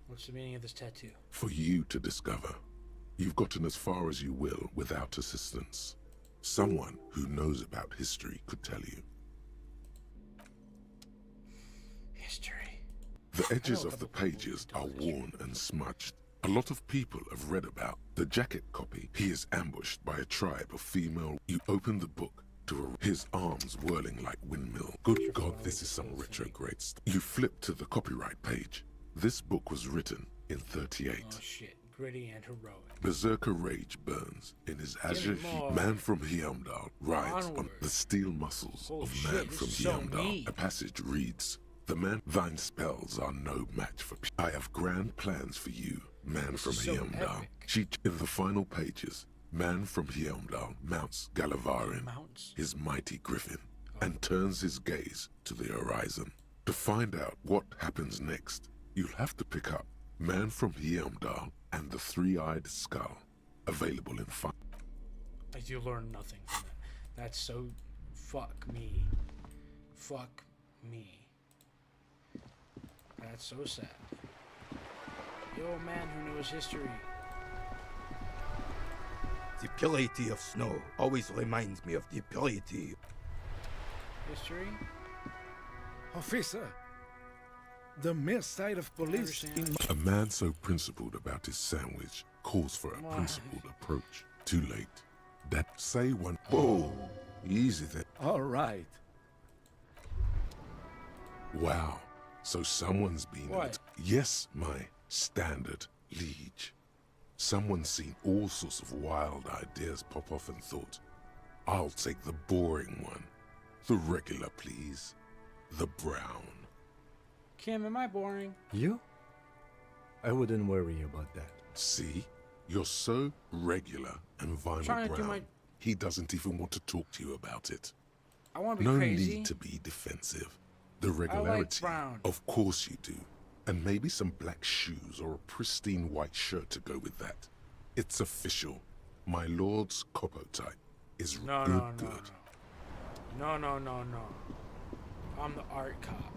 What's the meaning of this tattoo? For you to discover. You've gotten as far as you will without assistance. Someone who knows about history could tell you. History. The edges of the pages are worn and smudged. A lot of people have read about the jacket copy. He is ambushed by a tribe of female. You open the book to his arms whirling like windmill. Good God, this is some retrograde stuff. You flip to the copyright page. This book was written in 38. Oh shit. Gritty and heroic. Berserker rage burns in his azure heat. Man from Heimdall rides on the steel muscles of man from Heimdall. A passage reads, "The man, thine spells are no match for I have grand plans for you, man from Heimdall." In the final pages, man from Heimdall mounts Gallavarin, his mighty griffin, and turns his gaze to the horizon. To find out what happens next, you'll have to pick up Man from Heimdall and the Three-Eyed Skull, available in fun. I do learn nothing from that. That's so... Fuck me. Fuck me. That's so sad. The old man who knew his history. The purity of snow always reminds me of the purity. History? Officer, the mere sight of police in A man so principled about his sandwich calls for a principled approach. Too late. That say one. Whoa, easy there. All right. Wow. So someone's been. What? Yes, my standard liege. Someone's seen all sorts of wild ideas pop off and thought, I'll take the boring one. The regular, please. The brown. Kim, am I boring? You? I wouldn't worry about that. See? You're so regular and Trying vinyl to do brown. my- He doesn't even want to talk to you about it. I want to be No crazy. need to be defensive. The regularity, brown. of course you do. And maybe some black shoes or a pristine white shirt to go with that. It's official. My lord's Copo type is No, good, no, no, good. no. No, no, no, no. I'm the art cop.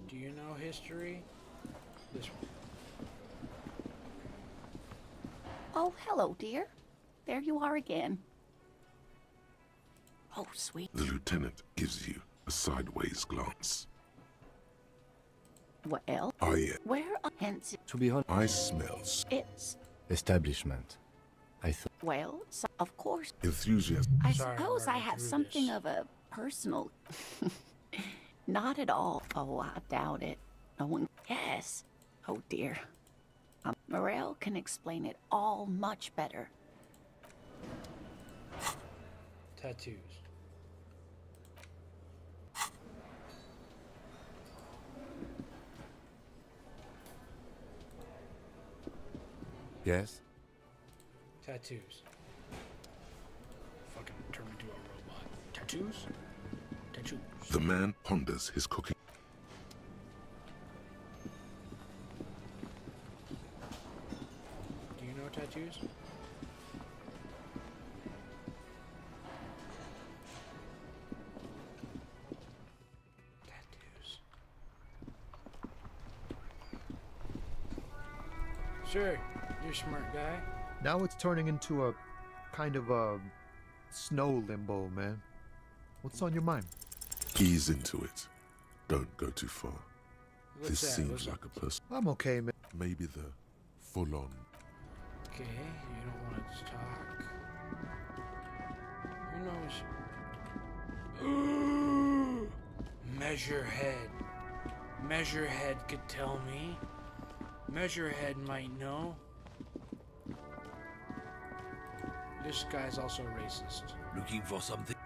Do you know history? This one. Oh, hello, dear. There you are again. Oh, sweet. The lieutenant gives you a sideways glance. Well, Oh yeah, where hence To be honest, I smell it's establishment. I thought. well, so, of course. enthusiasm. I Sorry, suppose I running have through something this. of a personal. Not at all. Oh, I doubt it. No one. Yes. Oh dear. Morel can explain it all much better. Tattoos. Yes? Tattoos. Fucking turn into a robot. Tattoos? Tattoos. The man ponders his cooking. Do you know tattoos? Tattoos. Sure, you're a smart guy. Now it's turning into a kind of a snow limbo, man. What's on your mind? Ease into it. Don't go too far. What's This that? seems What's like a person. I'm okay, man. Maybe the full-on. Okay, you don't want to talk. Who knows? Measurehead. Measurehead could tell me. Measurehead might know. This guy's also racist. Looking for something?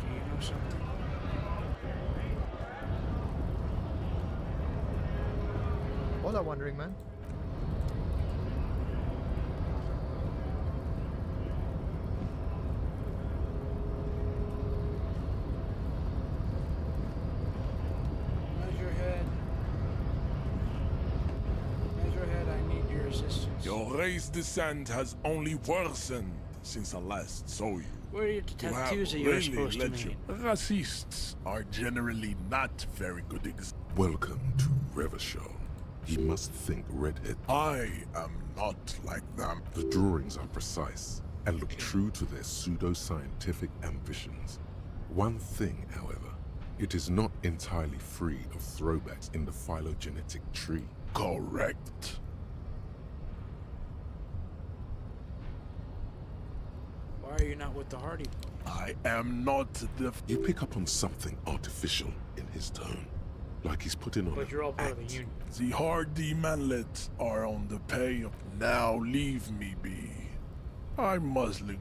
Do you know something? Hola, wandering man. Measurehead. Measurehead, I need your assistance. Your race descent has only worsened since I last saw you. What are your You have tattoos that you were really supposed to let mean? your- Racists are generally not very good Welcome to Revachol. He must think redhead. I am not like them. The drawings are precise and look true to their pseudo-scientific ambitions. One thing, however, it is not entirely free of throwbacks in the phylogenetic tree. Correct. Why are you not with the Hardy? I am not the... You pick up on something artificial in his tone, like he's putting on But an you're all part of act. the union. The hardy manlets are on the pay. Now leave me be. I must What you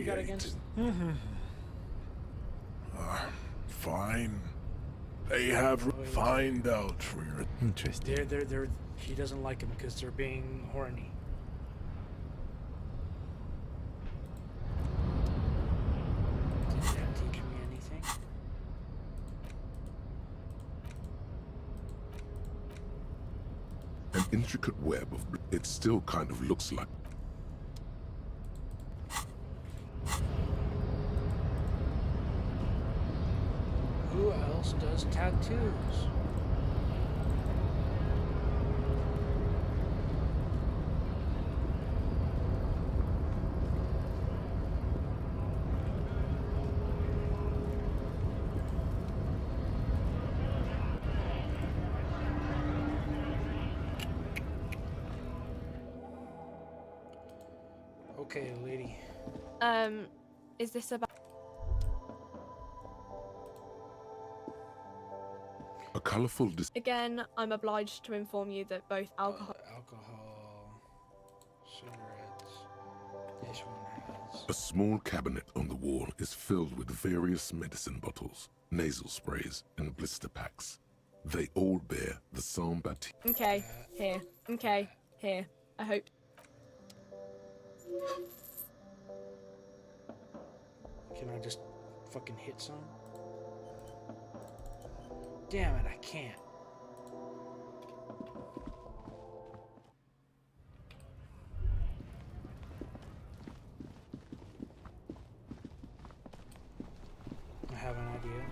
got luxuriate. against? Fine. They have find out for your... Interesting. He doesn't like him because they're being horny. Did that teach me anything? And intricate web of... It still kind of looks like... Who else does tattoos? Okay, lady. Is this about... A colorful... Again, I'm obliged to inform you that both alcohol... Alcohol, cigarettes, this one has... A small cabinet on the wall is filled with various medicine bottles, nasal sprays, and blister packs. They all bear the Saint Baptiste. Okay, here. Okay, here. I hope... Can I just fucking hit some? Damn it, I can't. I have an idea.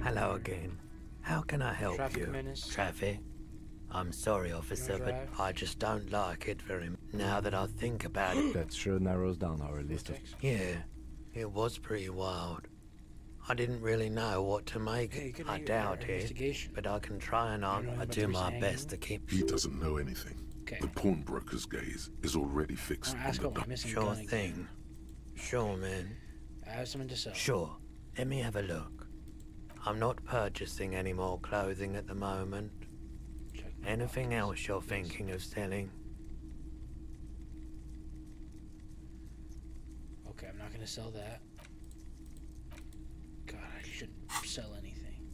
Hello again. How can I help Traffic you? menace. Traffic? I'm sorry, officer, but drive? I just don't like it very much. Now that I think about it. That sure narrows down our list of... Yeah, it was pretty wild. I didn't really know what to make. Hey, good I idea, doubt it, investigation. but I can try and You know I about do the my recent best to hangover? keep... He doesn't know anything. Okay. The pawnbroker's gaze is already fixed on Ask the about my dock. missing Sure gun again. thing. Sure, man. I have something to sell. Sure. Let me have a look. I'm not purchasing any more clothing at the moment. Anything else you're thinking of selling? Okay, I'm not gonna sell that. God, I shouldn't sell anything.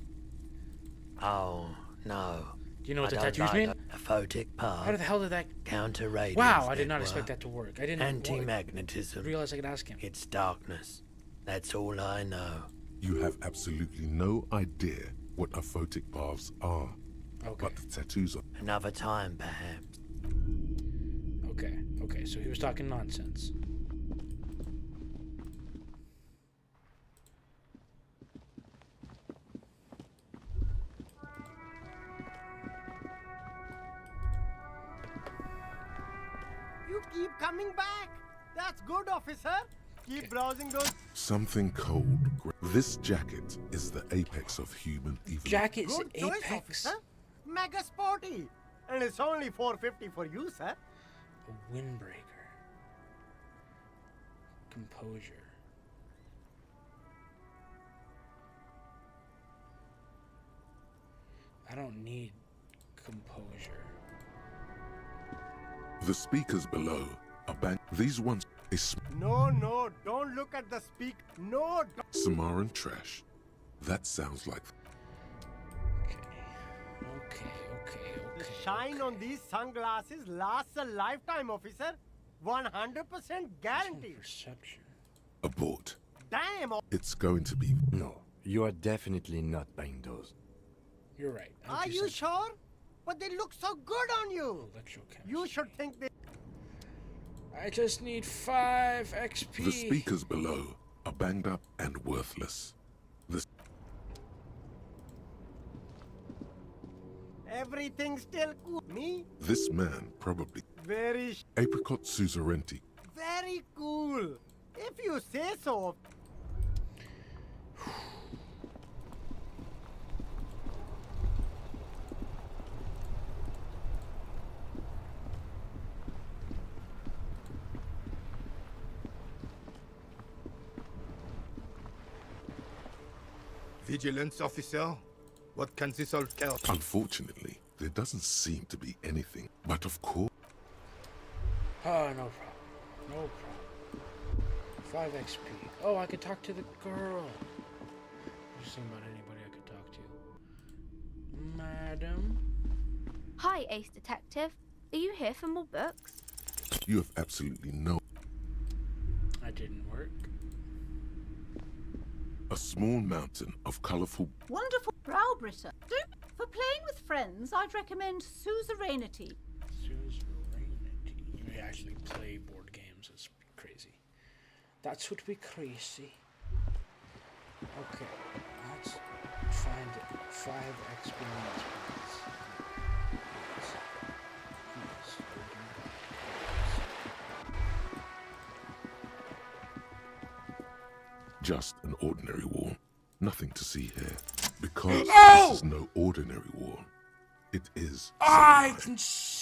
Oh, no. Do you know what I the don't tattoos like mean? A photic part. How the hell did that... Counter radiance Wow, I did not network. expect that to work. I didn't... Anti-magnetism. realize I could ask him. It's darkness. That's all I know. You have absolutely no idea what aphotic baths are. Okay. But the tattoos are... Another time, perhaps. Okay, so he was talking nonsense. You keep coming back. That's good, officer. Keep browsing those. Something cold. This jacket is the apex of human evil. Jacket's Good choice, apex? officer. Mega sporty. And it's only $4.50 for you, sir. A windbreaker. Composure. I don't need composure. The speakers below are bang. These ones is No, don't look at the speak. No, don't. Samaran trash. That sounds like... Okay. The shine on these sunglasses lasts a lifetime, officer. 100% guarantee. Perception. Abort. Damn. It's going to be... No, you are definitely not buying those. You're right. Are you sure? But they look so good on you. You should think they... I just need 5 XP. The speakers below are banged up and worthless. The... Everything's still cool. Me? This man probably... Very... Apricot Suzerainty. Very cool. If you say so. Vigilance officer? What can this all tell? Unfortunately, there doesn't seem to be anything. But of course... Oh, no problem. No problem. 5 XP. Oh, I could talk to the girl. Just think about anybody I could talk to. madam. Hi, Ace Detective. Are you here for more books? You have absolutely no... That didn't work. A small mountain of colorful... Wonderful Browbritter. For playing with friends, I'd recommend Suzerainty. Suzerainty. You may actually play board games. It's crazy. That's would be crazy. Okay, let's find 5 experience points. Just an ordinary wall. Nothing to see here. Because No! this is no ordinary wall. It is I sublime.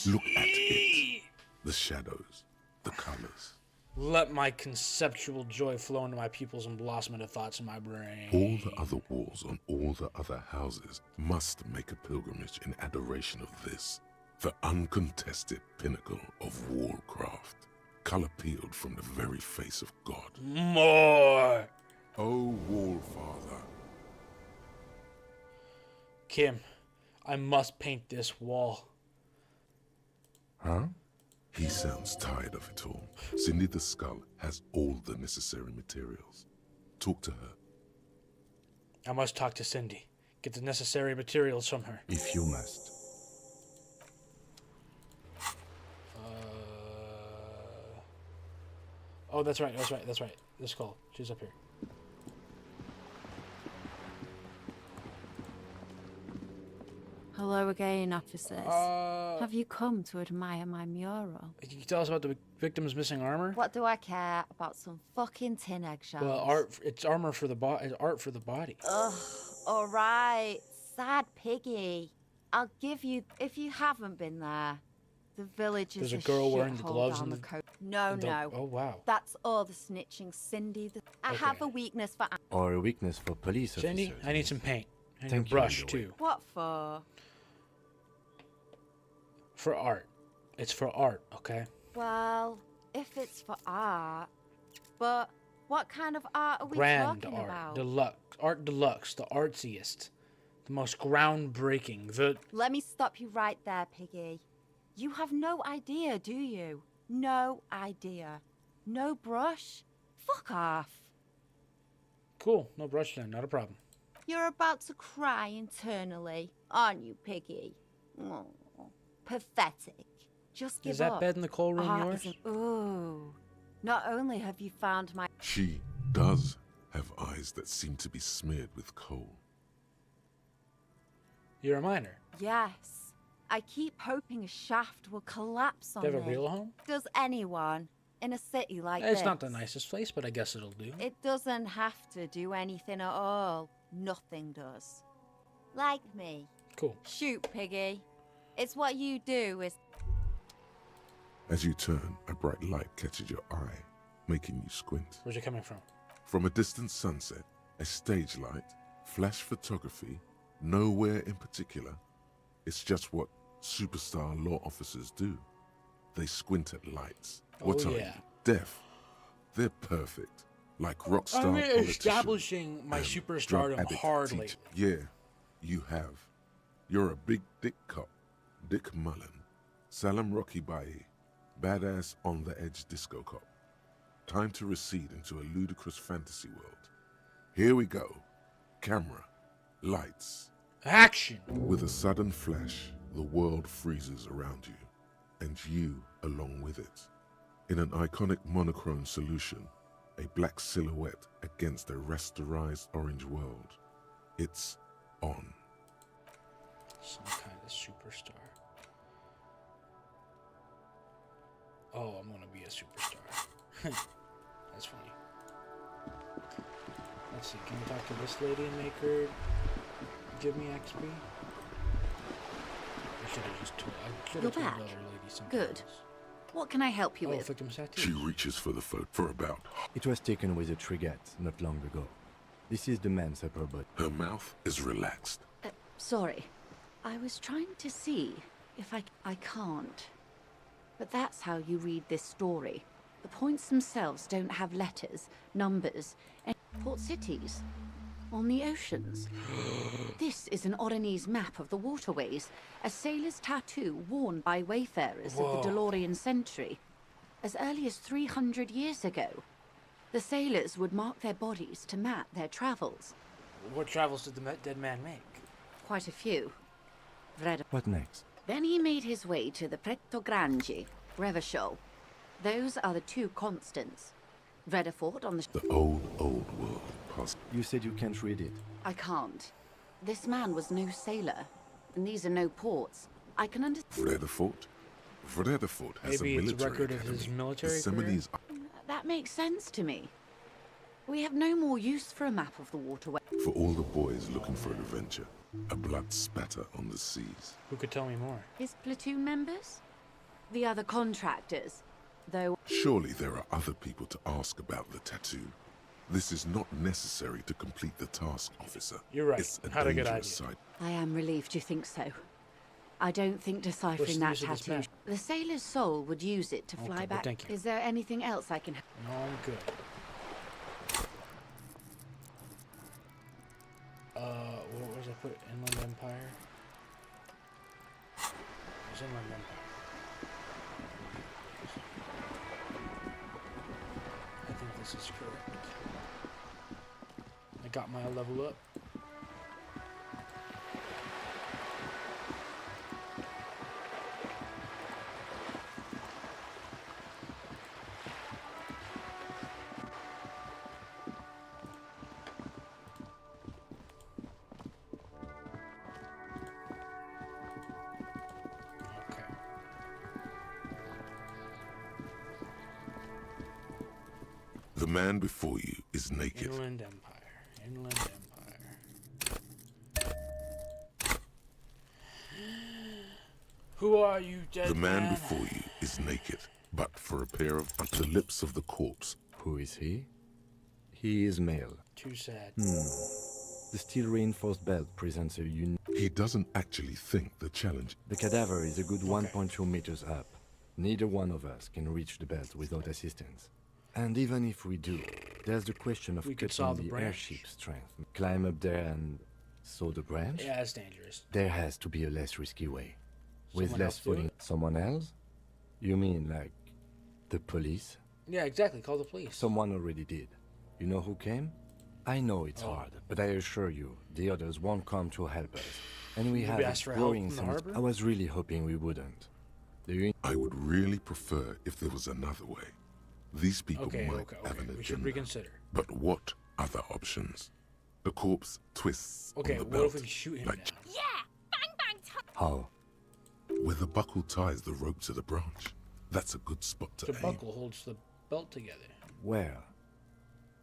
can Look at it. The shadows, the colors. Let my conceptual joy flow into my pupils and blossom into thoughts in my brain. All the other walls on all the other houses must make a pilgrimage in adoration of this, the uncontested pinnacle of wallcraft, color peeled from the very face of God. More! Oh, Wallfather. Kim, I must paint this wall. Huh? He sounds tired of it all. Cindy the Skull has all the necessary materials. Talk to her. I must talk to Cindy. Get the necessary materials from her. If you must. Oh, that's right. The skull. She's up here. Hello again, officers. Have you come to admire my mural? Can you tell us about the victim's missing armor? What do I care about some fucking tin eggshells? Well, it's armor for the art for the body. Ugh, alright. Sad piggy. I'll give you, if you haven't been there, the village is There's a girl wearing the shithole gloves down and the the... coast. No. Oh, wow. That's all the snitching, Cindy. I have a weakness for... Or a weakness for police officers. Cindy, I need some paint. And Thank a brush, you, either way. too. What for? For art. It's for art, okay? Well, if it's for art... But what kind of art are we Grand talking art. about? Deluxe. Art deluxe. The artsiest. The most groundbreaking. The... Let me stop you right there, Piggy. You have no idea, do you? No idea. No brush? Fuck off. Cool. No brush then. Not a problem. You're about to cry internally, aren't you, Piggy? Oh, pathetic. Just give up. Is that bed in the coal room Art yours? isn't- Ooh. Not only have you found my... She does have eyes that seem to be smeared with coal. You're a miner. Yes. I keep hoping a shaft will collapse on Do me. you have a real home? Does anyone in a city like this? It's not the nicest place, but I guess it'll do. It doesn't have to do anything at all. Nothing does. Like me. Cool. Shoot, Piggy. It's what you do is... As you turn, a bright light catches your eye, making you squint. Where's it coming from? From a distant sunset, a stage light, flash photography, nowhere in particular. It's just what superstar law officers do. They squint at lights. What are you, deaf? They're perfect. Like rock star I'm politician establishing my and superstardom drug addict hardly. teacher. Yeah, you have. You're a big dick cop, Dick Mullen. Salam Rocky Bayi, badass on the edge disco cop. Time to recede into a ludicrous fantasy world. Here we go. Camera, lights. Action! With a sudden flash, the world freezes around you, and you along with it. In an iconic monochrome solution, a black silhouette against a rasterized orange world. It's on. Some kind of superstar. Oh, I'm gonna be a superstar. That's funny. Let's see, can we talk to this lady and make her give me XP? I should have just told You're the back. other lady something. Good. What can I help you with? Victim's tattoo. She reaches for the phone for about... It was taken with a Trigette not long ago. This is the man's upper body. Her mouth is relaxed. Sorry. I was trying to see if I can't. But that's how you read this story. The points themselves don't have letters, numbers, and port cities. on the oceans. This is an Oronese map of the waterways, a sailor's tattoo worn by wayfarers of the DeLorean century. As early as 300 years ago, the sailors would mark their bodies to map their travels. What travels did the dead man make? Quite a few. What next? Then he made his way to the Pretto Grande, Revachol. Those are the two constants. Vredefort on the old world past. You said you can't read it. I can't. This man was no sailor, and these are no ports. I can understand. Vredefort? Vredefort has Maybe a it's military a record academy. of his military The career? Seminoles That makes sense to me. We have no more use for a map of the waterway. for all the boys looking for an adventure. A blood spatter on the seas. Who could tell me more? His platoon members? The other contractors, though. Surely there are other people to ask about the tattoo. This is not necessary to complete the task, officer. You're right. It's a Had a good dangerous idea. side. I am relieved you think so. I don't think What's deciphering the that use of this tattoo. map? The sailor's soul would use it to Okay, fly well, back. thank you. Is there anything else I can? No, I'm good. What was I put? Inland Empire? It was Inland Empire. I think this is correct. I got my level up. The man before you is naked. Inland Empire. Inland Empire. Who are you, dead The man before you is naked, but for a pair of the lips of the corpse. Who is he? He is male. Too sad. The steel reinforced belt presents a unique. He doesn't actually think the challenge. The cadaver is a good 1.2 meters up. Neither one of us can reach the belt without assistance. And even if we do, there's the question of We could cutting solve the the branch. airship's strength. Climb up there and saw the branch? Yeah, it's dangerous. There has to be a less risky way. With Someone less else do footing. it? Someone else? You mean like the police? Yeah, exactly. Call the police. Someone already did. You know who came? I know it's hard, but I assure you, the others won't come to help us. And we Did have we a ask for help growing from the sense. harbor? I was really hoping we wouldn't. Do you? I would really prefer if there was another way. These people Okay, might okay, have okay. an We should agenda. reconsider. But what other options? The corpse twists Okay, on the what belt, if we shoot him like down? Yeah! Bang bang How? where the buckle ties the rope to the branch. That's a good spot to The aim. buckle holds the belt together. Where?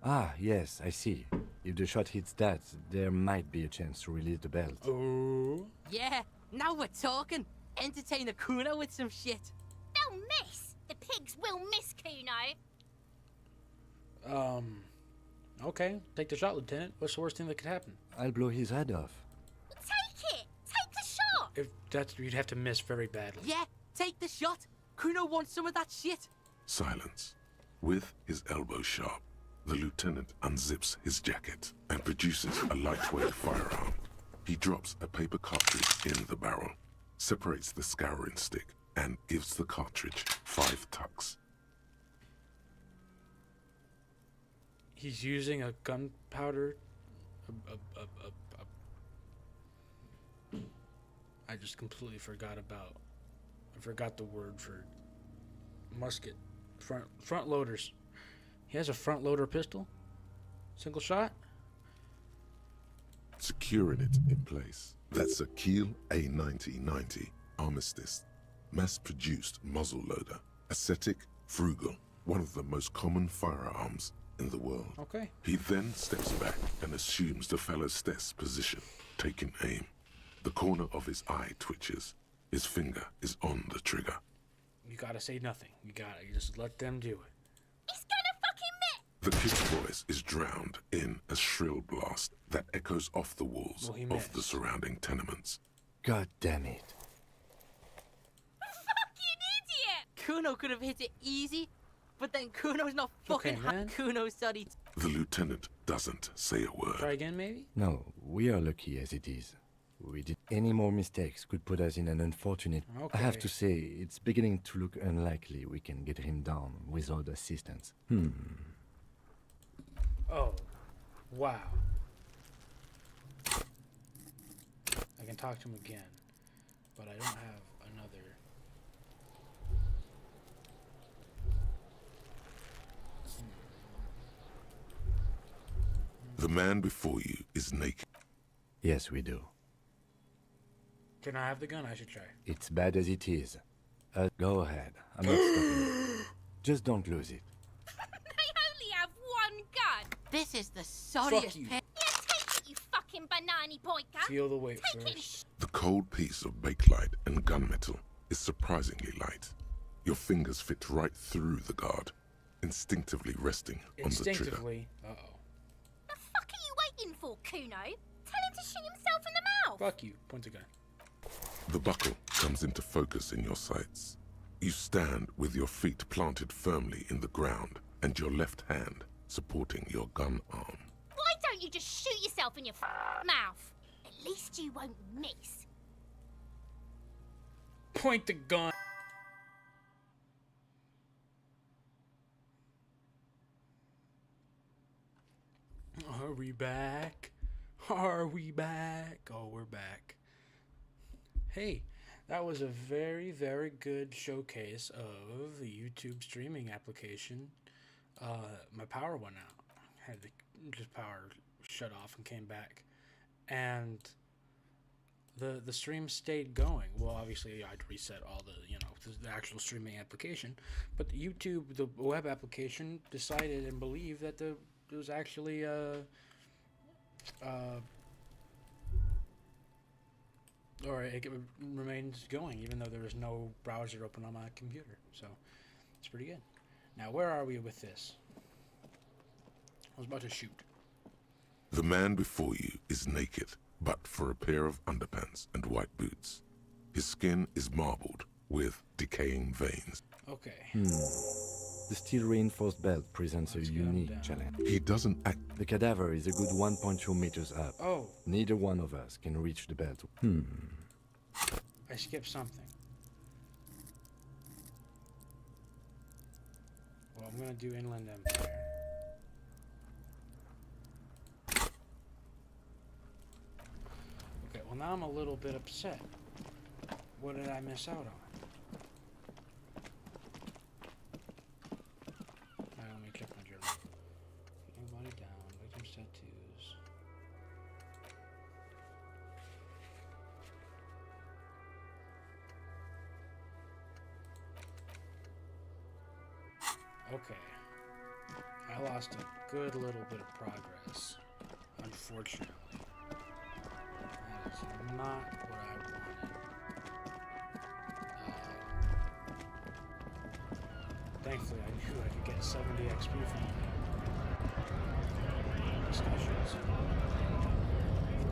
Ah, yes, I see. If the shot hits that, there might be a chance to release the belt. Oh. Yeah, now we're talking. Entertain the Kuno with some shit. They'll miss! The pigs will miss Kuno. Okay. Take the shot, Lieutenant. What's the worst thing that could happen? I'll blow his head off. Take it! Take the shot! If that's, you'd have to miss very badly. Yeah, take the shot. Kuno wants some of that shit. Silence. With his elbow sharp, the lieutenant unzips his jacket and produces a lightweight firearm. He drops a paper cartridge in the barrel, separates the scouring stick, and gives the cartridge 5 tucks. He's using a gunpowder. I just completely forgot about. I forgot the word for musket. Front loaders. He has a front loader pistol. Single shot. Securing it in place. That's a Kiel A9090 Armistice, mass-produced muzzle loader. Ascetic, frugal, one of the most common firearms in the world. Okay. He then steps back and assumes the phallostess position, taking aim. The corner of his eye twitches. His finger is on the trigger. You gotta say nothing. You just let them do it. He's gonna fucking miss! The kid's voice is drowned in a shrill blast that echoes off the walls Well, he of the missed. surrounding tenements. God damn it. Fucking idiot! Kuno could have hit it easy, but then Kuno's not okay, fucking man. Kuno, sorry. The lieutenant doesn't say a word. Try again, maybe? No, we are lucky as it is. We did any more mistakes could put us in an unfortunate... I have to say, it's beginning to look unlikely we can get him down without assistance. Oh, wow. I can talk to him again, but I don't have another... The man before you is naked. Yes, we do. Can I have the gun? I should try. It's bad as it is. Go ahead. I'm not stopping you. Just don't lose it. They only have one gun. This is the sorriest you. pit. Yeah, take it, you fucking banana boyka. Feel the weight Take first. The cold piece of bakelite and gunmetal is surprisingly light. Your fingers fit right through the guard, instinctively resting on the trigger. Instinctively. Uh-oh. The fuck are you waiting for, Kuno? Tell him to shoot himself in the mouth. Fuck you. Point the gun. The buckle comes into focus in your sights. You stand with your feet planted firmly in the ground and your left hand supporting your gun arm. Why don't you just shoot yourself in your mouth? At least you won't miss. Point the gun. Are we back? Are we back? Oh, we're back. Hey, that was a very, very good showcase of the YouTube streaming application. My power went out. Had to just power shut off and came back. And the stream stayed going. Well, obviously I'd reset all the actual streaming application, but YouTube, the web application, decided and believed that there was actually or it remains going even though there was no browser open on my computer. So it's pretty good. Now where are we with this? I was about to shoot. The man before you is naked, but for a pair of underpants and white boots. His skin is marbled with decaying veins. Okay. The steel-reinforced belt presents a unique challenge. He doesn't act... The cadaver is a good 1.2 meters up. Oh. Neither one of us can reach the belt. I skipped something. Well, I'm gonna do Inland Empire. Okay, well now I'm a little bit upset. What did I miss out on? Alright, let me check my journal. Getting body down, victim's tattoos. Okay. I lost a good little bit of progress, unfortunately. That is not what I wanted. Thankfully, I knew I could get 70 XP from the discussions.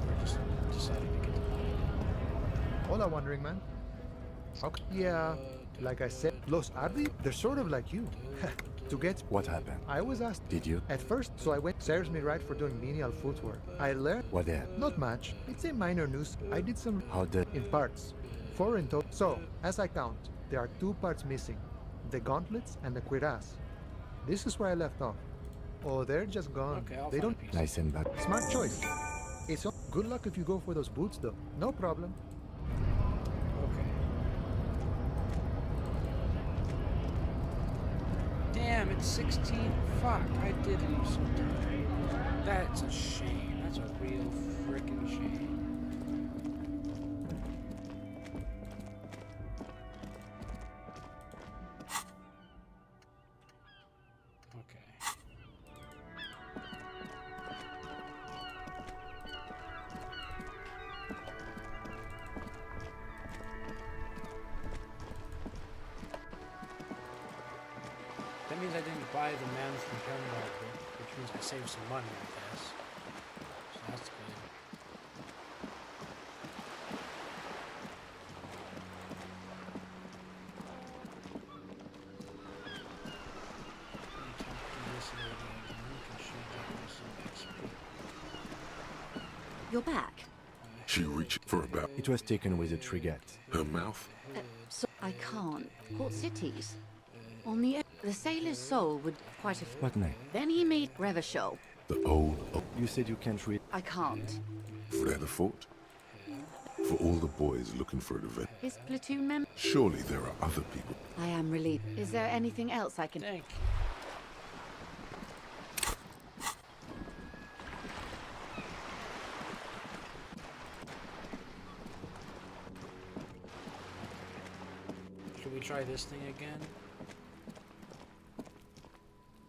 I just decided to get the body down. Hola, Wandering Man. Okay. Yeah, like I said, Los Ardi, they're sort of like you. To get... What happened? I was asked... Did you? At first, so I went... Serves me right for doing menial footwork. I learned... What then? Not much. It's a minor news. I did some... How did... In parts. 4 in total. So, as I count, there are 2 parts missing. The gauntlets and the cuirass. This is where I left off. Oh, they're just gone. Okay, I'll they find don't... a piece. Nice and bad. Smart choice. It's... Good luck if you go for those boots, though. No problem. Okay. Damn, it's 16. Fuck, I did lose some time. That's a shame. That's a real freaking shame. That means I didn't buy the man from Hamburger, which means I saved some money, I guess. So that's good. This lady again, 'cause she You're back. She reached for a bat. It was taken with a trigette. Her mouth? So I can't. Port cities. On the sailor's soul would quite a... What name? Then he made Revachol. The old... You said you can't read... I can't. Fort? For all the boys looking for an event. His platoon member... Surely there are other people. I am relieved. Is there anything else I can... Thank you. Should we try this thing again?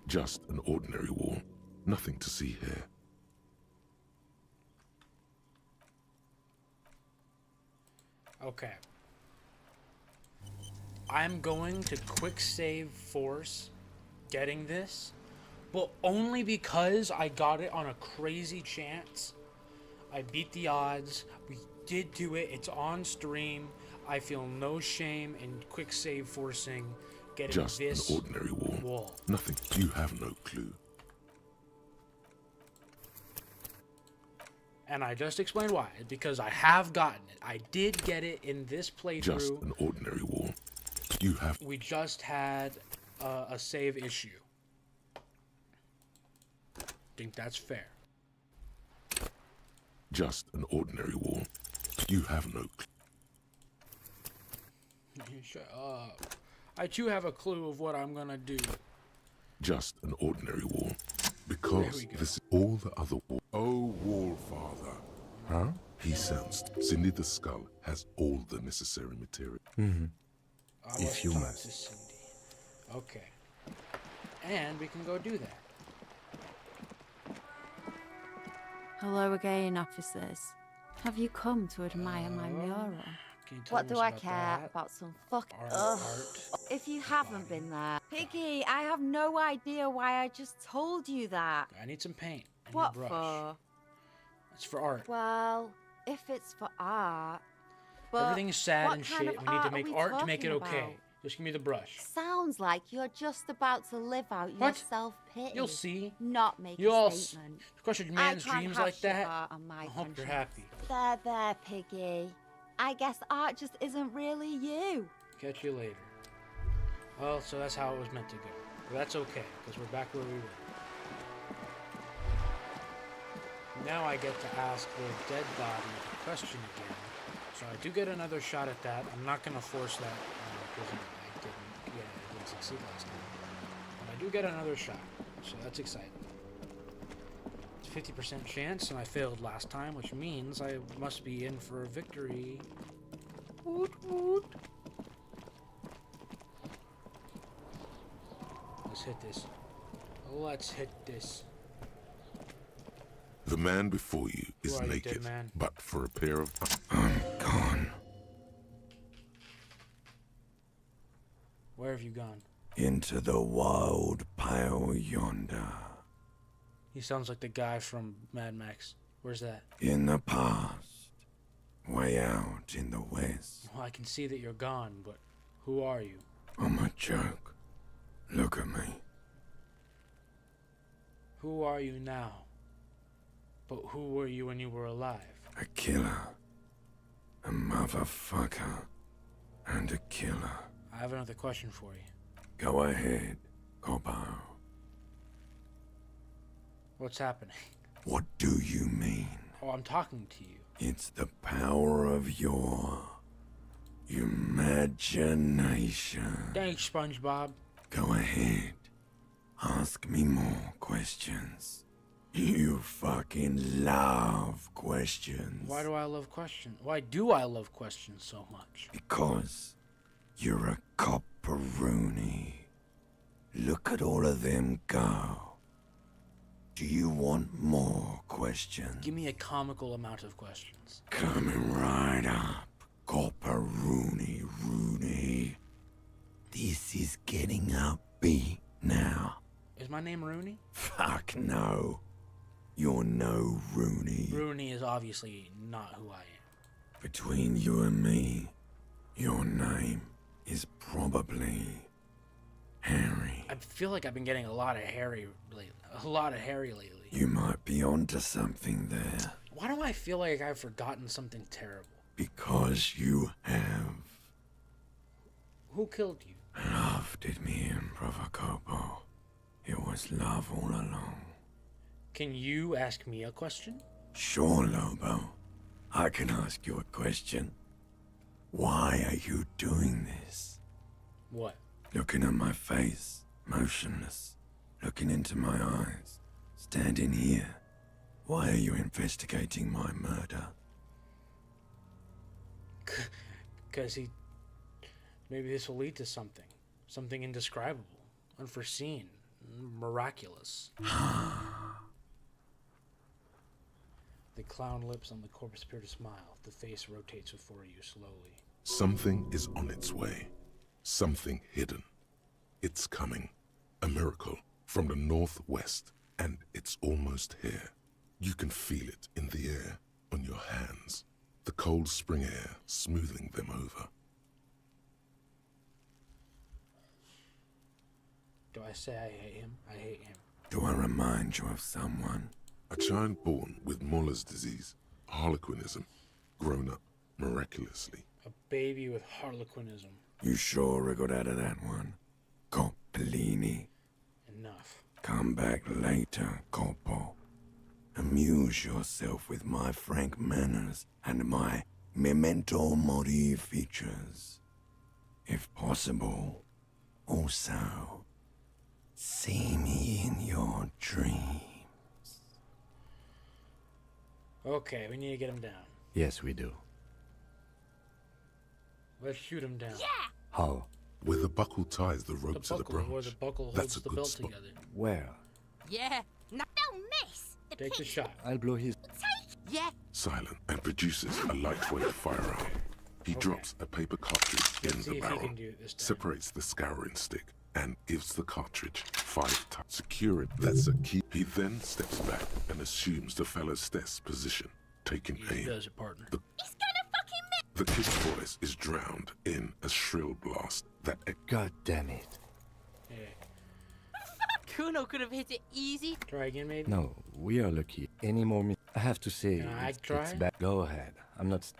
Just an ordinary wall. Nothing to see here. Okay. I'm going to quick save force getting this, but only because I got it on a crazy chance. I beat the odds. We did do it. It's on stream. I feel no shame in quick save forcing getting Just this an ordinary wall. Nothing. You have no clue. And I just explained why. Because I have gotten it. I did get it in this playthrough. Just an ordinary wall. You have... We just had a save issue. Think that's fair. Just an ordinary wall. You have no clue. Shut up. I too have a clue of what I'm gonna do. Just an ordinary wall. Because this is all the other wall. Oh, Wall Father. Huh? He sensed Cindy the Skull has all the necessary material. If you must. Okay. And we can go do that. Hello again, officers. Have you come to admire my mural? What do I care about some fucking... Ugh. If you haven't been there... Piggy, I have no idea why I just told you that. I need some paint. And What a brush. for? It's for art. Well, if it's for art... But Everything's sad what and kind shit. of We need to art make are we art to make it talking okay. about? Just give me the brush. Sounds like you're just about to live out your What? self-pity. You'll see. Not make You a all statement. crush your I man's can't dreams have like shit that. art on my I hope you're conscience. happy. There, Piggy. I guess art just isn't really you. Catch you later. Well, so that's how it was meant to go. But that's okay, because we're back where we were. Now I get to ask the dead body the question again. So I do get another shot at that. I'm not going to force that because I didn't succeed last time. But I do get another shot, so that's exciting. It's 50% chance, and I failed last time, which means I must be in for a victory. Woot woot. Let's hit this. Let's hit this. The man before you is Who are you, naked, dead man? but for a pair of... I'm gone. Where have you gone? Into the wild pale yonder. He sounds like the guy from Mad Max. Where's that? In the past. Way out in the west. Well, I can see that you're gone, but who are you? I'm a joke. Look at me. Who are you now? But who were you when you were alive? A killer. A motherfucker. And a killer. I have another question for you. Go ahead, Cobbo. What's happening? What do you mean? Oh, I'm talking to you. It's the power of your imagination. Thanks, SpongeBob. Go ahead. Ask me more questions. You fucking love questions. Why do I love questions? Why do I love questions so much? Because you're a copperoonie. Look at all of them go. Do you want more questions? Give me a comical amount of questions. Coming right up. Copperoonie, Rooney. This is getting upbeat now. Is my name Rooney? Fuck no. You're no Rooney. Rooney is obviously not who I am. Between you and me, your name is probably Harry. I feel like I've been getting a lot of Harry lately. You might be onto something there. Why do I feel like I've forgotten something terrible? Because you have. Who killed you? Love did me in, Provocopo. It was love all along. Can you ask me a question? Sure, Lobo. I can ask you a question. Why are you doing this? What? Looking at my face, motionless. Looking into my eyes. Standing here. Why are you investigating my murder? Because he... Maybe this will lead to something. Something indescribable. Unforeseen. Miraculous. The clown lips on the corpse appear to smile. The face rotates before you slowly. Something is on its way. Something hidden. It's coming. A miracle from the northwest, and it's almost here. You can feel it in the air, on your hands. The cold spring air smoothing them over. Do I say I hate him? I hate him. Do I remind you of someone? A child born with Muller's disease, harlequinism, grown up miraculously. A baby with harlequinism. You sure I got out of that one? Coppolini. Enough. Come back later, Corpo. Amuse yourself with my frank manners and my memento mori features. If possible, also, see me in your dreams. Okay, we need to get him down. Yes, we do. Let's shoot him down. Yeah! How? Where the buckle ties the rope to the Where branch. the buckle That's holds a the good belt spot. together. Where? Yeah. No. They'll miss. Take the shot. I'll blow his... Yeah. Silent and produces a lightweight firearm. He drops a paper cartridge in see the if he barrel, can do it this time. separates the scouring stick, and gives the cartridge 5 times. Secure it. That's a key. He then steps back and assumes the fellow's desk position, taking He aim. does it, partner. He's gonna fucking miss. The kid's voice is drowned in a shrill blast that... God damn it. Yeah. Kuno could have hit it easy. Try again, maybe? No, we are lucky. Any more I have to say, Can I it's try? bad. Go ahead. I'm not...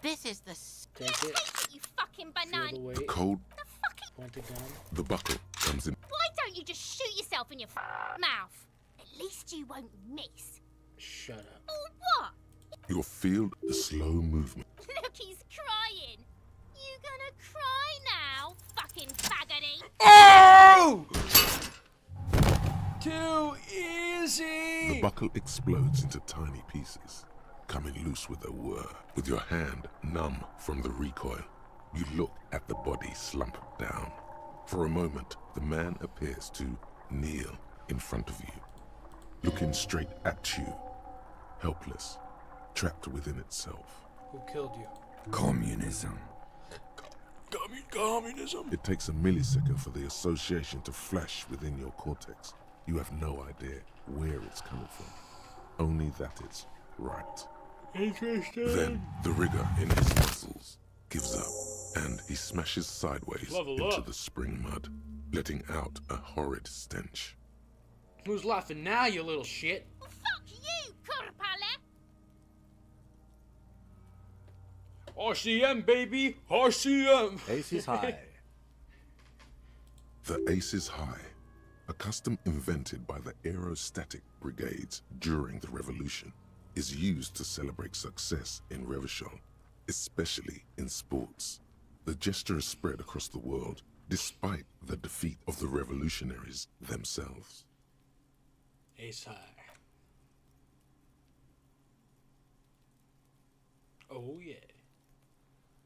This is the... Take it. You fucking Feel banana. the The weight. cold... Point it down. The buckle comes in... Why don't you just shoot yourself in your mouth? At least you won't miss. Shut up. Or what? You'll feel the slow movement. Look, he's crying. You gonna cry now, fucking faggoty? Oh! Too easy! The buckle explodes into tiny pieces, coming loose with a whir. With your hand numb from the recoil, you look at the body slump down. For a moment, the man appears to kneel in front of you, looking straight at you, helpless, trapped within itself. Who killed you? Communism. Communism? It takes a millisecond for the association to flash within your cortex. You have no idea where it's coming from, only that it's right. Interesting. Then the rigor in his muscles gives up, and he smashes sideways Level into up. the spring mud, letting out a horrid stench. Who's laughing now, you little shit? Well, fuck you, Kurpale. RCM, baby! RCM! Ace is high. The ace is high, a custom invented by the aerostatic brigades during the revolution, is used to celebrate success in Revachol, especially in sports. The gesture is spread across the world, despite the defeat of the revolutionaries themselves. Ace high. Oh yeah.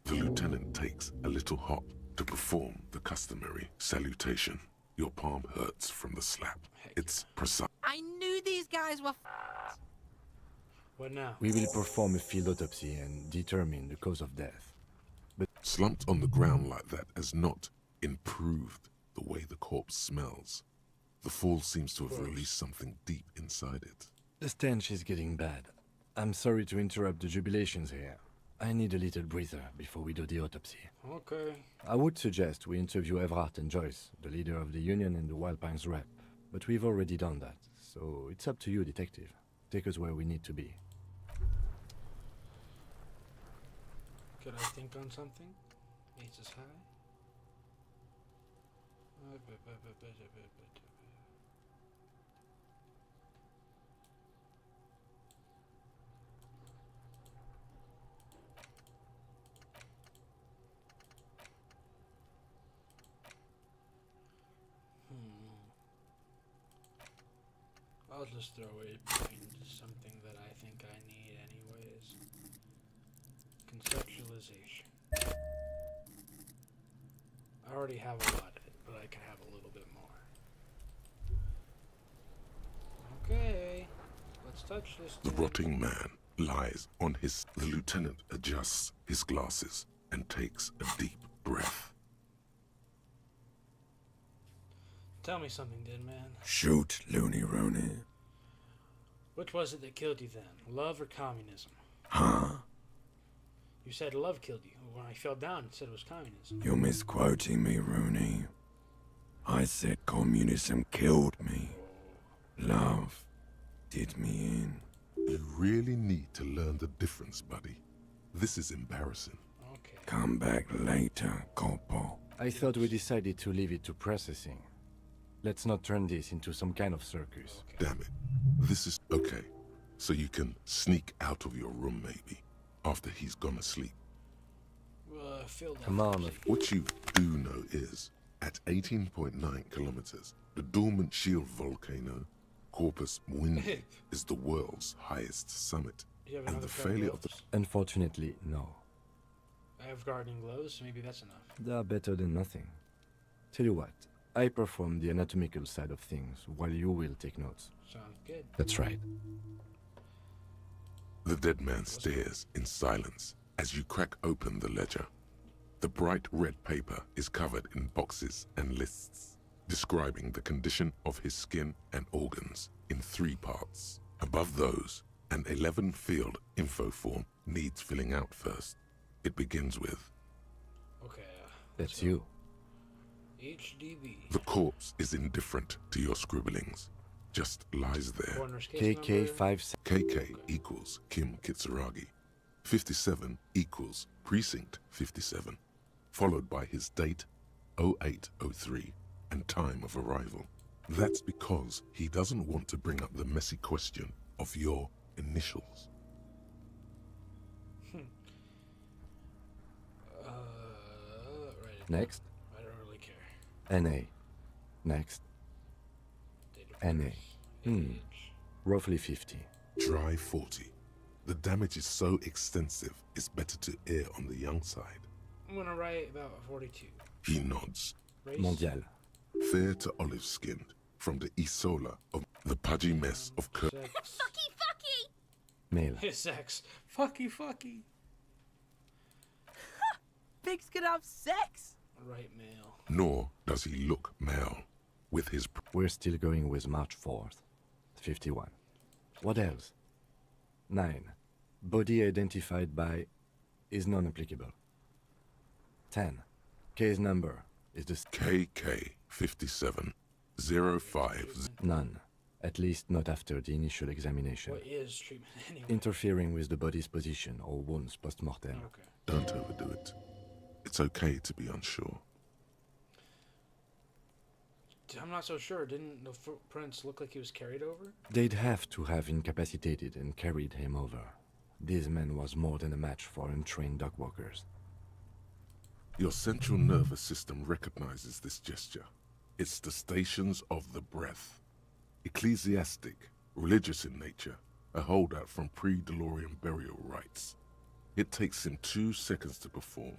The lieutenant takes a little hop to perform the customary salutation. Your palm hurts from the slap. It's precise. I knew these guys were What now? We will perform a field autopsy and determine the cause of death. But Slumped on the ground like that has not improved the way the corpse smells. The fall seems to have released something deep inside it. the stench is getting bad. I'm sorry to interrupt the jubilations here. I need a little breather before we do the autopsy. Okay. I would suggest we interview Everhart and Joyce, the leader of the Union and the Wild Pines rep. But we've already done that, so it's up to you, detective. Take us where we need to be. Could I think on something? Ace is high. I'll just throw it into something that I think I need anyways. Conceptualization. I already have a lot of it, but I can have a little bit more. Okay, let's touch this. The rotting man lies on his... The lieutenant adjusts his glasses and takes a deep breath. Tell me something, dead man. Shoot, Looney Rooney. Which was it that killed you then? Love or communism? Huh? You said love killed you. When I fell down, it said it was communism. You're misquoting me, Rooney. I said communism killed me. Love did me in. You really need to learn the difference, buddy. This is embarrassing. Okay. Come back later, Corpo. I thought we decided to leave it to processing. Let's not turn this into some kind of circus. Okay. Damn it. This is... Okay. So you can sneak out of your room, maybe, after he's gone asleep. Come on. What you do know is, at 18.9 kilometers, the dormant shield volcano, Corpus Mundi, is the world's highest summit. And the failure of the... Unfortunately, no. I have gardening gloves, so maybe that's enough. They are better than nothing. Tell you what, I perform the anatomical side of things, while you will take notes. Sounds good. That's right. The dead man stares in silence as you crack open the ledger. The bright red paper is covered in boxes and lists, describing the condition of his skin and organs in 3 parts. Above those, an 11-field info form needs filling out first. It begins with... Okay, that's you. HDB. The corpse is indifferent to your scribblings. Just lies there. KK5... KK equals Kim Kitsuragi. 57 equals Precinct 57. Followed by his date, 0803, and time of arrival. That's because he doesn't want to bring up the messy question of your initials. Next. I don't really care. NA. Next. NA. Roughly 50. Dry 40. The damage is so extensive, it's better to err on the young side. I'm gonna write about 42. He nods. Race? Mondial. Fair to olive-skinned, from the Isola of the pudgy mess of Kurt. Fucky! Male. His sex. Fucky. Pigs can have sex! Right, male. Nor does he look male. With his... We're still going with March 4th. 51. What else? 9. Body identified by... is non-applicable. 10. Case number is the... KK 57 05... None. At least not after the initial examination. What is treatment anyway? Interfering with the body's position or wounds post-mortem. Okay. Don't overdo it. It's okay to be unsure. I'm not so sure. Didn't the footprints look like he was carried over? They'd have to have incapacitated and carried him over. This man was more than a match for untrained dog walkers. Your central nervous system recognizes this gesture. It's the stations of the breath. Ecclesiastic, religious in nature, a holdout from pre-DeLorean burial rites. It takes him 2 seconds to perform.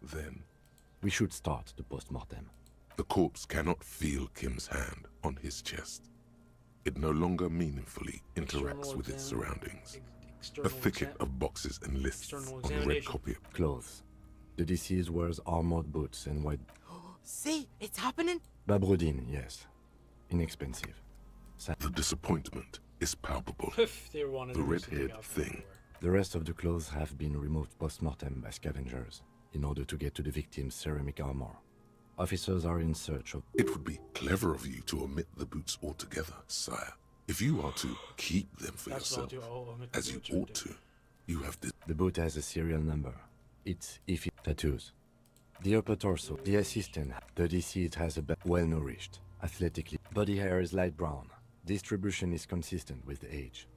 Then... We should start the post-mortem. The corpse cannot feel Kim's hand on his chest. It no longer meaningfully interacts with its surroundings. A thicket of boxes and lists on a red copy. Clothes. The deceased wears armored boots and white... See, it's happening. Babroudin, yes. Inexpensive. The disappointment is palpable. They wanted The red-haired thing. The rest of the clothes have been removed post-mortem by scavengers in order to get to the victim's ceramic armor. Officers are in search of... It would be clever of you to omit the boots altogether, sire. If you are to keep them for yourself, as you ought to, you have this... The boot has a serial number. It's iffy. Tattoos. The upper torso. The assistant. The deceased has a well-nourished, athletically. Body hair is light brown. Distribution is consistent with age.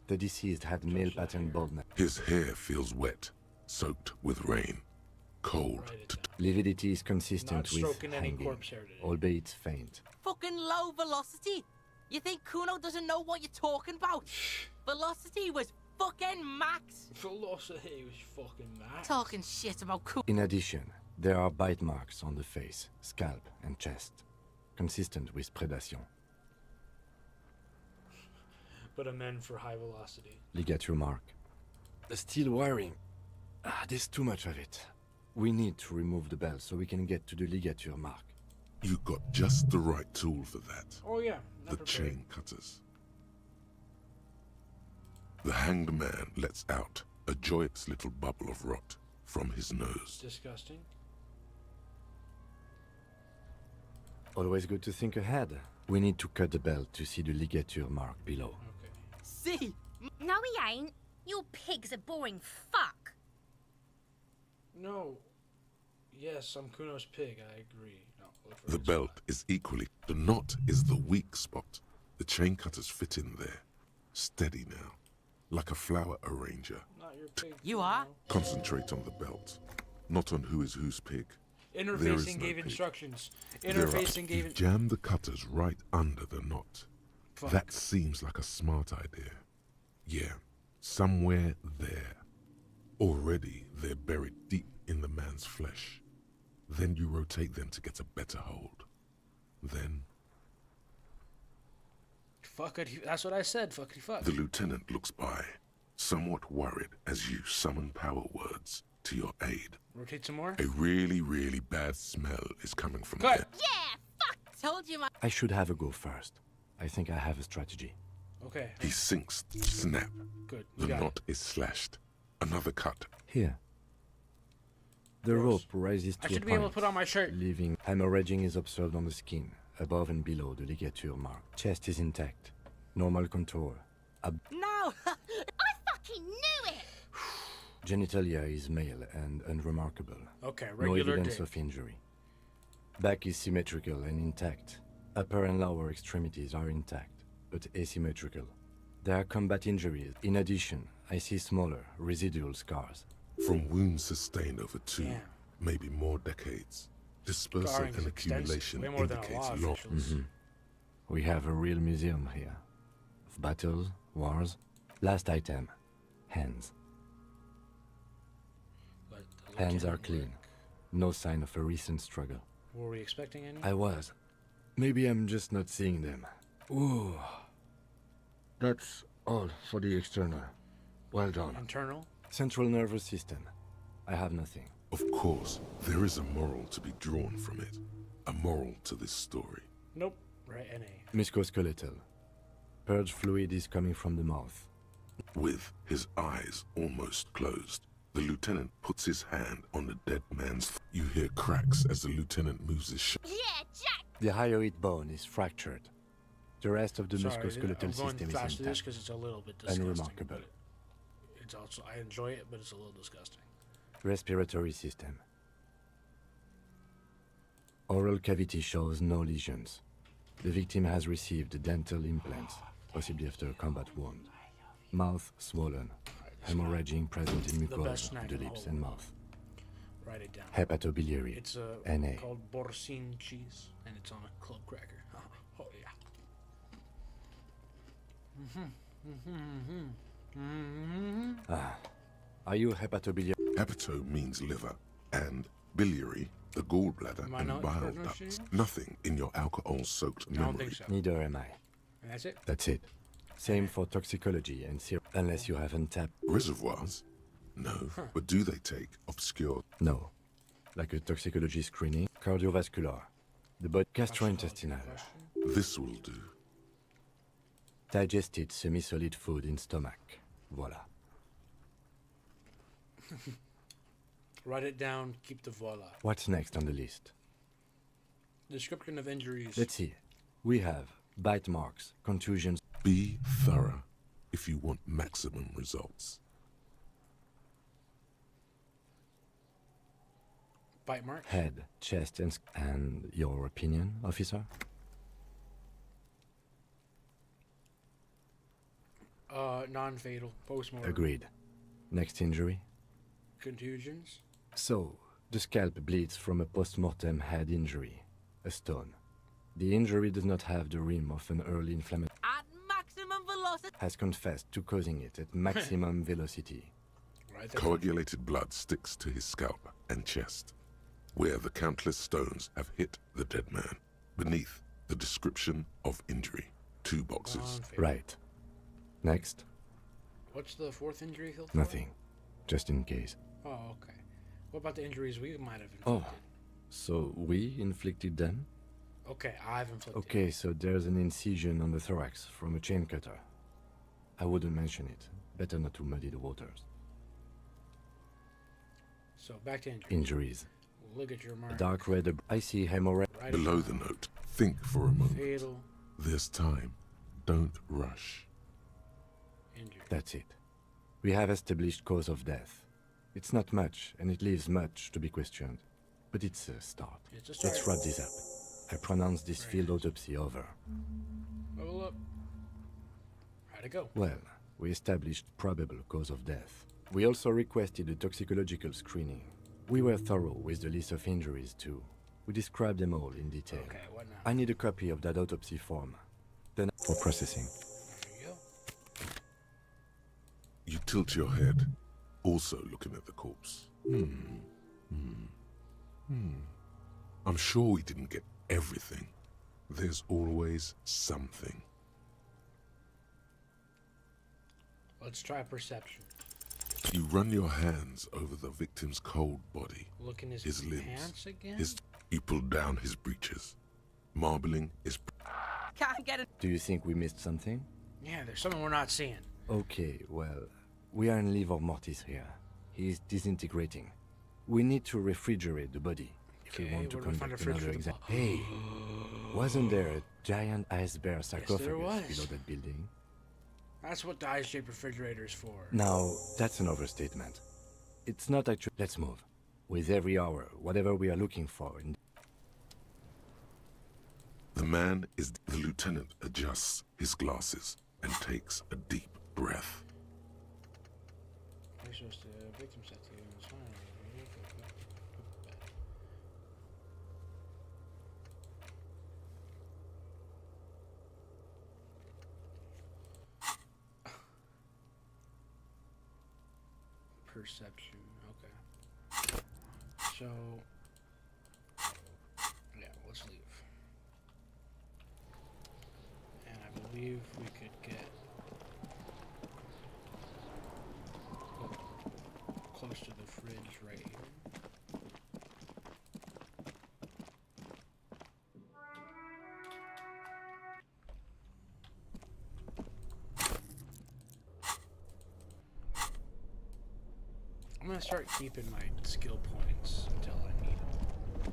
The deceased had male pattern baldness. His hair feels wet, soaked with rain, cold. Lividity is consistent Not with stroking any hanging, corpse hair today. albeit faint. Fucking low velocity. You think Kuno doesn't know what you're talking about? Velocity was fucking max. Velocity was fucking max. Talking shit about Kuno. In addition, there are bite marks on the face, scalp, and chest, consistent with predation. But a men for high velocity. Ligature mark. The steel wiring. There's too much of it. We need to remove the bell so we can get to the ligature mark. You got just the right tool for that. Oh yeah. The chain cutters. The hanged man lets out a joyous little bubble of rot from his nose. Disgusting. Always good to think ahead. We need to cut the bell to see the ligature mark below. See? No, he ain't. Your pig's a boring fuck. No. Yes, I'm Kuno's pig. I agree. No, look for The his belt is equally. The knot is the weak spot. The chain cutters fit in there. Steady now. Like a flower arranger. Not your pig. You are? Concentrate on the belt. Not on who is whose pig. There is Interfacing no gave pig. instructions. There are. Interfacing You gave. jam the cutters right under the knot. Fuck. That seems like a smart idea. Yeah, somewhere there. Already they're buried deep in the man's flesh. Then you rotate them to get a better hold. Then Fuck it. That's what I said. Fuckity fuck. the lieutenant looks by, somewhat worried as you summon power words to your aid. Rotate some more. A really, really bad smell is coming from Cut. there. Yeah, fuck. Told you, man. I should have a go first. I think I have a strategy. Okay. He sinks. Snap. Good. The You got knot is slashed. Another cut. Here. The Gross. rope rises to I a should be able to point, put on my shirt. leaving hemorrhaging is observed on the skin, above and below the ligature mark. Chest is intact. Normal contour. No. I fucking knew it. Genitalia is male and unremarkable. Okay, No regular evidence dick. of injury. Back is symmetrical and intact. Upper and lower extremities are intact, but asymmetrical. There are combat injuries. In addition, I see smaller, residual scars. From wounds sustained over two, Damn. maybe more decades. Dispersal Scarring and is extensive. accumulation Way more than a indicates law long. officials. We have a real museum here. Of battles, wars. Last item. Hands. But the Hands are lieutenant clean. work. No sign of a recent struggle. Were we expecting any? I was. Maybe I'm just not seeing them. Ooh. That's all for the external. Well done. Internal? Central nervous system. I have nothing. Of course, there is a moral to be drawn from it. A moral to this story. Nope. Right, NA. Musculoskeletal. Purge fluid is coming from the mouth. With his eyes almost closed, the lieutenant puts his hand on the dead man's. You hear cracks as the lieutenant moves his Yeah, Jack. The hyoid bone is fractured. The rest of the Sorry, musculoskeletal I'm going system fast is to this intact. because it's a little bit disgusting. Unremarkable. but It's also I enjoy it, but it's a little disgusting. Respiratory system. Oral cavity shows no lesions. The victim has received dental implants, possibly after a combat wound. Mouth swollen. Hemorrhaging present in The best mucosa, snack the in the lips whole and world. mouth. Write it down. Hepatobiliary. It's NA. called Boursin cheese, and it's on a club cracker. Oh yeah. Are you hepatobiliary? Hepato means liver, and biliary, the gallbladder Am I and not bile partner ducts. shooting? Nothing in your alcohol-soaked I don't memory. think so. Neither am I. And that's it? That's it. Same for toxicology and unless you have untapped. Reservoirs? No. But do they take obscure? No. Like a toxicology screening. Cardiovascular. The body gastrointestinal. This will do. Digested semi-solid food in stomach. Voila. Write it down. Keep the voila. What's next on the list? Description of injuries. Let's see. We have bite marks, contusions. Be thorough if you want maximum results. Bite marks? Head, chest, and your opinion, officer? Non-fatal. Post-mortem. Agreed. Next injury? Contusions? So, the scalp bleeds from a post-mortem head injury, a stone. The injury does not have the rim of an early inflammation. At maximum velocity. Has confessed to causing it at maximum velocity. Coagulated blood sticks to his scalp and chest, where the countless stones have hit the dead man. Beneath, the description of injury. 2 boxes. Right. Next? What's the 4th injury field for? Nothing. Just in case. Oh, okay. What about the injuries we might have inflicted? Oh, so we inflicted them? Okay, I've inflicted. Okay, so there's an incision on the thorax from a chain cutter. I wouldn't mention it. Better not to muddy the waters. So back to injuries. Injuries. Look at your mark. A dark red, icy hemorrhage. Right Below the note, think for a moment. Fatal. There's time. Don't rush. Injury. That's it. We have established cause of death. It's not much, and it leaves much to be questioned. But it's a start. It's a start. Let's wrap this up. I pronounce this field autopsy over. Level up. How'd it go? Well, we established probable cause of death. We also requested a toxicological screening. We were thorough with the list of injuries, too. We described them all in detail. Okay, what now? I need a copy of that autopsy form. Then for processing. There you go. You tilt your head, also looking at the corpse. I'm sure we didn't get everything. There's always something. Let's try perception. You run your hands over the victim's cold body, Look in his limbs, pants again? You pull down his breeches, marbling his... Can't get it. Do you think we missed something? Yeah, there's something we're not seeing. Okay, well, we are in livor mortis here. He is disintegrating. We need to refrigerate the body if we want to conduct another exam. Hey, wasn't there a giant ice bear sarcophagus below that building? That's what the ice-shaped refrigerator is for. Now, that's an overstatement. It's not actually... Let's move. With every hour, whatever we are looking for... The man is... The lieutenant adjusts his glasses and takes a deep breath. Perception, okay. So, yeah, let's leave. And I believe we could get close to the fridge right here. I'm gonna start keeping my skill points until I need them.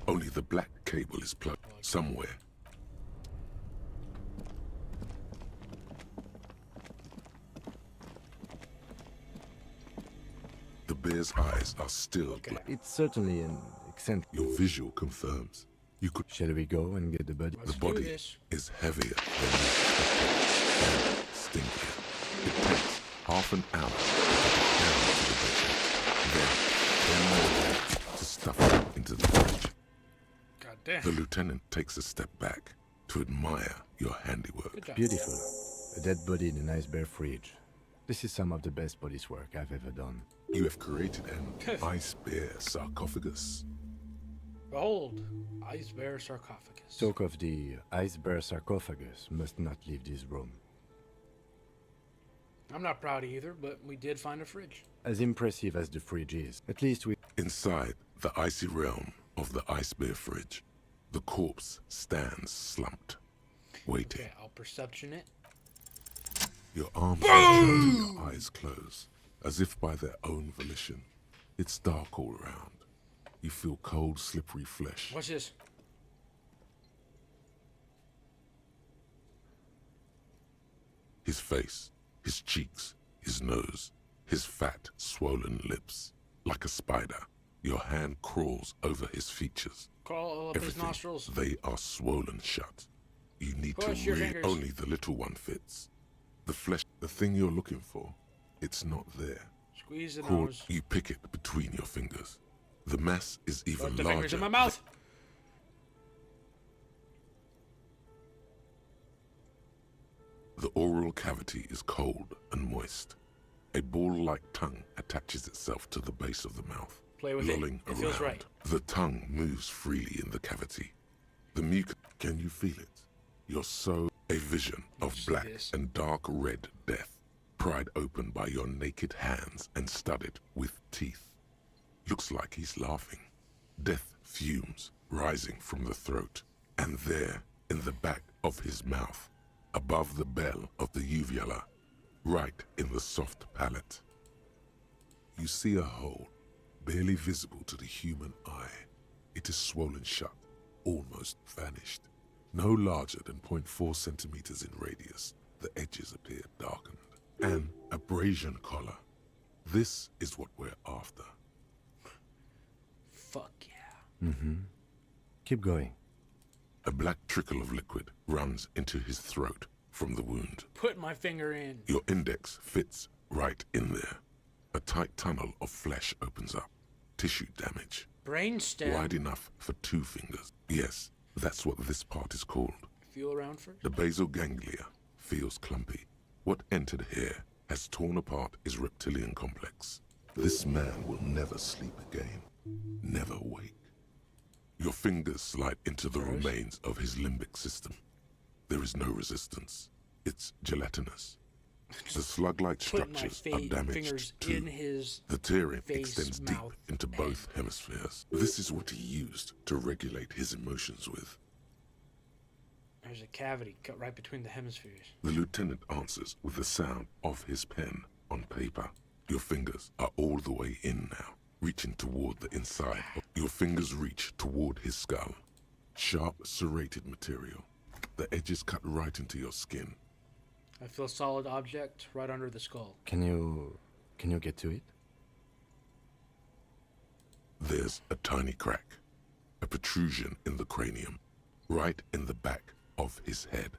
Only the black cable is plugged somewhere. The bear's eyes are still black. It's certainly an eccentric... Your visual confirms. You could... Shall we go and get the body? The body is heavier than you expected and stinkier. It takes half an hour to get down to the bed. Then 10 more to stuff it into the fridge. God damn. The lieutenant takes a step back to admire your handiwork. Beautiful. A dead body in an ice bear fridge. This is some of the best police work I've ever done. You have created an ice bear sarcophagus. Behold, ice bear sarcophagus. Talk of the ice bear sarcophagus must not leave this room. I'm not proud either, but we did find a fridge. As impressive as the fridge is, at least we... Inside the icy realm of the ice bear fridge, the corpse stands slumped, waiting. Okay, I'll perception it. Your arms are and your eyes close, as if by their own volition. It's dark all around. You feel cold, slippery flesh. What's this? His face, his cheeks, his nose. his fat, swollen lips. Like a spider, your hand crawls over his features. Crawl up his nostrils. They are swollen shut. You need Push to your read. fingers. Only the little one fits. The flesh, the thing you're looking for, it's not there. Squeeze the Crawl, nose. you pick it between your fingers. The mass is even Put the larger. fingers in my mouth. The oral cavity is cold and moist. A ball-like tongue attaches itself to the base of the mouth, Play with lolling it. It feels around. right. The tongue moves freely in the cavity. The mucus, can you feel it? You're so a vision of black and dark red death, pried open by your naked hands and studded with teeth. Looks like he's laughing. Death fumes rising from the throat, and there, in the back of his mouth, above the bell of the uvula, right in the soft palate, you see a hole, barely visible to the human eye. It is swollen shut, almost vanished. No larger than 0.4 centimeters in radius, the edges appear darkened. An abrasion collar. This is what we're after. Fuck yeah. Mm-hmm. Keep going. A black trickle of liquid runs into his throat from the wound. Put my finger in. Your index fits right in there. A tight tunnel of flesh opens up. Tissue damage. Brainstem. Wide enough for 2 fingers. Yes, that's what this part is called. Feel around first. The basal ganglia feels clumpy. What entered here has torn apart his reptilian complex. This man will never sleep again. Never wake. Your fingers slide into the remains of his limbic system. There is no resistance. It's gelatinous. The slug-like structures are damaged too. In his the tearing face, extends deep mouth, into both hemispheres. This is what he used to regulate his emotions with. There's a cavity cut right between the hemispheres. The lieutenant answers with the sound of his pen on paper. Your fingers are all the way in now, reaching toward the inside. Your fingers reach toward his skull. Sharp, serrated material. The edges cut right into your skin. I feel a solid object right under the skull. Can you get to it? There's a tiny crack. A protrusion in the cranium. Right in the back of his head.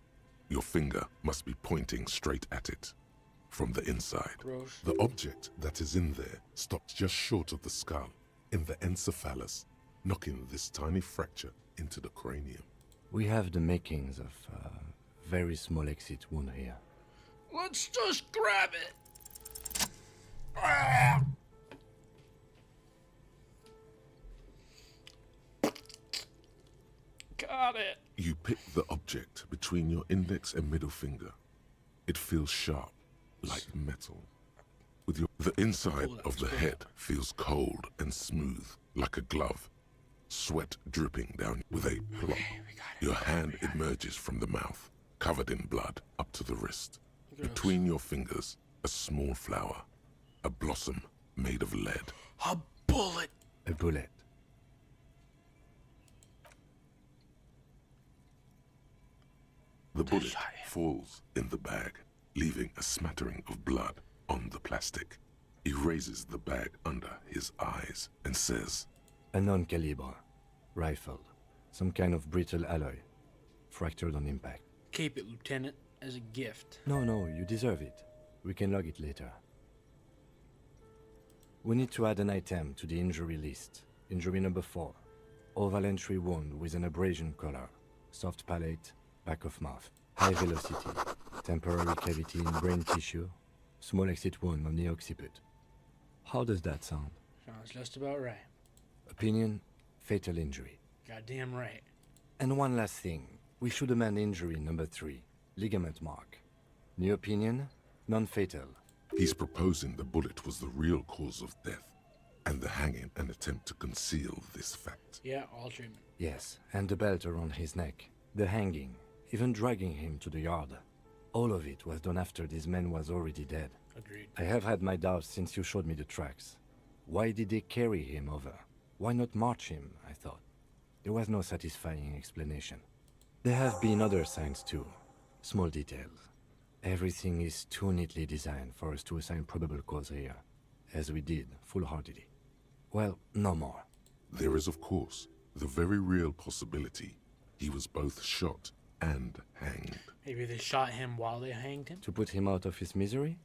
Your finger must be pointing straight at it. From the inside. Gross. The object that is in there stops just short of the skull, in the encephalus, knocking this tiny fracture into the cranium. We have the makings of a very small exit wound here. Let's just grab it. Got it. You pick the object between your index and middle finger. It feels sharp, like metal. The inside of the head feels cold and smooth, like a glove. Sweat dripping down with a plop. Your hand emerges from the mouth, covered in blood, up to the wrist. Between your fingers, a small flower. A blossom made of lead. A bullet. A bullet. The bullet falls in the bag, leaving a smattering of blood on the plastic. He raises the bag under his eyes and says, A non-caliber. Rifle. Some kind of brittle alloy. Fractured on impact. Keep it, Lieutenant, as a gift. No, you deserve it. We can log it later. We need to add an item to the injury list. Injury number 4. Oval entry wound with an abrasion collar. Soft palate, back of mouth. High velocity. Temporary cavity in brain tissue. Small exit wound on the occiput. How does that sound? Sounds just about right. Opinion, fatal injury. Goddamn right. And one last thing. We should amend injury number 3. Ligament mark. New opinion, non-fatal. He's proposing the bullet was the real cause of death, and the hanging an attempt to conceal this fact. Yeah, all treatment. Yes, and the belt around his neck. The hanging, even dragging him to the yard. All of it was done after this man was already dead. Agreed. I have had my doubts since you showed me the tracks. Why did they carry him over? Why not march him, I thought. There was no satisfying explanation. There have been other signs too. Small details. Everything is too neatly designed for us to assign probable cause here, as we did, full-heartedly. Well, no more. There is, of course, the very real possibility he was both shot and hanged. Maybe they shot him while they hanged him? To put him out of his misery?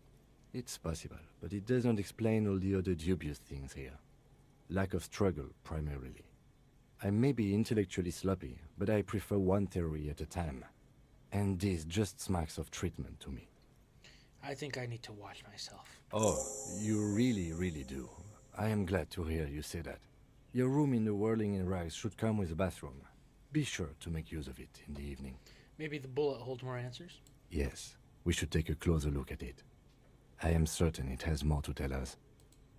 It's possible, but it doesn't explain all the other dubious things here. Lack of struggle, primarily. I may be intellectually sloppy, but I prefer one theory at a time. And this just smacks of treatment to me. I think I need to watch myself. Oh, you really, really do. I am glad to hear you say that. Your room in the Whirling in Rags should come with a bathroom. Be sure to make use of it in the evening. Maybe the bullet holds more answers? Yes, we should take a closer look at it. I am certain it has more to tell us.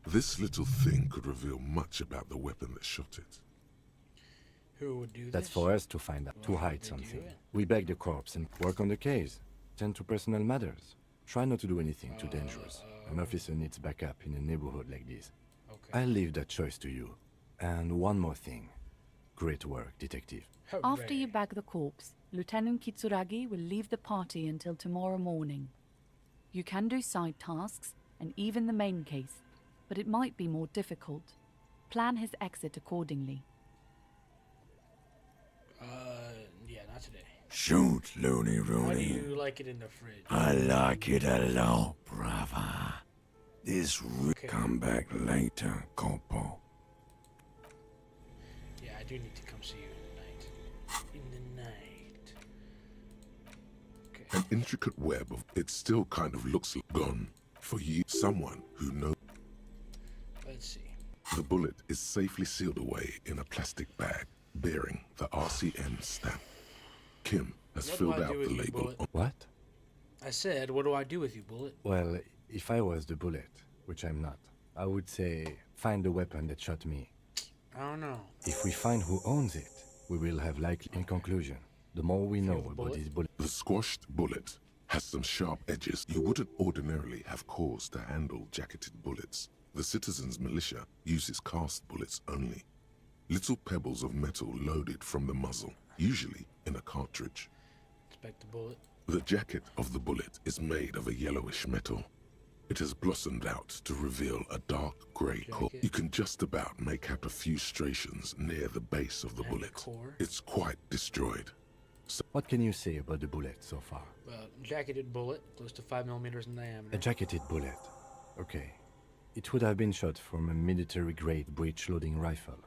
This little thing could reveal much about the weapon that shot it. Who would do That's this? for us to find out, to hide something. We bag the corpse and work on the case. Tend to personal matters. Try not to do anything too dangerous. An officer needs backup in a neighborhood like this. Okay. I'll leave that choice to you. And one more thing. Great work, detective. After you bag the corpse, Lieutenant Kitsuragi will leave the party until tomorrow morning. You can do side tasks, and even the main case, but it might be more difficult. Plan his exit accordingly. Yeah, not today. Shoot, Looney How do Rooney. you like it in the fridge? I like it a lot, brother. This come back later, Corpo. Yeah, I do need to come see you in the night. An intricate web of it still kind of looks gone. For you, someone who knows. Let's see. The bullet is safely sealed away in a plastic bag bearing the RCM stamp. Kim has What do filled I out do the with you, label. Bullet? What? I said, what do I do with you, Bullet? Well, if I was the bullet, which I'm not, I would say find the weapon that shot me. I don't know. If we find who owns it, we will have likely. In conclusion, the more we know about this bullet. The squashed bullet has some sharp edges you wouldn't ordinarily have cause to handle jacketed bullets. The citizens' militia uses cast bullets only. Little pebbles of metal loaded from the muzzle, usually in a cartridge. Inspect the bullet. The jacket of the bullet is made of a yellowish metal. It has blossomed out to reveal a dark grey core. You can just about make out a few striations near the base of the bullet. It's quite destroyed. What can you say about the bullet so far? Well, jacketed bullet, close to 5 millimeters in diameter. A jacketed bullet. Okay. It would have been shot from a military-grade breech-loading rifle,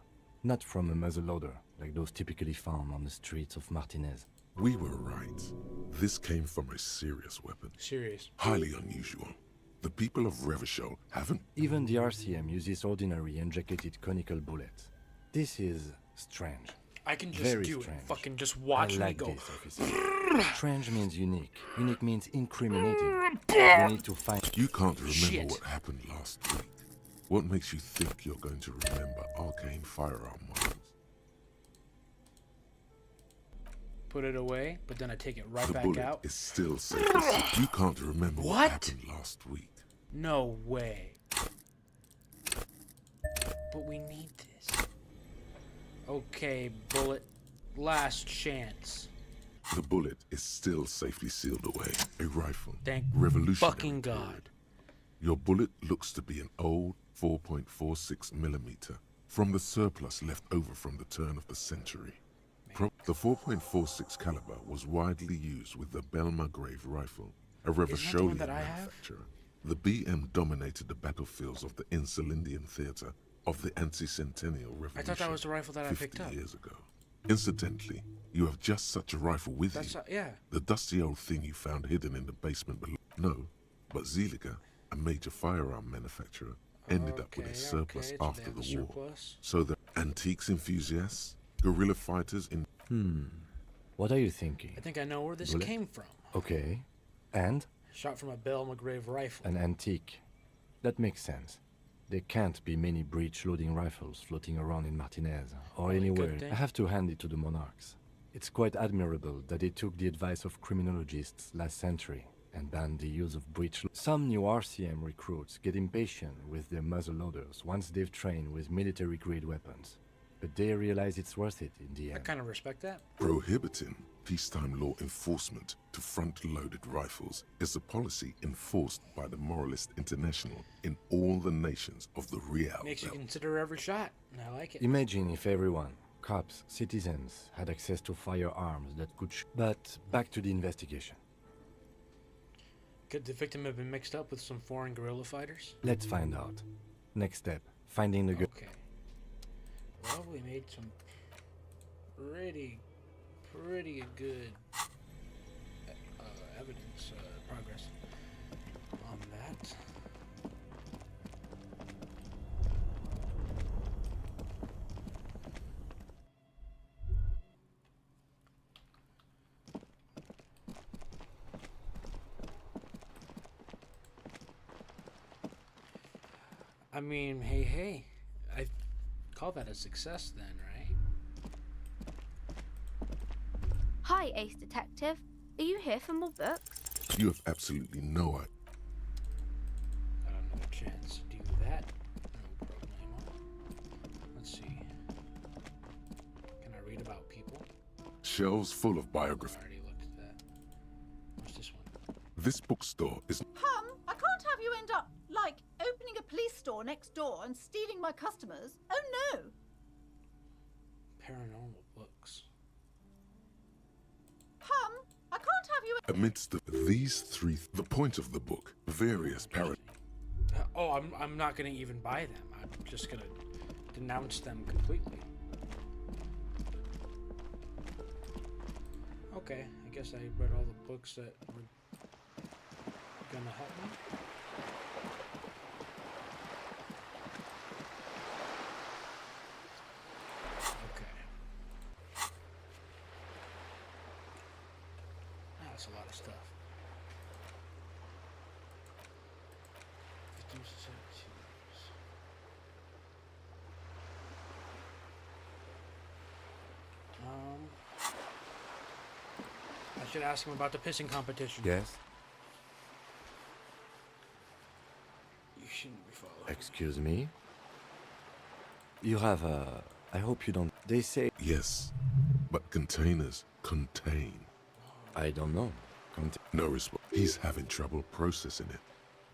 not from a muzzleloader like those typically found on the streets of Martinez. We were right. This came from a serious weapon. Serious. Highly unusual. The people of Revachol haven't... Even the RCM uses ordinary unjacketed conical bullets. This is strange. I can just Very do strange. it. Fucking just watch I like me go. this, officer. Strange means unique. Unique means incriminating. You need to find... You can't remember what happened last week. What makes you think you're going to remember arcane firearm models? Put it away, but then I take it right The back bullet out. is still safe. You can't remember what happened last week. No way. But we need this. Okay, Bullet. Last chance. The bullet is still safely sealed away. A rifle. Thank Revolutionary fucking God. period. Your bullet looks to be an old 4.46 millimeter from the surplus left over from the turn of the century. The 4.46 caliber was widely used with the Belmargrave rifle, a Revacholian that I have? manufacturer. The BM dominated the battlefields of the Insulindian theater of the anti-centennial revolution. I thought that was the rifle that I 50 picked up. years ago. Incidentally, you have just such a rifle with That's you. yeah. The dusty old thing you found hidden in the basement below. No, but Zeliger, a major firearm manufacturer, ended up with a surplus okay, so they after have the a war. surplus. So the antiques enthusiasts, guerrilla fighters in... What are you thinking? I think I know where this Bullet? came from. Okay. And? Shot from a Belmargrave rifle. An antique. That makes sense. There can't be many breech-loading rifles floating around in Martinez, or Well, it anywhere. could be. I have to hand it to the monarchs. It's quite admirable that they took the advice of criminologists last century and banned the use of breech. Some new RCM recruits get impatient with their muzzleloaders once they've trained with military-grade weapons. but they realize it's worth it in the I end. kind of respect that. Prohibiting peacetime law enforcement to front-loaded rifles is a policy enforced by the Moralist International in all the nations of the Real Makes you Belt. consider every shot. I like it. Imagine if everyone, cops, citizens, had access to firearms that could But back to the investigation. Could the victim have been mixed up with some foreign guerrilla fighters? Let's find out. Next step, finding the girl. Okay. Well, we made some pretty good evidence, progress on that. I mean, hey, I call that a success then, right? Hi, Ace Detective. Are you here for more books? You have absolutely no idea. Got another chance to do that. No problemo. Let's see. Can I read about people? Shelves full of biography. I already looked at that. What's this one? This bookstore is... Hum, I can't have you end up, like, opening a police store next door and stealing my customers. Oh no! Paranormal books. Hum, I can't have you... Amidst these three... The point of the book, various Oh, I'm not gonna even buy them. I'm just gonna denounce them completely. Okay, I guess I read all the books that were gonna help me. Okay. That's a lot of stuff. I should ask him about the pissing competition. Yes? You shouldn't be following. Excuse me? You have a... I hope you don't... They say... Yes, but containers contain. I don't know. No response. He's having trouble processing it,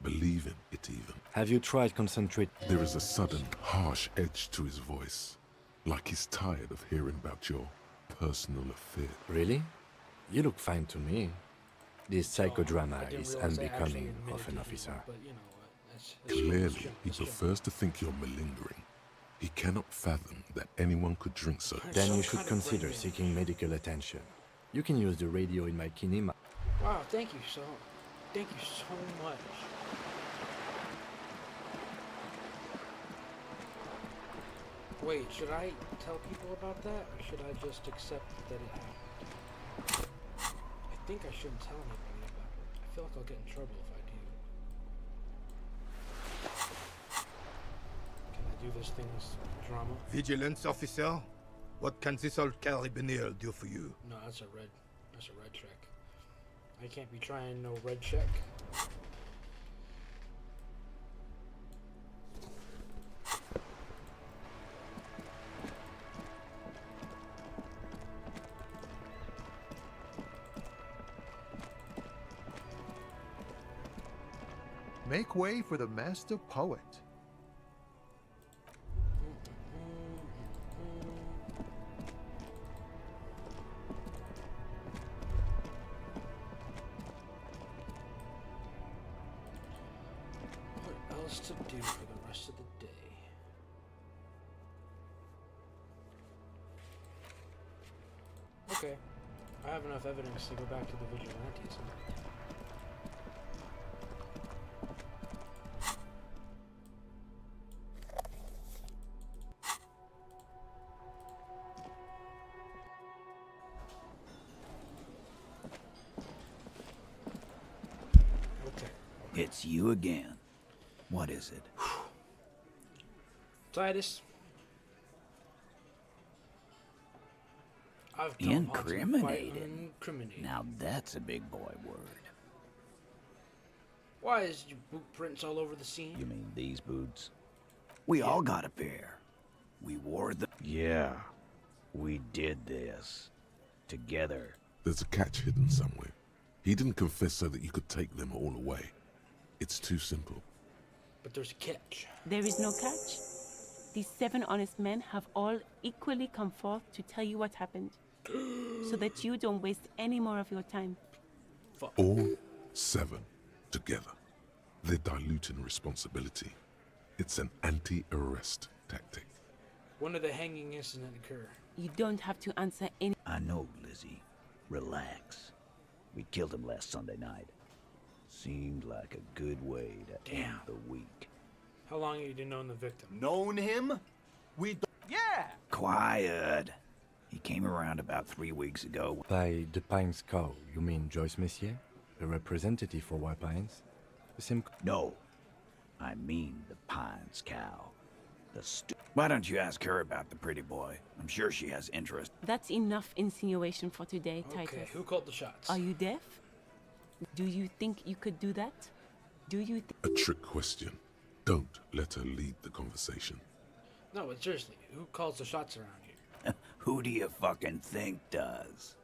believing it even. Have you tried concentrate? There is a sudden, harsh edge to his voice, like he's tired of hearing about your personal affair. Really? You look fine to me. This psychodrama is unbecoming of an officer. But you know what? Clearly, he prefers to think you're malingering. He cannot fathom that anyone could drink so. Then you should consider seeking medical attention. You can use the radio in my kinema. Wow, thank you so much. Wait, should I tell people about that, or should I just accept that it happened? I think I shouldn't tell anybody about it. I feel like I'll get in trouble if I do. Can I do this thing's drama? Vigilance officer? What can this old carabiner do for you? No, that's a red check. I can't be trying no red check. Make way for the master poet. What else to do for the rest of the day? Okay. I have enough evidence to go back to the vigilantes. It's you again. What is it? Titus. I've come upon some quite Incriminated. incriminating. Now that's a big boy word. Why is your boot prints all over the scene? You mean these boots? We all got a pair. We wore the... Yeah, we did this. Together. There's a catch hidden somewhere. He didn't confess so that you could take them all away. It's too simple. But there's a catch. There is no catch. These 7 honest men have all equally come forth to tell you what happened, so that you don't waste any more of your time. All 7 together. They're diluting responsibility. It's an anti-arrest tactic. When did the hanging incident occur? You don't have to answer any... I know, Lizzie. Relax. We killed him last Sunday night. Seemed like a good way to end the week. How long have you known the victim? Known him? Yeah! Quiet. He came around about 3 weeks ago. By the Pines cow, you mean Joyce Messier? The representative for White Pines? The same... No. I mean the Pines cow. Why don't you ask her about the pretty boy? I'm sure she has interest. That's enough insinuation for today, Titus. Okay, who called the shots? Are you deaf? Do you think you could do that? Do you A trick question. Don't let her lead the conversation. No, but seriously, who calls the shots around here? Who do you fucking think does?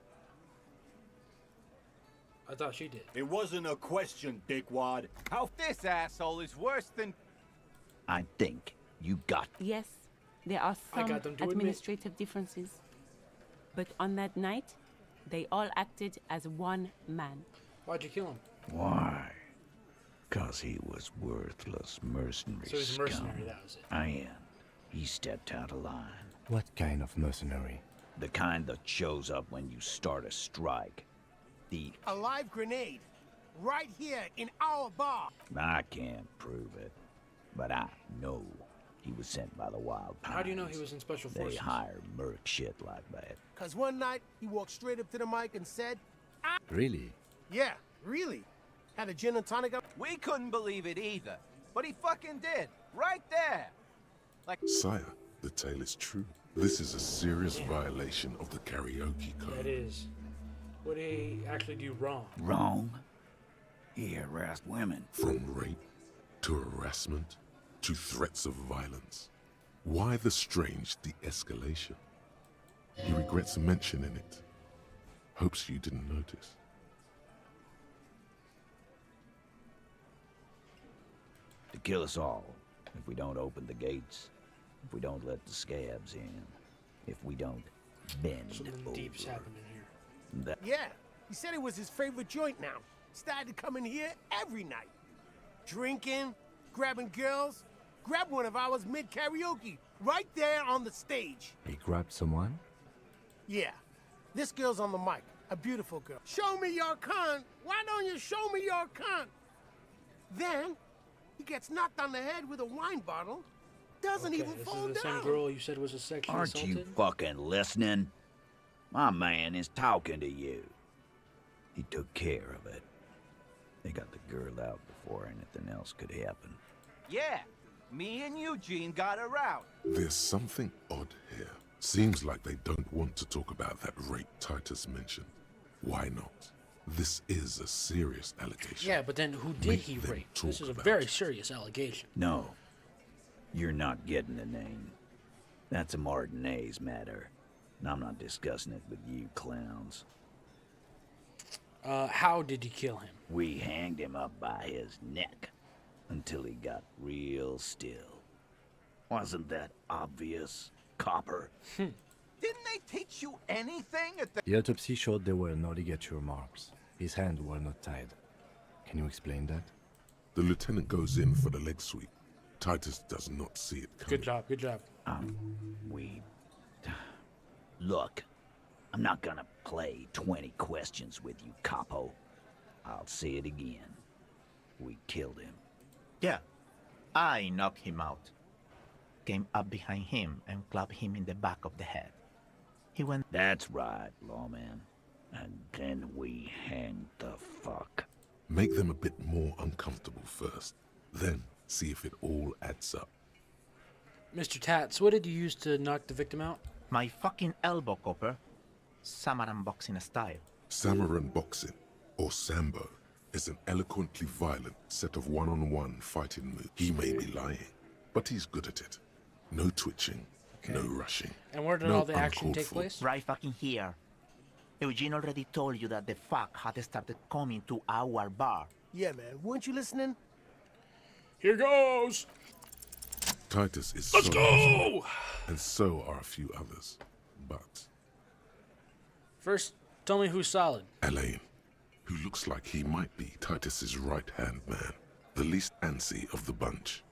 I thought she did. It wasn't a question, dickwad. How this asshole is worse than... I think you got... Yes, there are I some got them to admit. administrative differences. But on that night, they all acted as one man. Why'd you kill him? Why? Because he was worthless mercenary So he's a mercenary, scum. that was it. I am. He stepped out of line. What kind of mercenary? The kind that shows up when you start a strike. A live grenade, right here in our bar. I can't prove it, but I know he was sent by the Wild Pines. How do you know he was in Special They Forces? hire merc shit like that. Cause one night he walked straight up to the mic and said, Really? yeah, really. Had a gin and tonic up. We couldn't believe it either. But he fucking did. Right there. Like... Sire, the tale is true. This is a serious violation of the karaoke code. That is. What did he actually do wrong? Wrong? He harassed women. From rape to harassment to threats of violence. Why the strange de-escalation? He regrets mentioning it. Hopes you didn't notice. To kill us all, if we don't open the gates, if we don't let the scabs in, if we don't bend Something over. deep's happening here. Yeah, he said it was his favorite joint now. Started to come in here every night. Drinking, grabbing girls. Grab one of ours mid-karaoke, right there on the stage. He grabbed someone? Yeah, this girl's on the mic, a beautiful girl. Show me your cunt. Why don't you show me your cunt? Then, he gets knocked on the head with a wine bottle. Doesn't even fall This is the down. same girl you said was a sexually Aren't assaulted? you fucking listening? My man is talking to you. He took care of it. They got the girl out before anything else could happen. Yeah, me and Eugene got her out. There's something odd here. Seems like they don't want to talk about that rape Titus mentioned. Why not? This is a serious allegation. Yeah, but then who did Make he them rape? talk This is a about very serious allegation. No, you're not getting the name. That's a Martinez matter. And I'm not discussing it with you clowns. How did you kill him? We hanged him up by his neck until he got real still. Wasn't that obvious, Copper? Didn't they teach you anything at the... The autopsy showed there were no ligature marks. His hands were not tied. Can you explain that? The lieutenant goes in for the leg sweep. Titus does not see it coming. Good job, good job. Look, I'm not gonna play 20 questions with you, Capo. I'll say it again. We killed him. Yeah, I knocked him out. Came up behind him and clubbed him in the back of the head. He went... That's right, lawman. And then we hanged the fuck. Make them a bit more uncomfortable first. Then see if it all adds up. Mr. Tats, what did you use to knock the victim out? My fucking elbow, Copper. Samurai boxing style. Samurai boxing, or Sambo, is an eloquently violent set of one-on-one fighting moves. He may be lying, but he's good at it. No twitching, No rushing. And where did No all the action uncalled take for. place? Right fucking here. Eugene already told you that the fuck had started coming to our bar. Yeah, man. Weren't you listening? Here goes. Titus is Let's solid, go! and so are a few others. But First, tell me who's solid. Elaine, who looks like he might be Titus's right-hand man, the least antsy of the bunch.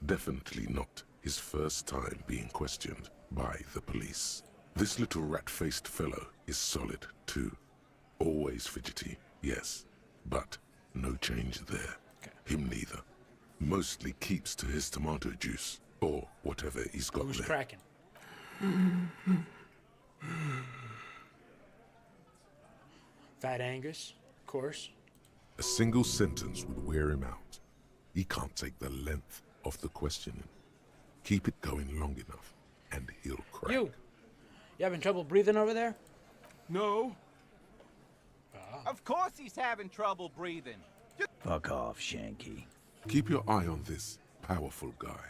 Definitely not his first time being questioned by the police. This little rat-faced fellow is solid, too. Always fidgety, yes, but no change there. Him neither. Mostly keeps to his tomato juice, or whatever he's got Who's there. cracking? Fat Angus, of course. A single sentence would wear him out. He can't take the length of the questioning. Keep it going long enough, and he'll crack. You having trouble breathing over there? No. Of course he's having trouble breathing. Fuck off, Shanky. Keep your eye on this powerful guy.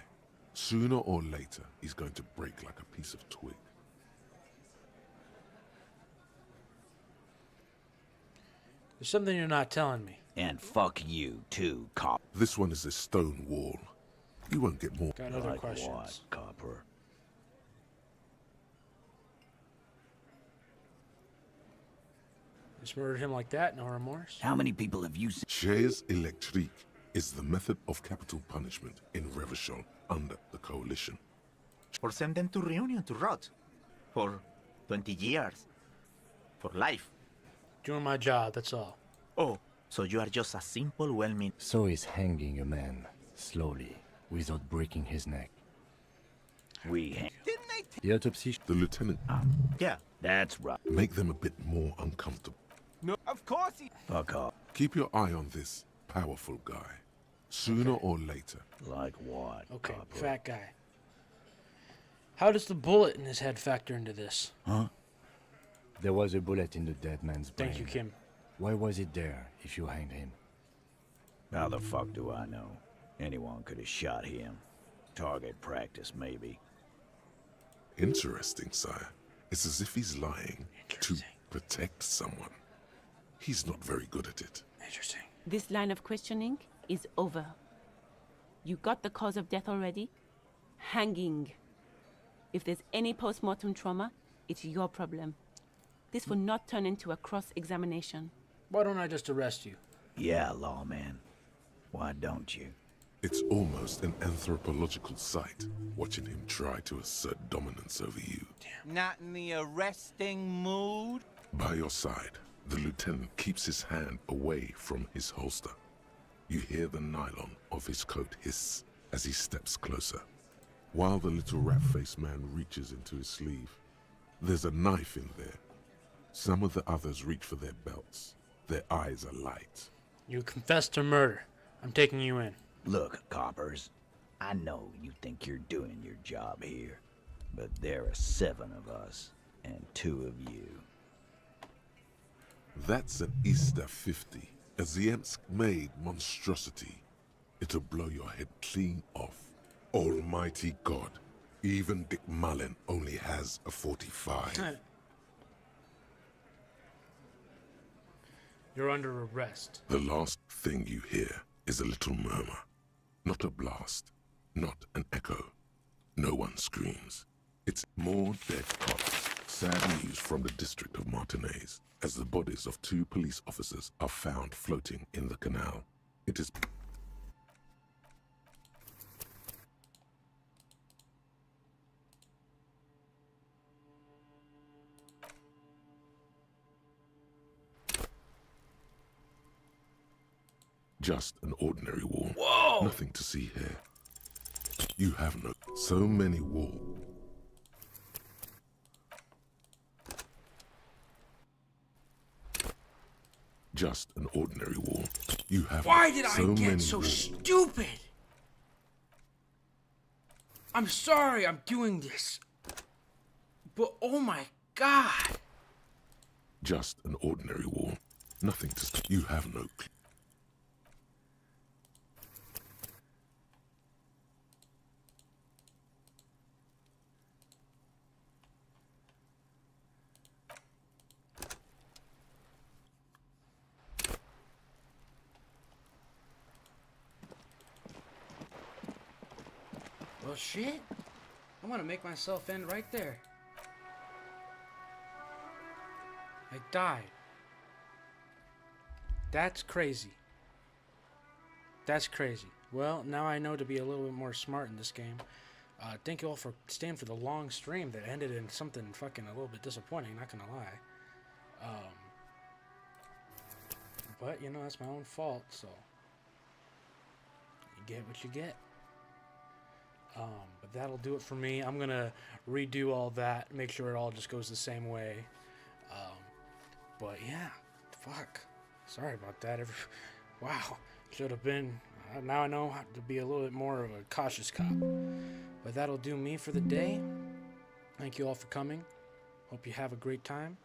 Sooner or later, he's going to break like a piece of twig. There's something you're not telling me. And fuck you, too, cop. This one is a stone wall. You won't get more. Got other Like questions. what, copper? Just murdered him like that, no remorse. How many people have you seen? Chaise électrique is the method of capital punishment in Revachol under the Coalition. Or send them to Reunion to rot. For 20 years. For life. Doing my job, that's all. Oh, so you are just a simple, well-meaning... So is hanging a man, slowly, without breaking his neck. We hang. The autopsy... The lieutenant... Yeah. That's right. Make them a bit more uncomfortable. No, of course he... Fuck off. Keep your eye on this powerful guy. Sooner or later. Like what, Okay, copper? fat guy. How does the bullet in his head factor into this? Huh? There was a bullet in the dead man's brain. Thank you, Kim. Why was it there if you hanged him? How the fuck do I know? Anyone could have shot him. Target practice, maybe. Interesting, sire. It's as if he's lying to protect someone. He's not very good at it. Interesting. This line of questioning is over. You got the cause of death already? Hanging. If there's any post-mortem trauma, it's your problem. This will not turn into a cross-examination. Why don't I just arrest you? Yeah, lawman. Why don't you? It's almost an anthropological sight, watching him try to assert dominance over you. Not in the arresting mood? By your side, the lieutenant keeps his hand away from his holster. You hear the nylon of his coat hiss as he steps closer. While the little rat-faced man reaches into his sleeve, there's a knife in there. Some of the others reach for their belts. Their eyes are light. You confessed to murder. I'm taking you in. Look, coppers, I know you think you're doing your job here, but there are 7 of us and 2 of you. That's an Easter 50, a Ziemsk-made monstrosity. It'll blow your head clean off. Almighty God, even Dick Mullen only has a 45. You're under arrest. The last thing you hear is a little murmur. Not a blast, not an echo. No one screams. It's more dead cops. Sad news from the district of Martinez, as the bodies of 2 police officers are found floating in the canal. It is... just an ordinary wall. Whoa! Nothing to see here. You have no... So many walls. Just an ordinary wall. You have Why did so I get many so walls. stupid? I'm sorry I'm doing this. But oh my god. Just an ordinary wall. Nothing to... You have no... Well, shit. I'm gonna make myself end right there. I died. That's crazy. That's crazy. Well, now I know to be a little bit more smart in this game. Thank you all for staying for the long stream that ended in something fucking a little bit disappointing, not gonna lie. But, you know, that's my own fault, so you get what you get. But that'll do it for me. I'm gonna redo all that, make sure it all just goes the same way. But yeah, fuck. Sorry about that. Wow, should have been. Now I know how to be a little bit more of a cautious cop. But that'll do me for the day. Thank you all for coming. Hope you have a great time.